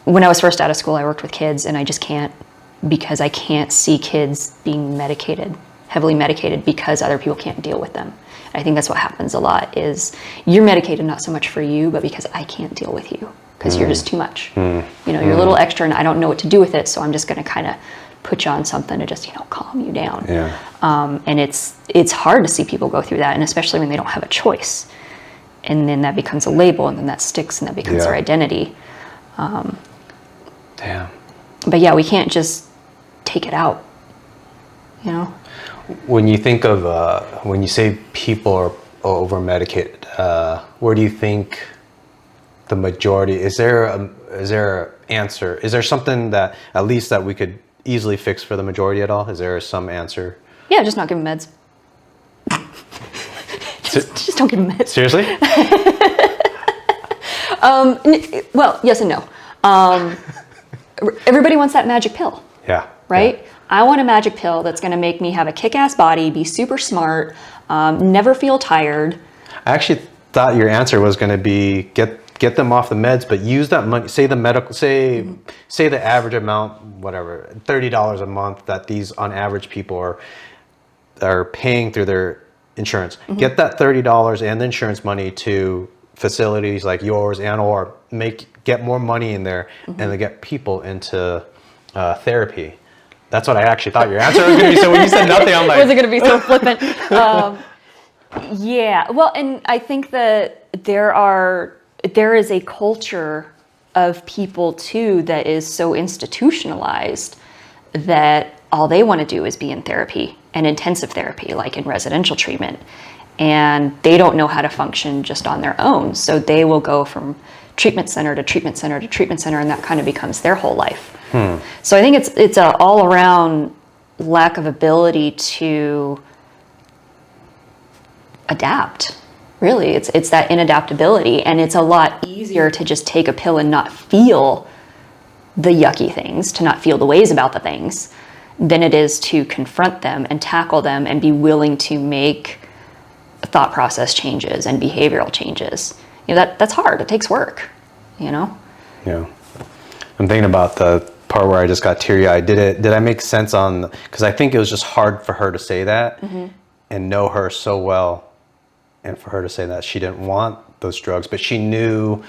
when I was first out of school, I worked with kids and I just can't, because I can't see kids being medicated, heavily medicated, because other people can't deal with them. I think that's what happens a lot is you're medicated not so much for you, but because I can't deal with you because you're just too much. You know, you're a little extra and I don't know what to do with it. So I'm just going to kind of put you on something to just, you know, calm you down. Yeah. And it's hard to see people go through that. And especially when they don't have a choice. And then that becomes a label and then that sticks and that becomes their identity. Damn. But yeah, we can't just take it out, you know? When you think of, when you say people are over-medicated, where do you think the majority, is there an answer? Is there something that, at least that we could easily fix for the majority at all? Is there some answer? Yeah, just not give them meds. just don't give them meds. Seriously? Well, yes and no. Everybody wants that magic pill. Yeah. Right? Yeah. I want a magic pill that's going to make me have a kick-ass body, be super smart, never feel tired. I actually thought your answer was going to be get them off the meds, but use that money. Say the medical, say the average amount, whatever, $30 a month that these on average people are paying through their insurance. Get that $30 and the insurance money to facilities like yours, and or get more money in there, and then get people into therapy. That's what I actually thought your answer was going to be. So when you said nothing, I'm like, was it going to be so flippant? Yeah. Well, and I think that there is a culture of people too that is so institutionalized that all they want to do is be in therapy and intensive therapy, like in residential treatment. And they don't know how to function just on their own. So they will go from treatment center to treatment center to treatment center, and that kind of becomes their whole life. So I think it's a all around lack of ability to adapt. Really, it's that inadaptability, and it's a lot easier to just take a pill and not feel the yucky things, to not feel the ways about the things, than it is to confront them and tackle them and be willing to make thought process changes and behavioral changes. You know, that's hard. It takes work, you know? Yeah. I'm thinking about the part where I just got teary-eyed. Did I make sense on, because I think it was just hard for her to say that and know her so well, and for her to say that she didn't want those drugs, but she knew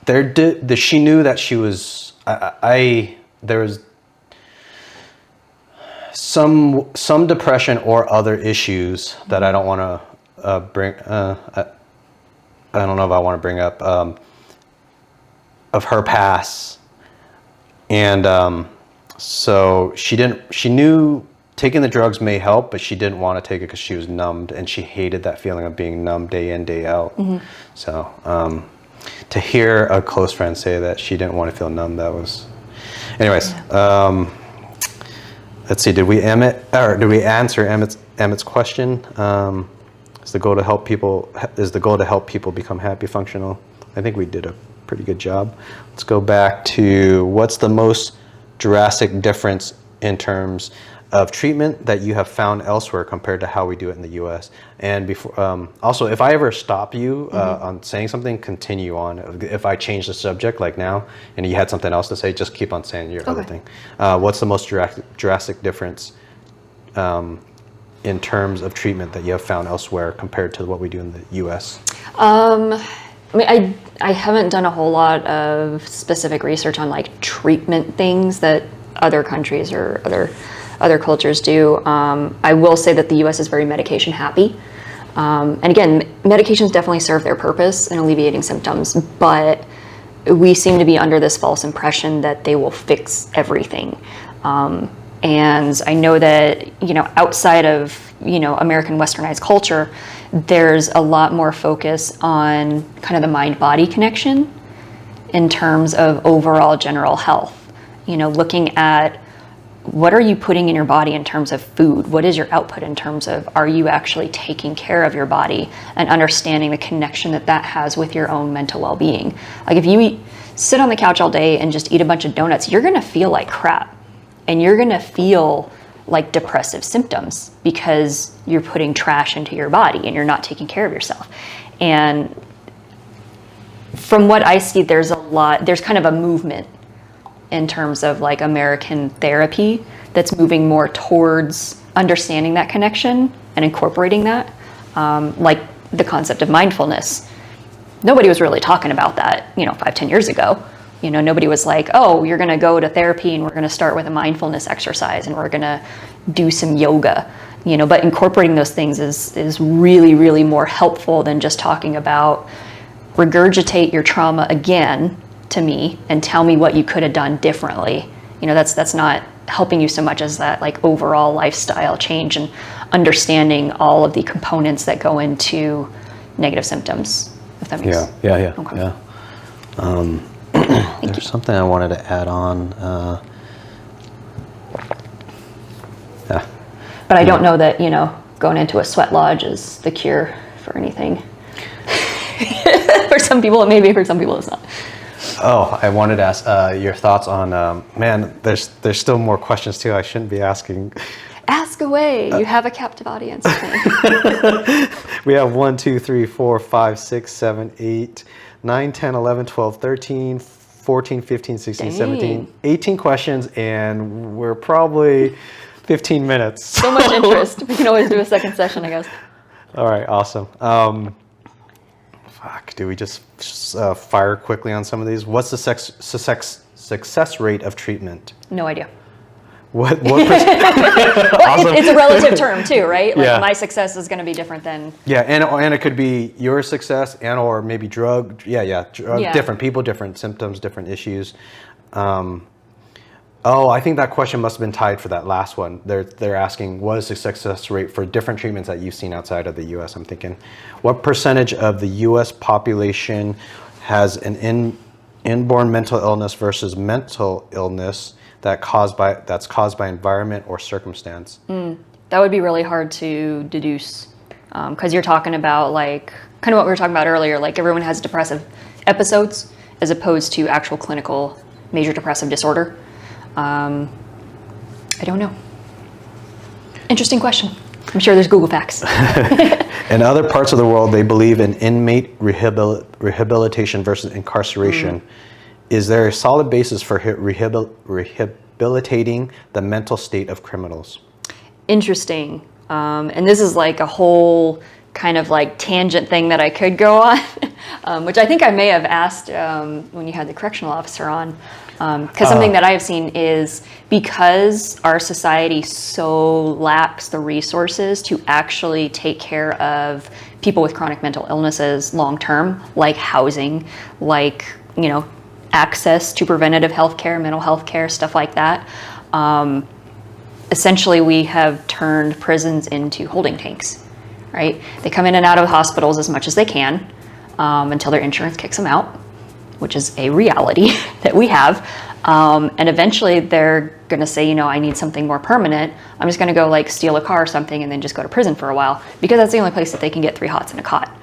she knew that she was, there was some depression or other issues that I don't want to bring, I don't know if I want to bring up, of her past. And so she knew taking the drugs may help, but she didn't want to take it because she was numbed, and she hated that feeling of being numb day in, day out. So to hear a close friend say that she didn't want to feel numb, that was, anyways. Let's see, did we answer Emmett's question? Is the goal to help people become happy, functional? I think we did a pretty good job. Let's go back to, what's the most drastic difference in terms of treatment that you have found elsewhere compared to how we do it in the U.S.? And before, also, if I ever stop you on saying something, continue on. If I change the subject, like now, and you had something else to say, just keep on saying your other thing. What's the most drastic difference in terms of treatment that you have found elsewhere compared to what we do in the U.S.? I mean, I haven't done a whole lot of specific research on like treatment things that other countries or other cultures do. I will say that the U.S. is very medication happy. And again, medications definitely serve their purpose in alleviating symptoms, but we seem to be under this false impression that they will fix everything. And I know that, outside of, American westernized culture, there's a lot more focus on kind of the mind-body connection in terms of overall general health. Looking at what are you putting in your body in terms of food? What is your output in terms of, are you actually taking care of your body and understanding the connection that that has with your own mental well-being? Like if you sit on the couch all day and just eat a bunch of donuts, you're gonna feel like crap. And you're gonna feel like depressive symptoms because you're putting trash into your body and you're not taking care of yourself. And from what I see, there's kind of a movement in terms of like American therapy that's moving more towards understanding that connection and incorporating that. Like the concept of mindfulness. Nobody was really talking about that, 5-10 years ago. Nobody was like, oh, you're going to go to therapy and we're going to start with a mindfulness exercise and we're going to do some yoga, but incorporating those things is really, really more helpful than just talking about regurgitate your trauma again to me and tell me what you could have done differently. That's not helping you so much as that like overall lifestyle change and understanding all of the components that go into negative symptoms, if that makes sense. Yeah. Okay. Yeah. There's something I wanted to add on. But I don't know that, going into a sweat lodge is the cure for anything. For some people it may be, for some people it's not. Oh, I wanted to ask your thoughts on, man, there's still more questions too I shouldn't be asking. Ask away. You have a captive audience. We have 1, 2, 3, 4, 5, 6, 7, 8, 9, 10, 11, 12, 13, 14, 15, 16, Dang. 17, 18 questions, and we're probably 15 minutes. So much interest. We can always do a second session, I guess. All right, awesome. Do we just fire quickly on some of these? What's the success rate of treatment? No idea. What Well, Awesome. it's a relative term too, right? Like Yeah. my success is going to be different than. Yeah, and it could be your success and or maybe drug. Yeah. Different people, different symptoms, different issues. I think that question must have been tied for that last one. They're asking what is the success rate for different treatments that you've seen outside of the U.S. I'm thinking, what percentage of the U.S. population has an inborn mental illness versus mental illness that's caused by environment or circumstance? That would be really hard to deduce because you're talking about like kind of what we were talking about earlier. Like everyone has depressive episodes as opposed to actual clinical major depressive disorder. I don't know. Interesting question. I'm sure there's Google facts. In other parts of the world, they believe in inmate rehabilitation versus incarceration. Is there a solid basis for rehabilitating the mental state of criminals? Interesting. And this is like a whole kind of like tangent thing that I could go on, which I think I may have asked when you had the correctional officer on. Because something that I have seen is because our society so lacks the resources to actually take care of people with chronic mental illnesses long term, like housing, like, access to preventative health care, mental health care, stuff like that. Essentially, we have turned prisons into holding tanks, right? They come in and out of hospitals as much as they can until their insurance kicks them out, which is a reality that we have. And eventually they're going to say, I need something more permanent. I'm just going to go like steal a car or something and then just go to prison for a while because that's the only place that they can get 3 hots and a cot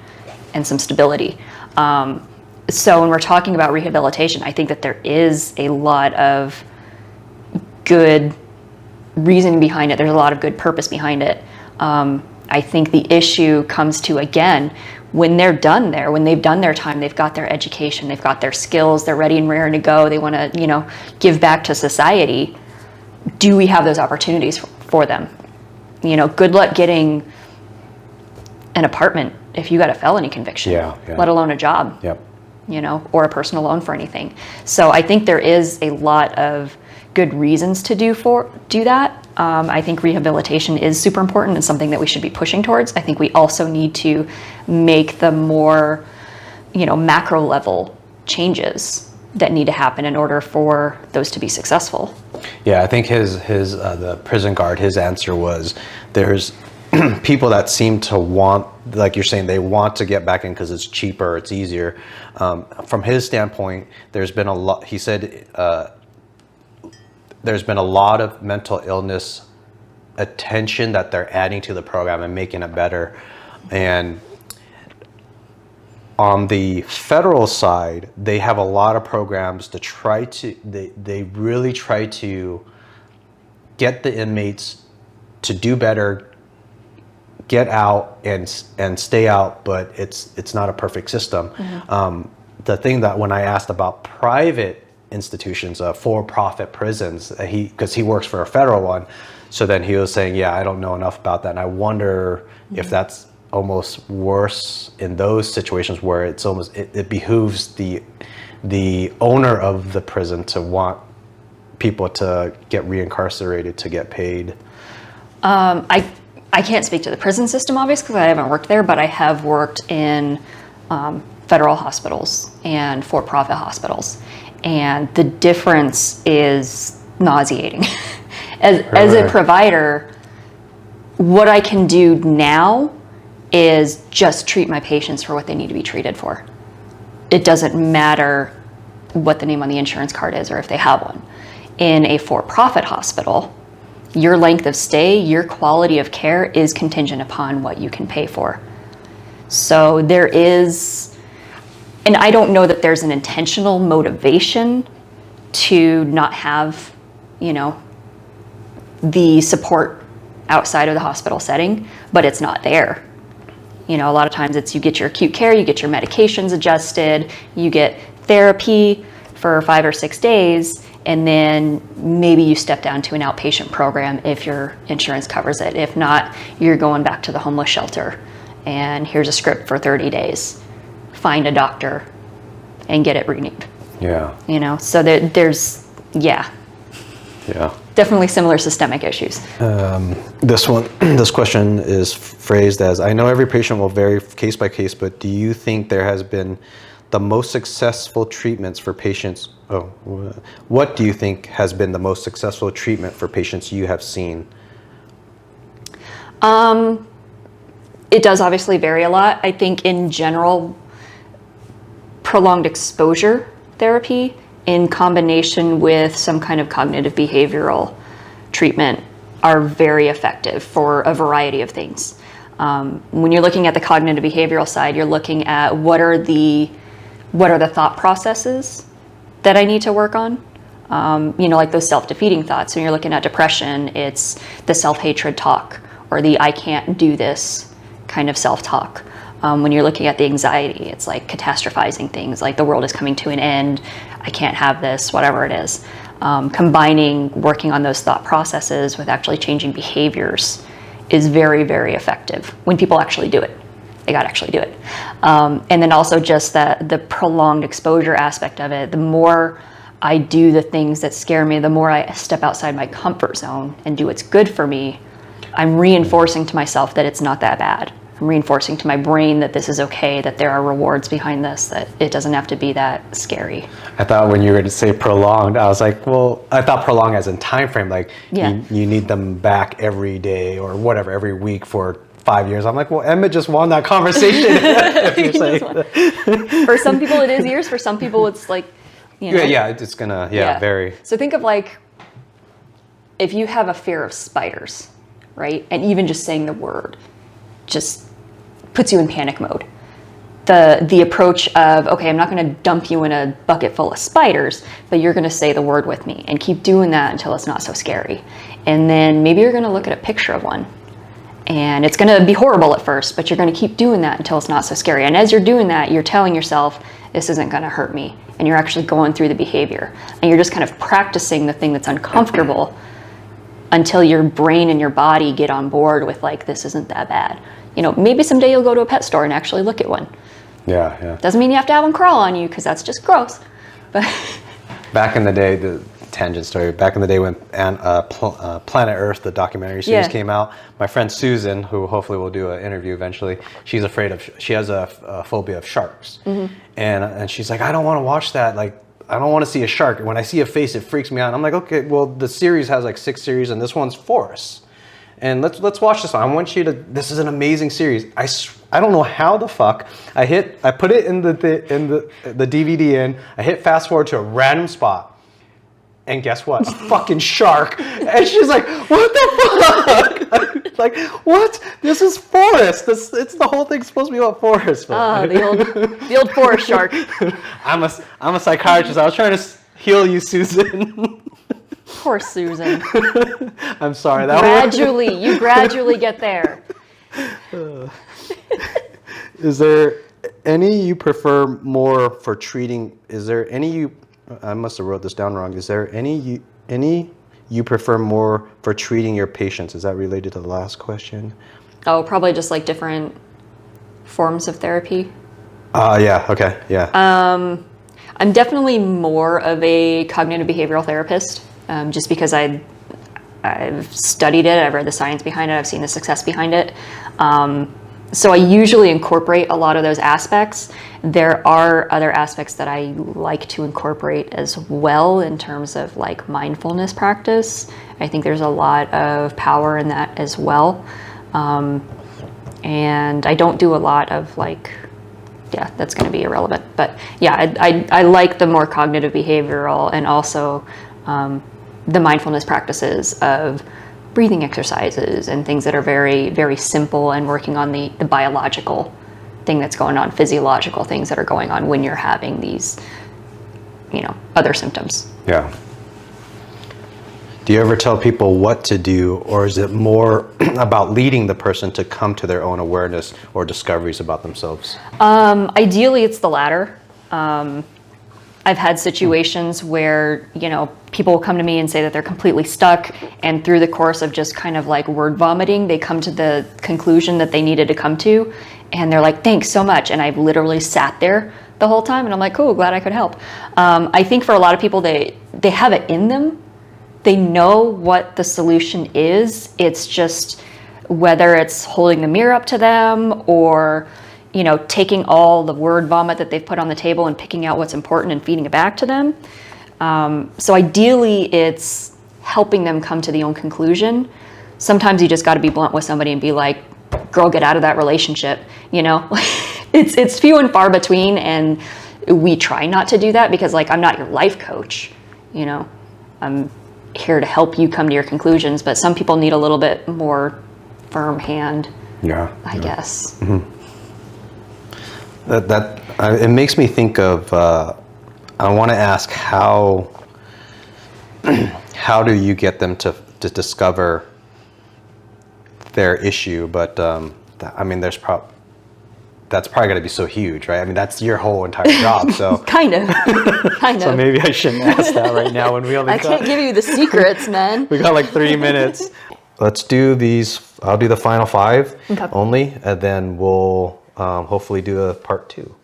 and some stability. So when we're talking about rehabilitation, I think that there is a lot of good reasoning behind it. There's a lot of good purpose behind it. I think the issue comes to, again, when they're done there, when they've done their time, they've got their education, they've got their skills, they're ready and raring to go, they want to, give back to society. Do we have those opportunities for them? Good luck getting an apartment if you got a felony conviction, let alone a job, or a personal loan for anything. So I think there is a lot of good reasons to do that. I think rehabilitation is super important and something that we should be pushing towards. I think we also need to make the more, macro level changes that need to happen in order for those to be successful. Yeah, I think the prison guard, his answer was there's people that seem to want, like you're saying, they want to get back in because it's cheaper, it's easier. From his standpoint, there's been a lot, he said, there's been a lot of mental illness attention that they're adding to the program and making it better. And on the federal side, they have a lot of programs to try to, they really try to get the inmates to do better, get out and stay out, but it's not a perfect system. The thing that when I asked about private institutions, for-profit prisons, because he works for a federal one, so then he was saying, yeah, I don't know enough about that, and I wonder if that's almost worse in those situations where it's almost it behooves the owner of the prison to want people to get reincarcerated to get paid. I can't speak to the prison system, obviously, because I haven't worked there, but I have worked in federal hospitals and for-profit hospitals, and the difference is nauseating. As a provider, what I can do now is just treat my patients for what they need to be treated for. It doesn't matter what the name on the insurance card is or if they have one. In a for-profit hospital, your length of stay, your quality of care is contingent upon what you can pay for. So there is, and I don't know that there's an intentional motivation to not have, the support outside of the hospital setting, but it's not there. A lot of times it's you get your acute care, you get your medications adjusted, you get therapy for 5 or 6 days, and then maybe you step down to an outpatient program if your insurance covers it. If not, you're going back to the homeless shelter, and here's a script for 30 days. Find a doctor and get it renewed. Yeah. So there's, Yeah. definitely similar systemic issues. This question is phrased as, I know every patient will vary case by case, but do you think there has been the most successful treatments for patients? What do you think has been the most successful treatment for patients you have seen? It does obviously vary a lot. I think in general, prolonged exposure therapy in combination with some kind of cognitive behavioral treatment are very effective for a variety of things. When you're looking at the cognitive behavioral side, you're looking at what are the thought processes that I need to work on? Like those self-defeating thoughts. When you're looking at depression, it's the self-hatred talk or the I can't do this kind of self-talk. When you're looking at the anxiety, it's like catastrophizing things, like the world is coming to an end, I can't have this, whatever it is. Combining working on those thought processes with actually changing behaviors is very, very effective when people actually do it. They got to actually do it. And then also just the prolonged exposure aspect of it, the more I do the things that scare me, the more I step outside my comfort zone and do what's good for me, I'm reinforcing to myself that it's not that bad. I'm reinforcing to my brain that this is okay, that there are rewards behind this, that it doesn't have to be that scary. I thought when you were to say prolonged, I was like, well, I thought prolonged as in time frame, like you need them back every day or whatever, every week for 5 years. I'm like, well, Emma just won that conversation. For some people it is years, for some people it's like, Yeah, it's gonna, vary. So think of like, if you have a fear of spiders, right? And even just saying the word just puts you in panic mode. The approach of, okay, I'm not going to dump you in a bucket full of spiders, but you're going to say the word with me and keep doing that until it's not so scary. And then maybe you're going to look at a picture of one and it's going to be horrible at first, but you're going to keep doing that until it's not so scary. And as you're doing that, you're telling yourself, this isn't going to hurt me. And you're actually going through the behavior and you're just kind of practicing the thing that's uncomfortable until your brain and your body get on board with like, this isn't that bad. Maybe someday you'll go to a pet store and actually look at one. Yeah. Doesn't mean you have to have them crawl on you because that's just gross. But back in the day, the tangent story, back in the day when Planet Earth, the documentary series came out, my friend Susan, who hopefully will do an interview eventually, she has a phobia of sharks. Mm-hmm. And she's like, I don't want to watch that. Like, I don't want to see a shark. When I see a face, it freaks me out. I'm like, okay, well, the series has like 6 series and this one's 4. And let's watch this one. I want you to, this is an amazing series. I don't know how the fuck, I put it in the DVD in, I hit fast forward to a random spot. And guess what? A fucking shark. And she's like, what the fuck? Like, what? This is forest. It's the whole thing's supposed to be about forest. The old forest shark. I'm a psychiatrist. I was trying to heal you, Susan. Poor Susan. I'm sorry. You gradually get there. Is there any you prefer more for treating? Is there any you? I must have wrote this down wrong. Is there any you prefer more for treating your patients? Is that related to the last question? Oh, probably just like different forms of therapy. Yeah. Okay. Yeah. I'm definitely more of a cognitive behavioral therapist, just because I've studied it, I've read the science behind it, I've seen the success behind it. So I usually incorporate a lot of those aspects. There are other aspects that I like to incorporate as well in terms of like mindfulness practice. I think there's a lot of power in that as well. And I don't do a lot of like, yeah, that's going to be irrelevant. But yeah, I like the more cognitive behavioral and also the mindfulness practices of breathing exercises and things that are very, very simple and working on the biological thing that's going on, physiological things that are going on when you're having these, other symptoms. Yeah. Do you ever tell people what to do, or is it more about leading the person to come to their own awareness or discoveries about themselves? Ideally, it's the latter. I've had situations where, people will come to me and say that they're completely stuck, and through the course of just kind of like word vomiting, they come to the conclusion that they needed to come to, and they're like, thanks so much. And I've literally sat there the whole time, and I'm like, cool, glad I could help. I think for a lot of people, they have it in them. They know what the solution is. It's just whether it's holding the mirror up to them or taking all the word vomit that they've put on the table and picking out what's important and feeding it back to them. So ideally, it's helping them come to the own conclusion. Sometimes you just got to be blunt with somebody and be like, girl, get out of that relationship. It's few and far between, and we try not to do that because I'm not your life coach. I'm here to help you come to your conclusions, but some people need a little bit more firm hand. Yeah. I guess. Mm-hmm. It makes me think of, I want to ask how do you get them to discover their issue, but that's probably going to be so huge, right? I mean, that's your whole entire job, so. kind of. So maybe I shouldn't ask that right now when we only can't give you the secrets, man. We got like 3 minutes. Let's do these, I'll do the final 5 only, and then we'll hopefully do a part 2.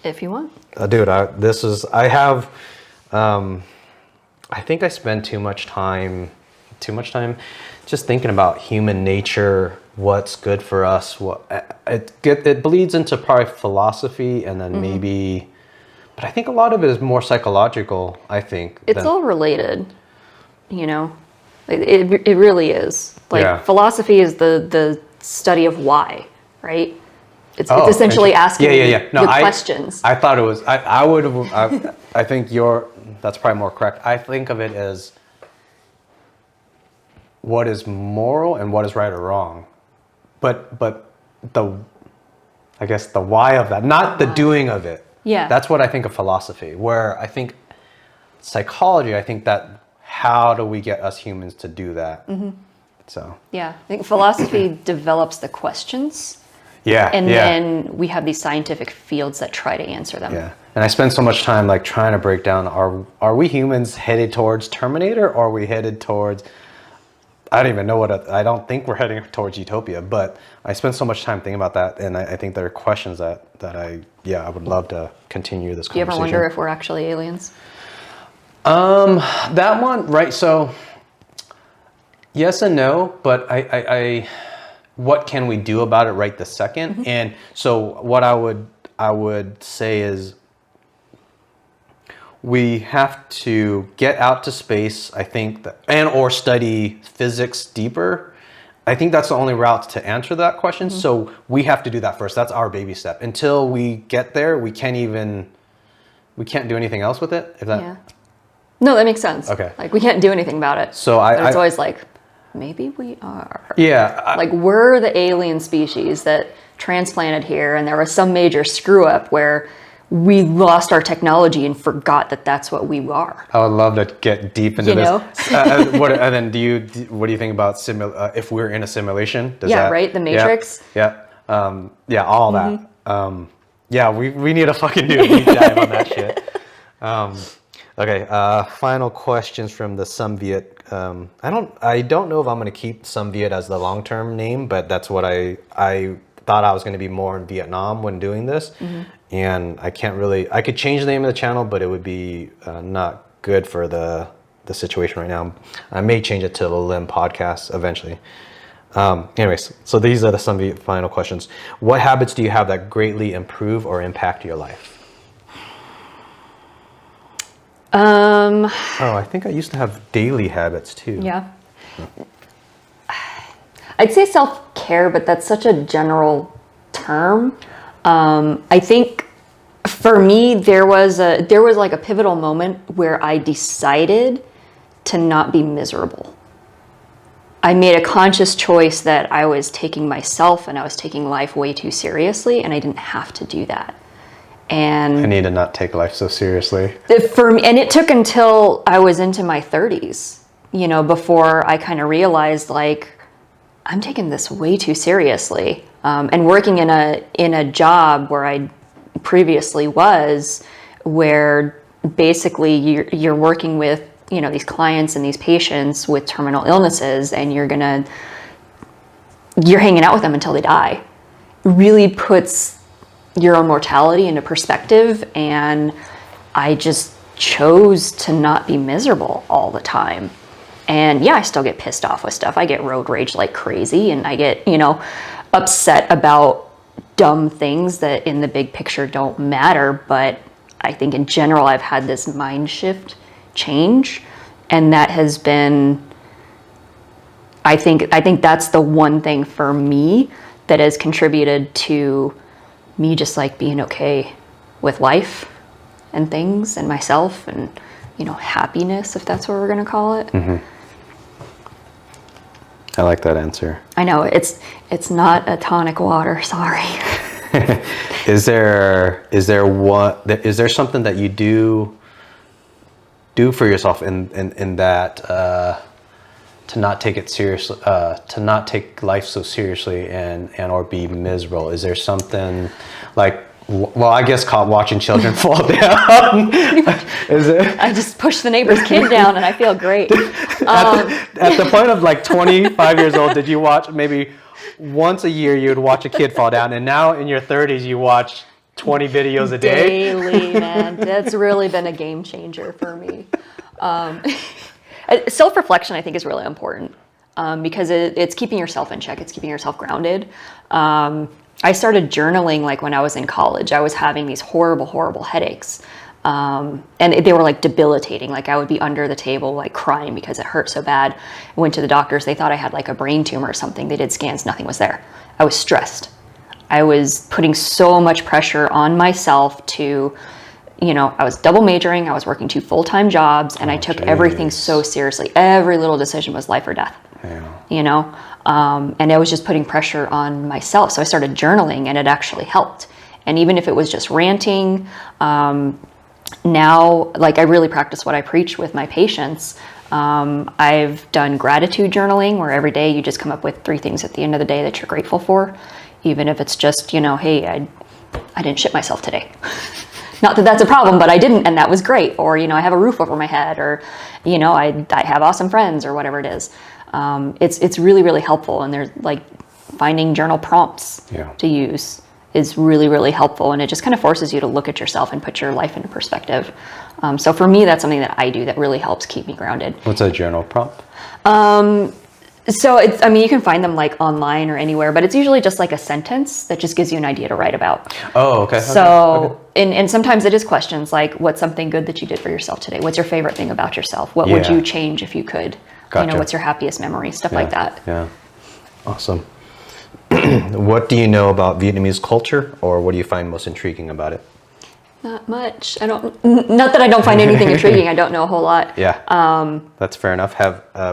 If you want. Dude, I think I spend too much time just thinking about human nature, what's good for us. It bleeds into probably philosophy and then maybe, but I think a lot of it is more psychological, I think. It's all related, It really is. Philosophy is the study of why, right? It's essentially asking the questions. I thought it was, I think that's probably more correct. I think of it as what is moral and what is right or wrong. But I guess the why of that, not the doing of it. Yeah. That's what I think of philosophy, where I think psychology, I think that how do we get us humans to do that? Mm-hmm. So. Yeah, I think philosophy develops the questions. Yeah. And then we have these scientific fields that try to answer them. Yeah. And I spend so much time trying to break down, are we humans headed towards Terminator, or are we headed towards, I don't even know I don't think we're heading towards utopia, but I spend so much time thinking about that, and I think there are questions that I would love to continue this conversation. Do you ever wonder if we're actually aliens? That one, right, so yes and no, but I what can we do about it right this second? Mm-hmm. And so what I would say is we have to get out to space, I think, or study physics deeper. I think that's the only route to answer that question. Mm-hmm. So we have to do that first. That's our baby step. Until we get there, we can't do anything else with it. No, that makes sense. Okay. Like, we can't do anything about it. So but it's always like, maybe we are. Yeah. Like, we're the alien species that transplanted here, and there was some major screw up where we lost our technology and forgot that that's what we are. I would love to get deep into You this. know? And then what do you think about if we're in a simulation? Right? The Matrix. Yeah. All that. Yeah, we need to fucking do a deep dive on that shit. Okay, final questions from the Sumviet. I don't know if I'm gonna keep Sumviet as the long-term name, but that's what I thought I was gonna be more in Vietnam when doing this. And I could change the name of the channel, but it would be not good for the situation right now. I may change it to the Liem podcast eventually. Anyways, so these are some final questions. What habits do you have that greatly improve or impact your life? I think I used to have daily habits too. Yeah. I'd say self-care, but that's such a general term. I think for me, there was like a pivotal moment where I decided to not be miserable. I made a conscious choice that I was taking myself and I was taking life way too seriously, and I didn't have to do that. And I need to not take life so seriously. For me, and it took until I was into my 30s, before I kind of realized, like, I'm taking this way too seriously. And working in a job where I previously was, where basically you're working with these clients and these patients with terminal illnesses, and you're hanging out with them until they die, really puts your own mortality into perspective. And I just chose to not be miserable all the time. And yeah, I still get pissed off with stuff. I get road rage like crazy, and I get, upset about dumb things that in the big picture don't matter. But I think in general, I've had this mind shift change, and that has been, I think that's the one thing for me that has contributed to me just like being okay with life and things and myself and, happiness, if that's what we're going to call it. Mm-hmm. I like that answer. I know it's not a tonic water. Sorry. Is there something that you do for yourself in that to not take it seriously, to not take life so seriously and or be miserable? Is there something like, well, I guess called watching children fall down? Is it? I just push the neighbor's kid down and I feel great. At the point of like 25 years old, did you watch maybe once a year you would watch a kid fall down, and now in your 30s you watch 20 videos a day? Daily, man. That's really been a game changer for me. Self-reflection, I think, is really important because it's keeping yourself in check. It's keeping yourself grounded. I started journaling like when I was in college. I was having these horrible, horrible headaches. And they were like debilitating. Like I would be under the table like crying because it hurt so bad. I went to the doctors. They thought I had like a brain tumor or something. They did scans. Nothing was there. I was stressed. I was putting so much pressure on myself to, I was double majoring. I was working 2 full-time jobs, and I took everything so seriously. Every little decision was life or death. Yeah. And I was just putting pressure on myself. So I started journaling, and it actually helped. And even if it was just ranting, now, like, I really practice what I preach with my patients. I've done gratitude journaling, where every day you just come up with 3 things at the end of the day that you're grateful for. Even if it's just, hey, I didn't shit myself today. Not that that's a problem, but I didn't, and that was great. Or, I have a roof over my head, or, I have awesome friends, or whatever it is. It's really, really helpful. And there's like finding journal prompts to use is really, really helpful. And it just kind of forces you to look at yourself and put your life into perspective. So for me, that's something that I do that really helps keep me grounded. What's a journal prompt? So you can find them like online or anywhere, but it's usually just like a sentence that just gives you an idea to write about. Oh, okay. So, and sometimes it is questions like, what's something good that you did for yourself today? What's your favorite thing about yourself? What would you change if you could? Gotcha. What's your happiest memory? Stuff like that. Yeah. Awesome. What do you know about Vietnamese culture, or what do you find most intriguing about it? Not much. Not that I don't find anything intriguing. I don't know a whole lot. Yeah. That's fair enough.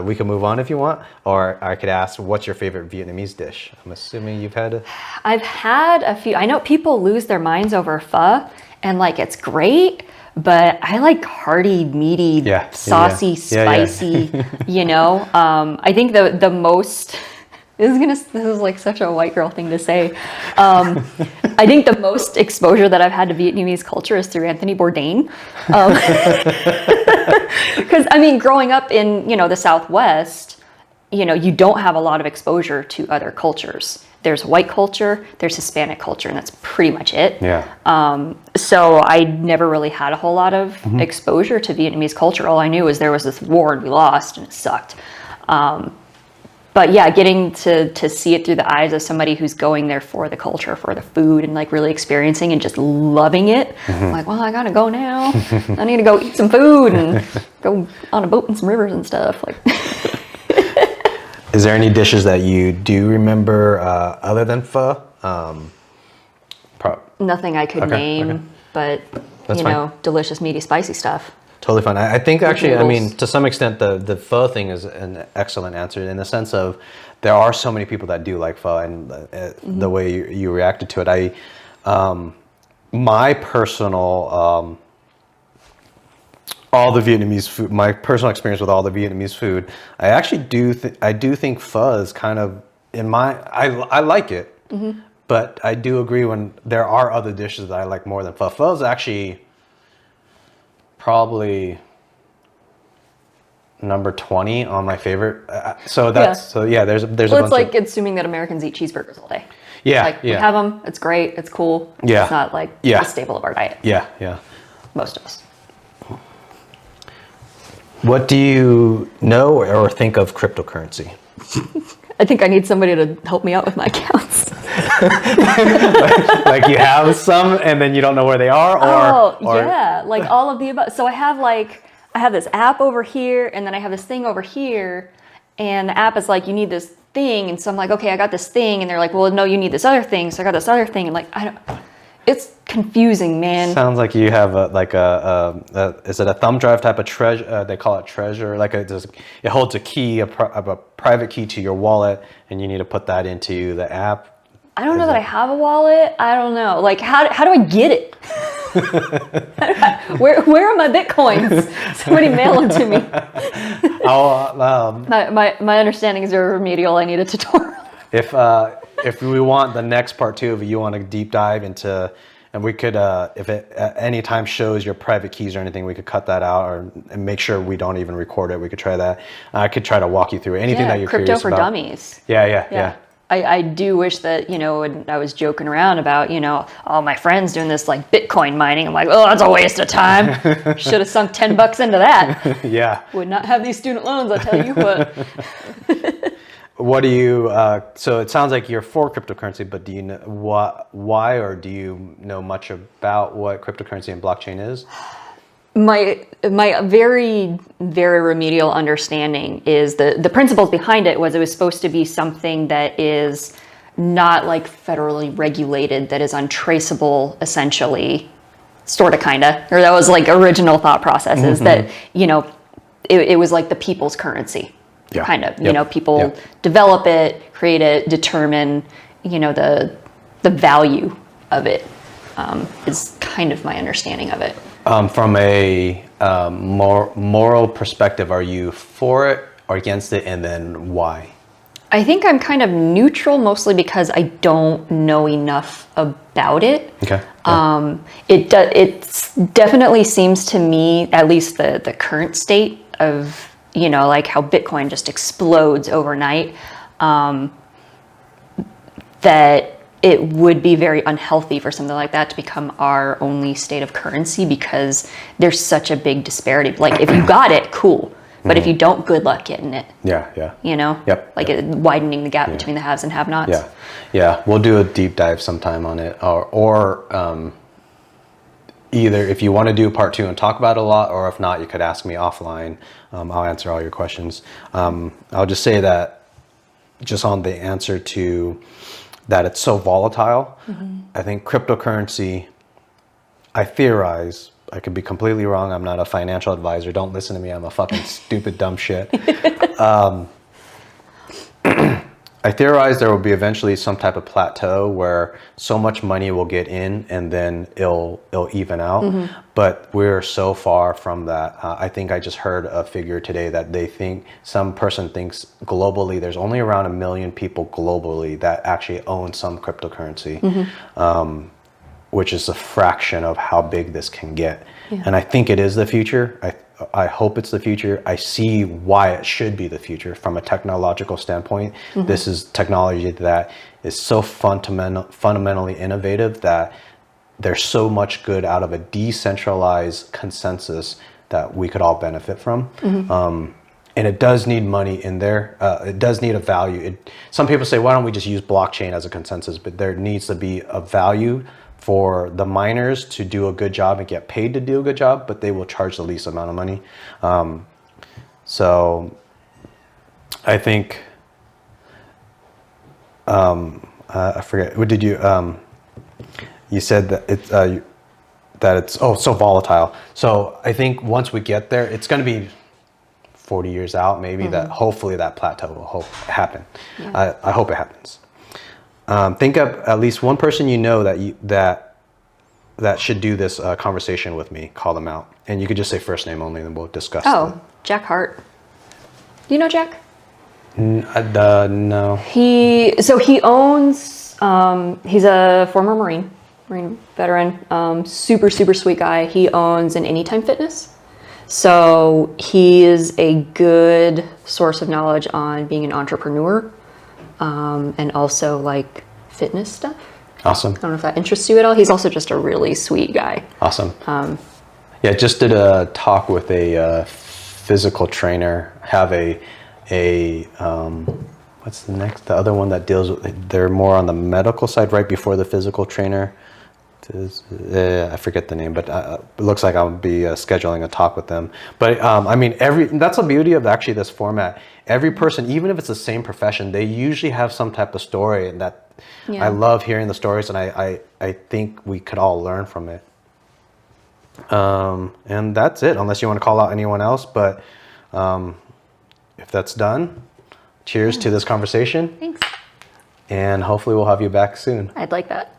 We can move on if you want, or I could ask, what's your favorite Vietnamese dish? I'm assuming you've had I've had a few. I know people lose their minds over pho, and like it's great, but I like hearty, meaty, saucy, spicy. I think the most. This is like such a white girl thing to say. I think the most exposure that I've had to Vietnamese culture is through Anthony Bourdain. Because I mean, growing up in the Southwest, you don't have a lot of exposure to other cultures. There's white culture, there's Hispanic culture, and that's pretty much it. Yeah. So I never really had a whole lot of exposure to Vietnamese culture. All I knew was there was this war and we lost and it sucked. But yeah, getting to see it through the eyes of somebody who's going there for the culture, for the food, and like really experiencing and just loving it. I'm like, well, I gotta go now. I need to go eat some food and go on a boat in some rivers and stuff. Like, is there any dishes that you do remember other than pho? Nothing I could name, but That's fine. delicious, meaty, spicy stuff. Totally fine. I think actually, noodles. I mean, to some extent, the pho thing is an excellent answer in the sense of there are so many people that do like pho, and the way you reacted to it. My personal, all the Vietnamese food, my personal experience with all the Vietnamese food, I actually do think pho is kind of I like it, but I do agree when there are other dishes that I like more than pho. Pho is actually probably number 20 on my favorite. There's well, a bunch it's like assuming that Americans eat cheeseburgers all day. We have them. It's great. It's cool. Yeah. It's not like a staple of our diet. Yeah. Most of us. What do you know or think of cryptocurrency? I think I need somebody to help me out with my accounts. Like you have some and then you don't know where they are, like all of the above. So I have this app over here, and then I have this thing over here, and the app is like, you need this thing, and so I'm like, okay, I got this thing, and they're like, well, no, you need this other thing, so I got this other thing, and like, it's confusing, man. Sounds like you have is it a thumb drive type of treasure? They call it treasure. Like it holds a key, a private key to your wallet, and you need to put that into the app. I don't know that I have a wallet. I don't know. Like, how do I get it? Where are my Bitcoins? Somebody mail them to me. My understanding is they're remedial. I need a tutorial. If we want the next part 2, if you want to deep dive into, and we could, if it at any time shows your private keys or anything, we could cut that out and make sure we don't even record it. We could try that. I could try to walk you through anything that you're curious about. Crypto for dummies. Yeah. I do wish that, when I was joking around about, all my friends doing this like Bitcoin mining. I'm like, oh, that's a waste of time. Should have sunk $10 into that. Yeah. Would not have these student loans, I tell you what. What do you, so it sounds like you're for cryptocurrency, but do you know why, or do you know much about what cryptocurrency and blockchain is? My very, very remedial understanding is the principles behind it was supposed to be something that is not like federally regulated, that is untraceable, essentially, sort of, kind of, or that was like original thought processes that, it was like the people's currency. Yeah. Kind of, people develop it, create it, determine, the value of it, is kind of my understanding of it. From a moral perspective, are you for it or against it, and then why? I think I'm kind of neutral, mostly because I don't know enough about it. Okay. It definitely seems to me, at least the current state of, like how Bitcoin just explodes overnight, that it would be very unhealthy for something like that to become our only state of currency, because there's such a big disparity. Like, if you got it, cool. But if you don't, good luck getting it. Yeah. Widening the gap between the haves and have-nots. Yeah. We'll do a deep dive sometime on it, or either if you want to do part 2 and talk about it a lot, or if not, you could ask me offline. I'll answer all your questions. I'll just say that, just on the answer to that, it's so volatile. I think cryptocurrency, I theorize, I could be completely wrong. I'm not a financial advisor. Don't listen to me. I'm a fucking stupid, dumb shit. I theorize there will be eventually some type of plateau where so much money will get in and then it'll even out. But we're so far from that. I think I just heard a figure today that they think, some person thinks globally there's only around 1 million people globally that actually own some cryptocurrency, which is a fraction of how big this can get. And I think it is the future. I hope it's the future. I see why it should be the future from a technological standpoint. This is technology that is so fundamentally innovative that there's so much good out of a decentralized consensus that we could all benefit from. And it does need money in there. It does need a value. Some people say, why don't we just use blockchain as a consensus? But there needs to be a value for the miners to do a good job and get paid to do a good job, but they will charge the least amount of money. So I think, I forget, what did you said that it's so volatile. So I think once we get there, it's going to be 40 years out, maybe, that hopefully that plateau will happen. I hope it happens. Think of at least one person you know that should do this conversation with me. Call them out, and you could just say first name only, and then we'll discuss. Jack Hart. Do you know Jack? No. He owns. He's a former Marine veteran. Super sweet guy. He owns an Anytime Fitness. So he is a good source of knowledge on being an entrepreneur. And also like fitness stuff. Awesome. I don't know if that interests you at all. He's also just a really sweet guy. Awesome. Just did a talk with a physical trainer. Have what's the other one that deals with, they're more on the medical side right before the physical trainer. I forget the name, but it looks like I'll be scheduling a talk with them. But I mean, that's the beauty of actually this format. Every person, even if it's the same profession, they usually have some type of story, and that I love hearing the stories, and I think we could all learn from it. And that's it, unless you want to call out anyone else. But if that's done, cheers to this conversation. Thanks. And hopefully we'll have you back soon. I'd like that.